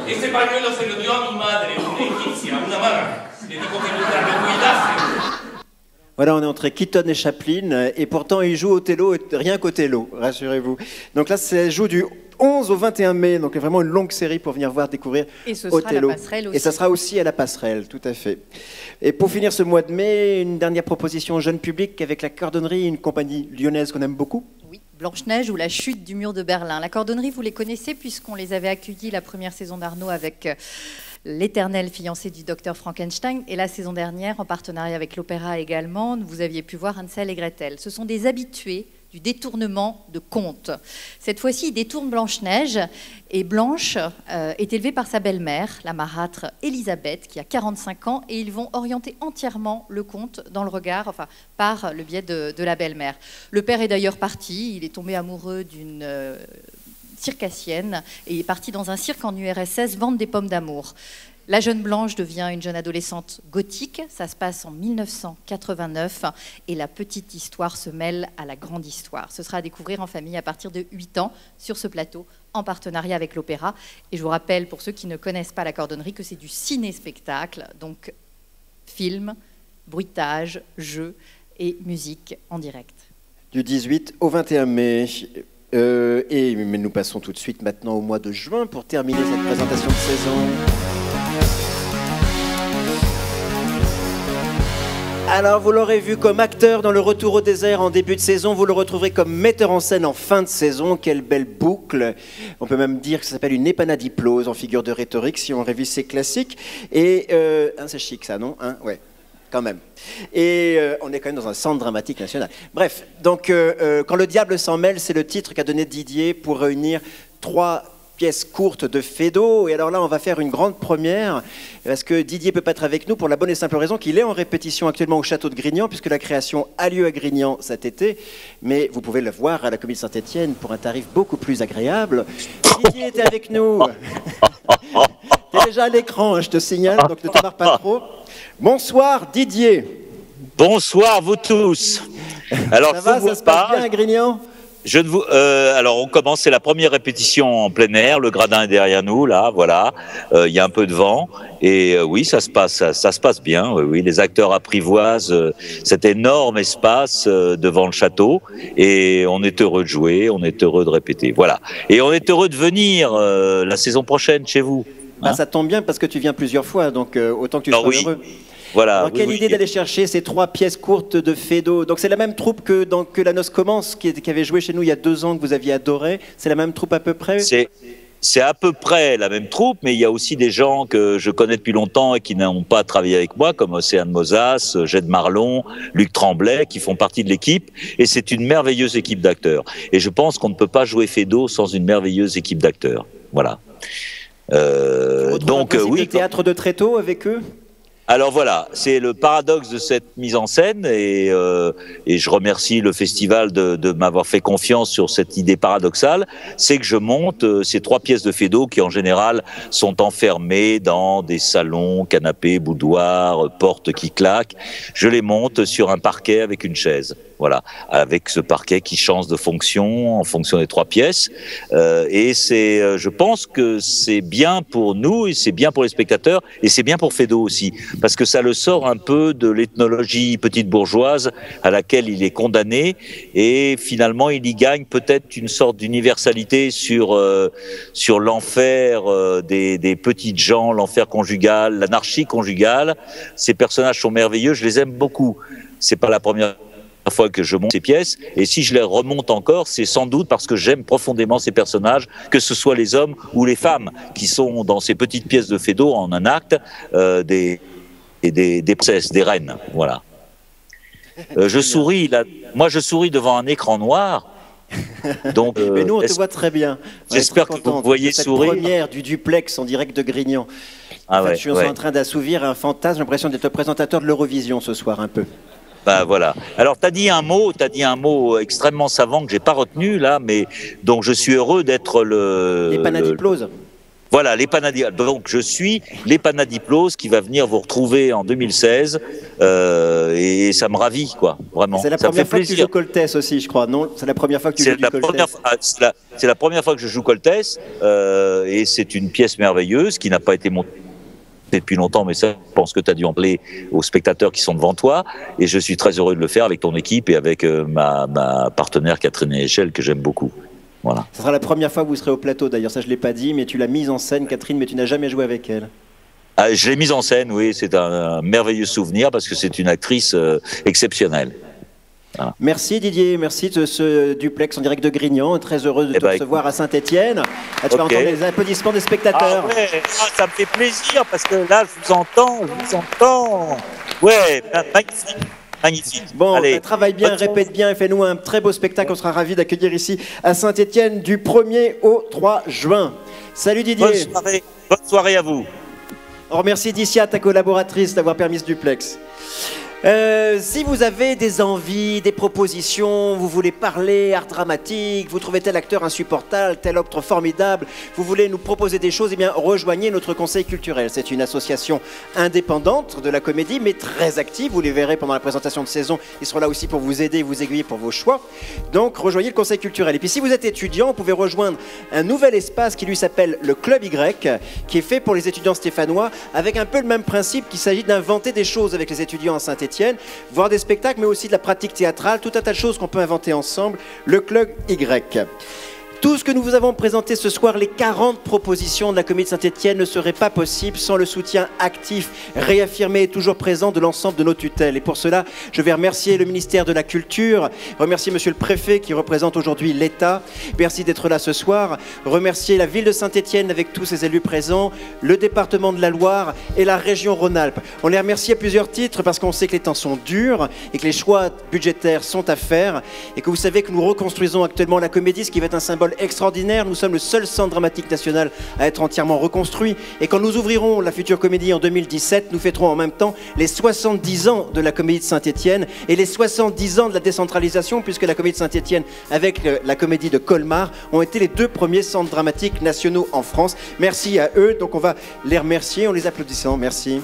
Speaker 10: Ese pañuelo se lo dio a mi madre, una egipcia, una maga. Le dijo que mientras lo cuidase.
Speaker 6: Voilà, on est entre Keaton et Chaplin, et pourtant ils jouent Othello, rien qu'Othello, rassurez-vous. Donc là, ça joue du 11 au 21 mai, donc vraiment une longue série pour venir voir, découvrir
Speaker 7: et ce sera
Speaker 6: Othello.
Speaker 7: La passerelle aussi.
Speaker 6: Et ça sera aussi à la passerelle, tout à fait. Et pour finir ce mois de mai, une dernière proposition au jeune public avec la Cordonnerie, une compagnie lyonnaise qu'on aime beaucoup.
Speaker 7: Oui, Blanche-Neige ou la chute du mur de Berlin. La Cordonnerie, vous les connaissez puisqu'on les avait accueillis la première saison d'Arnaud avec l'éternel fiancé du docteur Frankenstein. Et la saison dernière, en partenariat avec l'Opéra également, vous aviez pu voir Hansel et Gretel. Ce sont des habitués du détournement de contes. Cette fois-ci, il détourne Blanche-Neige. Et Blanche est élevée par sa belle-mère, la marâtre Élisabeth, qui a 45 ans. Et ils vont orienter entièrement le conte dans le regard, enfin, par le biais de la belle-mère. Le père est d'ailleurs parti. Il est tombé amoureux d'une circassienne et est parti dans un cirque en URSS vendre des pommes d'amour. La jeune Blanche devient une jeune adolescente gothique, ça se passe en 1989 et la petite histoire se mêle à la grande histoire. Ce sera à découvrir en famille à partir de 8 ans sur ce plateau en partenariat avec l'Opéra. Et je vous rappelle, pour ceux qui ne connaissent pas la Cordonnerie, que c'est du ciné-spectacle, donc film, bruitage, jeu et musique en direct.
Speaker 6: Du 18 au 21 mai. Mais nous passons tout de suite maintenant au mois de juin pour terminer cette présentation de saison. Alors, vous l'aurez vu comme acteur dans Le Retour au désert en début de saison, vous le retrouverez comme metteur en scène en fin de saison. Quelle belle boucle! On peut même dire que ça s'appelle une épanadiplose en figure de rhétorique si on révise ses classiques. Et c'est chic ça, non? Ouais. Quand même. Et on est quand même dans un centre dramatique national. Bref, donc Quand le diable s'en mêle, c'est le titre qu'a donné Didier pour réunir 3 pièces courtes de Feydeau. Et alors là, on va faire une grande première, parce que Didier peut pas être avec nous pour la bonne et simple raison qu'il est en répétition actuellement au château de Grignan, puisque la création a lieu à Grignan cet été. Mais vous pouvez le voir à la Comédie Saint-Étienne pour un tarif beaucoup plus agréable. Didier était avec nous. T'es déjà à l'écran, hein, je te signale, donc ne te marre pas trop. Bonsoir Didier.
Speaker 1: Bonsoir vous tous. Alors,
Speaker 6: ça va, ça se passe bien à Grignan?
Speaker 1: Alors on commence, c'est la première répétition en plein air, le gradin est derrière nous, là, voilà, il y a un peu de vent, et oui, ça se passe bien, oui, les acteurs apprivoisent cet énorme espace devant le château, et on est heureux de jouer, on est heureux de répéter, voilà. Et on est heureux de venir la saison prochaine chez vous.
Speaker 6: Hein, ça tombe bien parce que tu viens plusieurs fois, donc autant que tu sois heureux.
Speaker 1: Voilà.
Speaker 6: Alors, quelle idée d'aller chercher ces 3 pièces courtes de Feydeau. Donc c'est la même troupe que dans Que la noce commence, qui avait joué chez nous il y a 2 ans, que vous aviez adoré. C'est la même troupe à peu près?
Speaker 1: C'est à peu près la même troupe, mais il y a aussi des gens que je connais depuis longtemps et qui n'ont pas travaillé avec moi, comme Océane Mosas, Jette Marlon, Luc Tremblay, qui font partie de l'équipe. Et c'est une merveilleuse équipe d'acteurs. Et je pense qu'on ne peut pas jouer Feydeau sans une merveilleuse équipe d'acteurs. Voilà.
Speaker 6: Donc oui. Le théâtre de Tréteau avec eux?
Speaker 1: Alors voilà, c'est le paradoxe de cette mise en scène et je remercie le festival de m'avoir fait confiance sur cette idée paradoxale, c'est que je monte ces 3 pièces de Feydeau qui en général sont enfermées dans des salons, canapés, boudoirs, portes qui claquent. Je les monte sur un parquet avec une chaise. Voilà, avec ce parquet qui change de fonction en fonction des 3 pièces. Et je pense que c'est bien pour nous et c'est bien pour les spectateurs et c'est bien pour Feydeau aussi, parce que ça le sort un peu de l'ethnologie petite bourgeoise à laquelle il est condamné et finalement il y gagne peut-être une sorte d'universalité sur l'enfer des petites gens, l'enfer conjugal, l'anarchie conjugale. Ces personnages sont merveilleux, je les aime beaucoup. C'est pas la première fois que je monte ces pièces, et si je les remonte encore, c'est sans doute parce que j'aime profondément ces personnages, que ce soit les hommes ou les femmes qui sont dans ces petites pièces de Feydeau en un acte, des princesses, des reines, voilà. Je souris là, moi je souris devant un écran noir. Donc,
Speaker 6: mais nous on te voit très bien.
Speaker 1: J'espère que vous me voyez sourire.
Speaker 6: Cette première du duplex en direct de Grignan. En fait, je suis en train d'assouvir un fantasme, j'ai l'impression d'être le présentateur de l'Eurovision ce soir un peu.
Speaker 1: Bah voilà. Alors t'as dit un mot extrêmement savant que j'ai pas retenu là, mais donc je suis heureux d'être
Speaker 6: l'épanadiplose.
Speaker 1: Voilà, l'épanadiplose. Donc je suis l'épanadiplose qui va venir vous retrouver en 2016 et ça me ravit quoi, vraiment.
Speaker 6: C'est la première fois que tu joues Coltès aussi, je crois. Non, c'est la première fois que tu joues du Coltès.
Speaker 1: C'est la première fois que je joue Coltès et c'est une pièce merveilleuse qui n'a pas été montée depuis longtemps, mais ça, je pense que tu as dû en parler aux spectateurs qui sont devant toi, et je suis très heureux de le faire avec ton équipe et avec ma partenaire Catherine Echel, que j'aime beaucoup. Voilà.
Speaker 6: Ce sera la première fois que vous serez au plateau, d'ailleurs, ça je ne l'ai pas dit, mais tu l'as mise en scène, Catherine, mais tu n'as jamais joué avec elle.
Speaker 1: Ah, je l'ai mise en scène, oui, c'est un merveilleux souvenir, parce que c'est une actrice exceptionnelle. Voilà.
Speaker 6: Merci Didier, merci de ce duplex en direct de Grignan, très heureux de te recevoir à Saint-Étienne. Tu vas entendre les applaudissements des spectateurs.
Speaker 1: Ah ouais, ça me fait plaisir parce que là je vous entends. Ouais, magnifique. Magnifique.
Speaker 6: Bon, travaille bien, répète bien et fais-nous un très beau spectacle. On sera ravis d'accueillir ici à Saint-Étienne du 1er au 3 juin. Salut Didier.
Speaker 1: Bonne soirée à vous.
Speaker 6: On remercie Dicia, ta collaboratrice, d'avoir permis ce duplex. Si vous avez des envies, des propositions, vous voulez parler art dramatique, vous trouvez tel acteur insupportable, tel autre formidable, vous voulez nous proposer des choses, eh bien rejoignez notre conseil culturel. C'est une association indépendante de la comédie, mais très active. Vous les verrez pendant la présentation de saison. Ils seront là aussi pour vous aider, vous aiguiller pour vos choix. Donc rejoignez le conseil culturel. Et puis si vous êtes étudiant, vous pouvez rejoindre un nouvel espace qui lui s'appelle le Club Y, qui est fait pour les étudiants stéphanois, avec un peu le même principe qu'il s'agit d'inventer des choses avec les étudiants à Saint-Étienne. Voir des spectacles, mais aussi de la pratique théâtrale, tout un tas de choses qu'on peut inventer ensemble, le Club Y. Tout ce que nous vous avons présenté ce soir, les 40 propositions de la Comédie de Saint-Étienne ne seraient pas possibles sans le soutien actif, réaffirmé et toujours présent de l'ensemble de nos tutelles. Et pour cela, je vais remercier le ministère de la Culture, remercier monsieur le préfet qui représente aujourd'hui l'État. Merci d'être là ce soir. Remercier la ville de Saint-Étienne avec tous ses élus présents, le département de la Loire et la région Rhône-Alpes. On les remercie à plusieurs titres parce qu'on sait que les temps sont durs et que les choix budgétaires sont à faire et que vous savez que nous reconstruisons actuellement la comédie, ce qui va être un symbole rôle extraordinaire. Nous sommes le seul centre dramatique national à être entièrement reconstruit. Et quand nous ouvrirons la future comédie en 2017, nous fêterons en même temps les 70 ans de la Comédie de Saint-Étienne et les 70 ans de la décentralisation, puisque la Comédie de Saint-Étienne avec la Comédie de Colmar ont été les deux premiers centres dramatiques nationaux en France. Merci à eux. Donc on va les remercier en les applaudissant. Merci.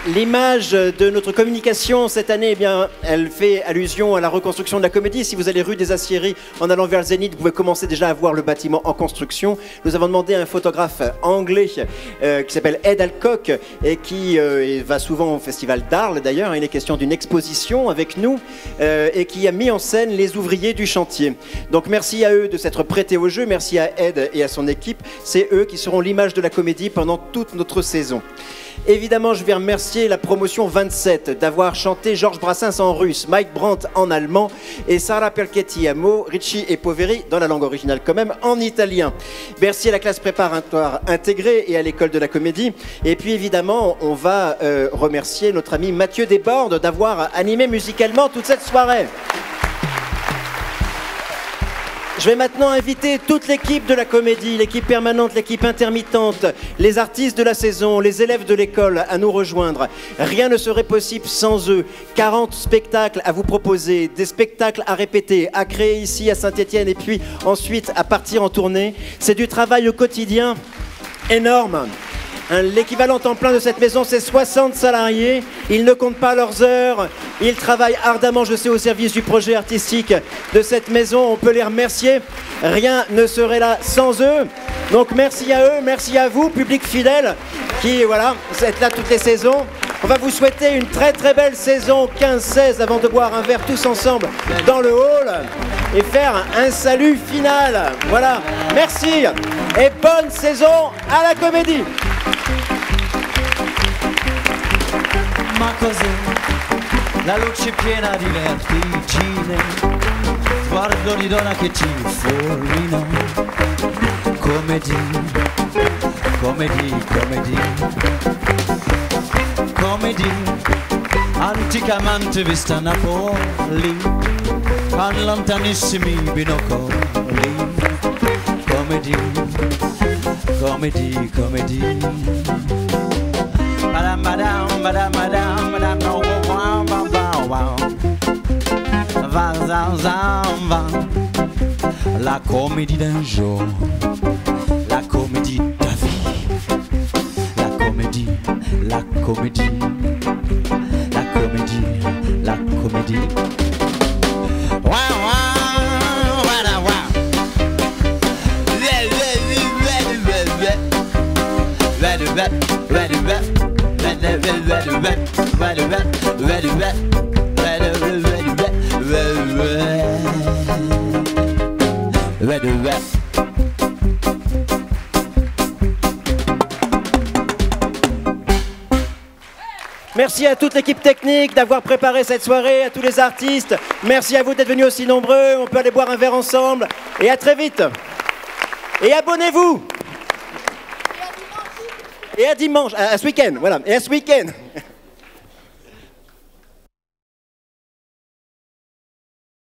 Speaker 6: L'image de notre communication cette année, eh bien, elle fait allusion à la reconstruction de la Comédie. Si vous allez rue des Aciéries en allant vers le Zénith, vous pouvez commencer déjà à voir le bâtiment en construction. Nous avons demandé à un photographe anglais qui s'appelle Ed Alcock et qui va souvent au Festival d'Arles d'ailleurs. Il est question d'une exposition avec nous et qui a mis en scène les ouvriers du chantier. Donc merci à eux de s'être prêtés au jeu. Merci à Ed et à son équipe. C'est eux qui seront l'image de la Comédie pendant toute notre saison. Évidemment, je vais remercier la promotion 27 d'avoir chanté Georges Brassens en russe, Mike Brandt en allemand et Sara Perchetti à mots, Ricci et Poveri, dans la langue originale quand même, en italien. Merci à la classe préparatoire intégrée et à l'école de la comédie. Et puis évidemment, on va remercier notre ami Mathieu Desbordes d'avoir animé musicalement toute cette soirée. Je vais maintenant inviter toute l'équipe de la comédie, l'équipe permanente, l'équipe intermittente, les artistes de la saison, les élèves de l'école à nous rejoindre. Rien ne serait possible sans eux. 40 spectacles à vous proposer, des spectacles à répéter, à créer ici à Saint-Étienne et puis ensuite à partir en tournée. C'est du travail au quotidien énorme. L'équivalent temps plein de cette maison, c'est 60 salariés. Ils ne comptent pas leurs heures. Ils travaillent ardemment, je sais, au service du projet artistique de cette maison. On peut les remercier. Rien ne serait là sans eux. Donc merci à eux, merci à vous, public fidèle, qui, voilà, vous êtes là toutes les saisons. On va vous souhaiter une très très belle saison 15-16 avant de boire un verre tous ensemble dans le hall et faire un salut final. Voilà, merci et bonne saison à la comédie.
Speaker 5: Ma cos'è la luce piena di vertigine, sguardo di donna che ti fulmina, comedy, comedy, comedy, comedy, anticamente vista a Napoli, con lontanissimi binocoli, comedy, comedy, comedy. Madame, madame, madame, madame, madame, no, wow, wow, wow, wow. Va, va, va, va. La comédie d'un jour, la comédie de la vie, la comédie, la comédie, la comédie, la comédie. Wow, wow, wow, wow.
Speaker 6: Merci à toute l'équipe technique d'avoir préparé cette soirée, à tous les artistes. Merci à vous d'être venus aussi nombreux. On peut aller boire un verre ensemble. Et à très vite. Et abonnez-vous. Et à dimanche, à ce week-end, voilà. Et à ce week-end.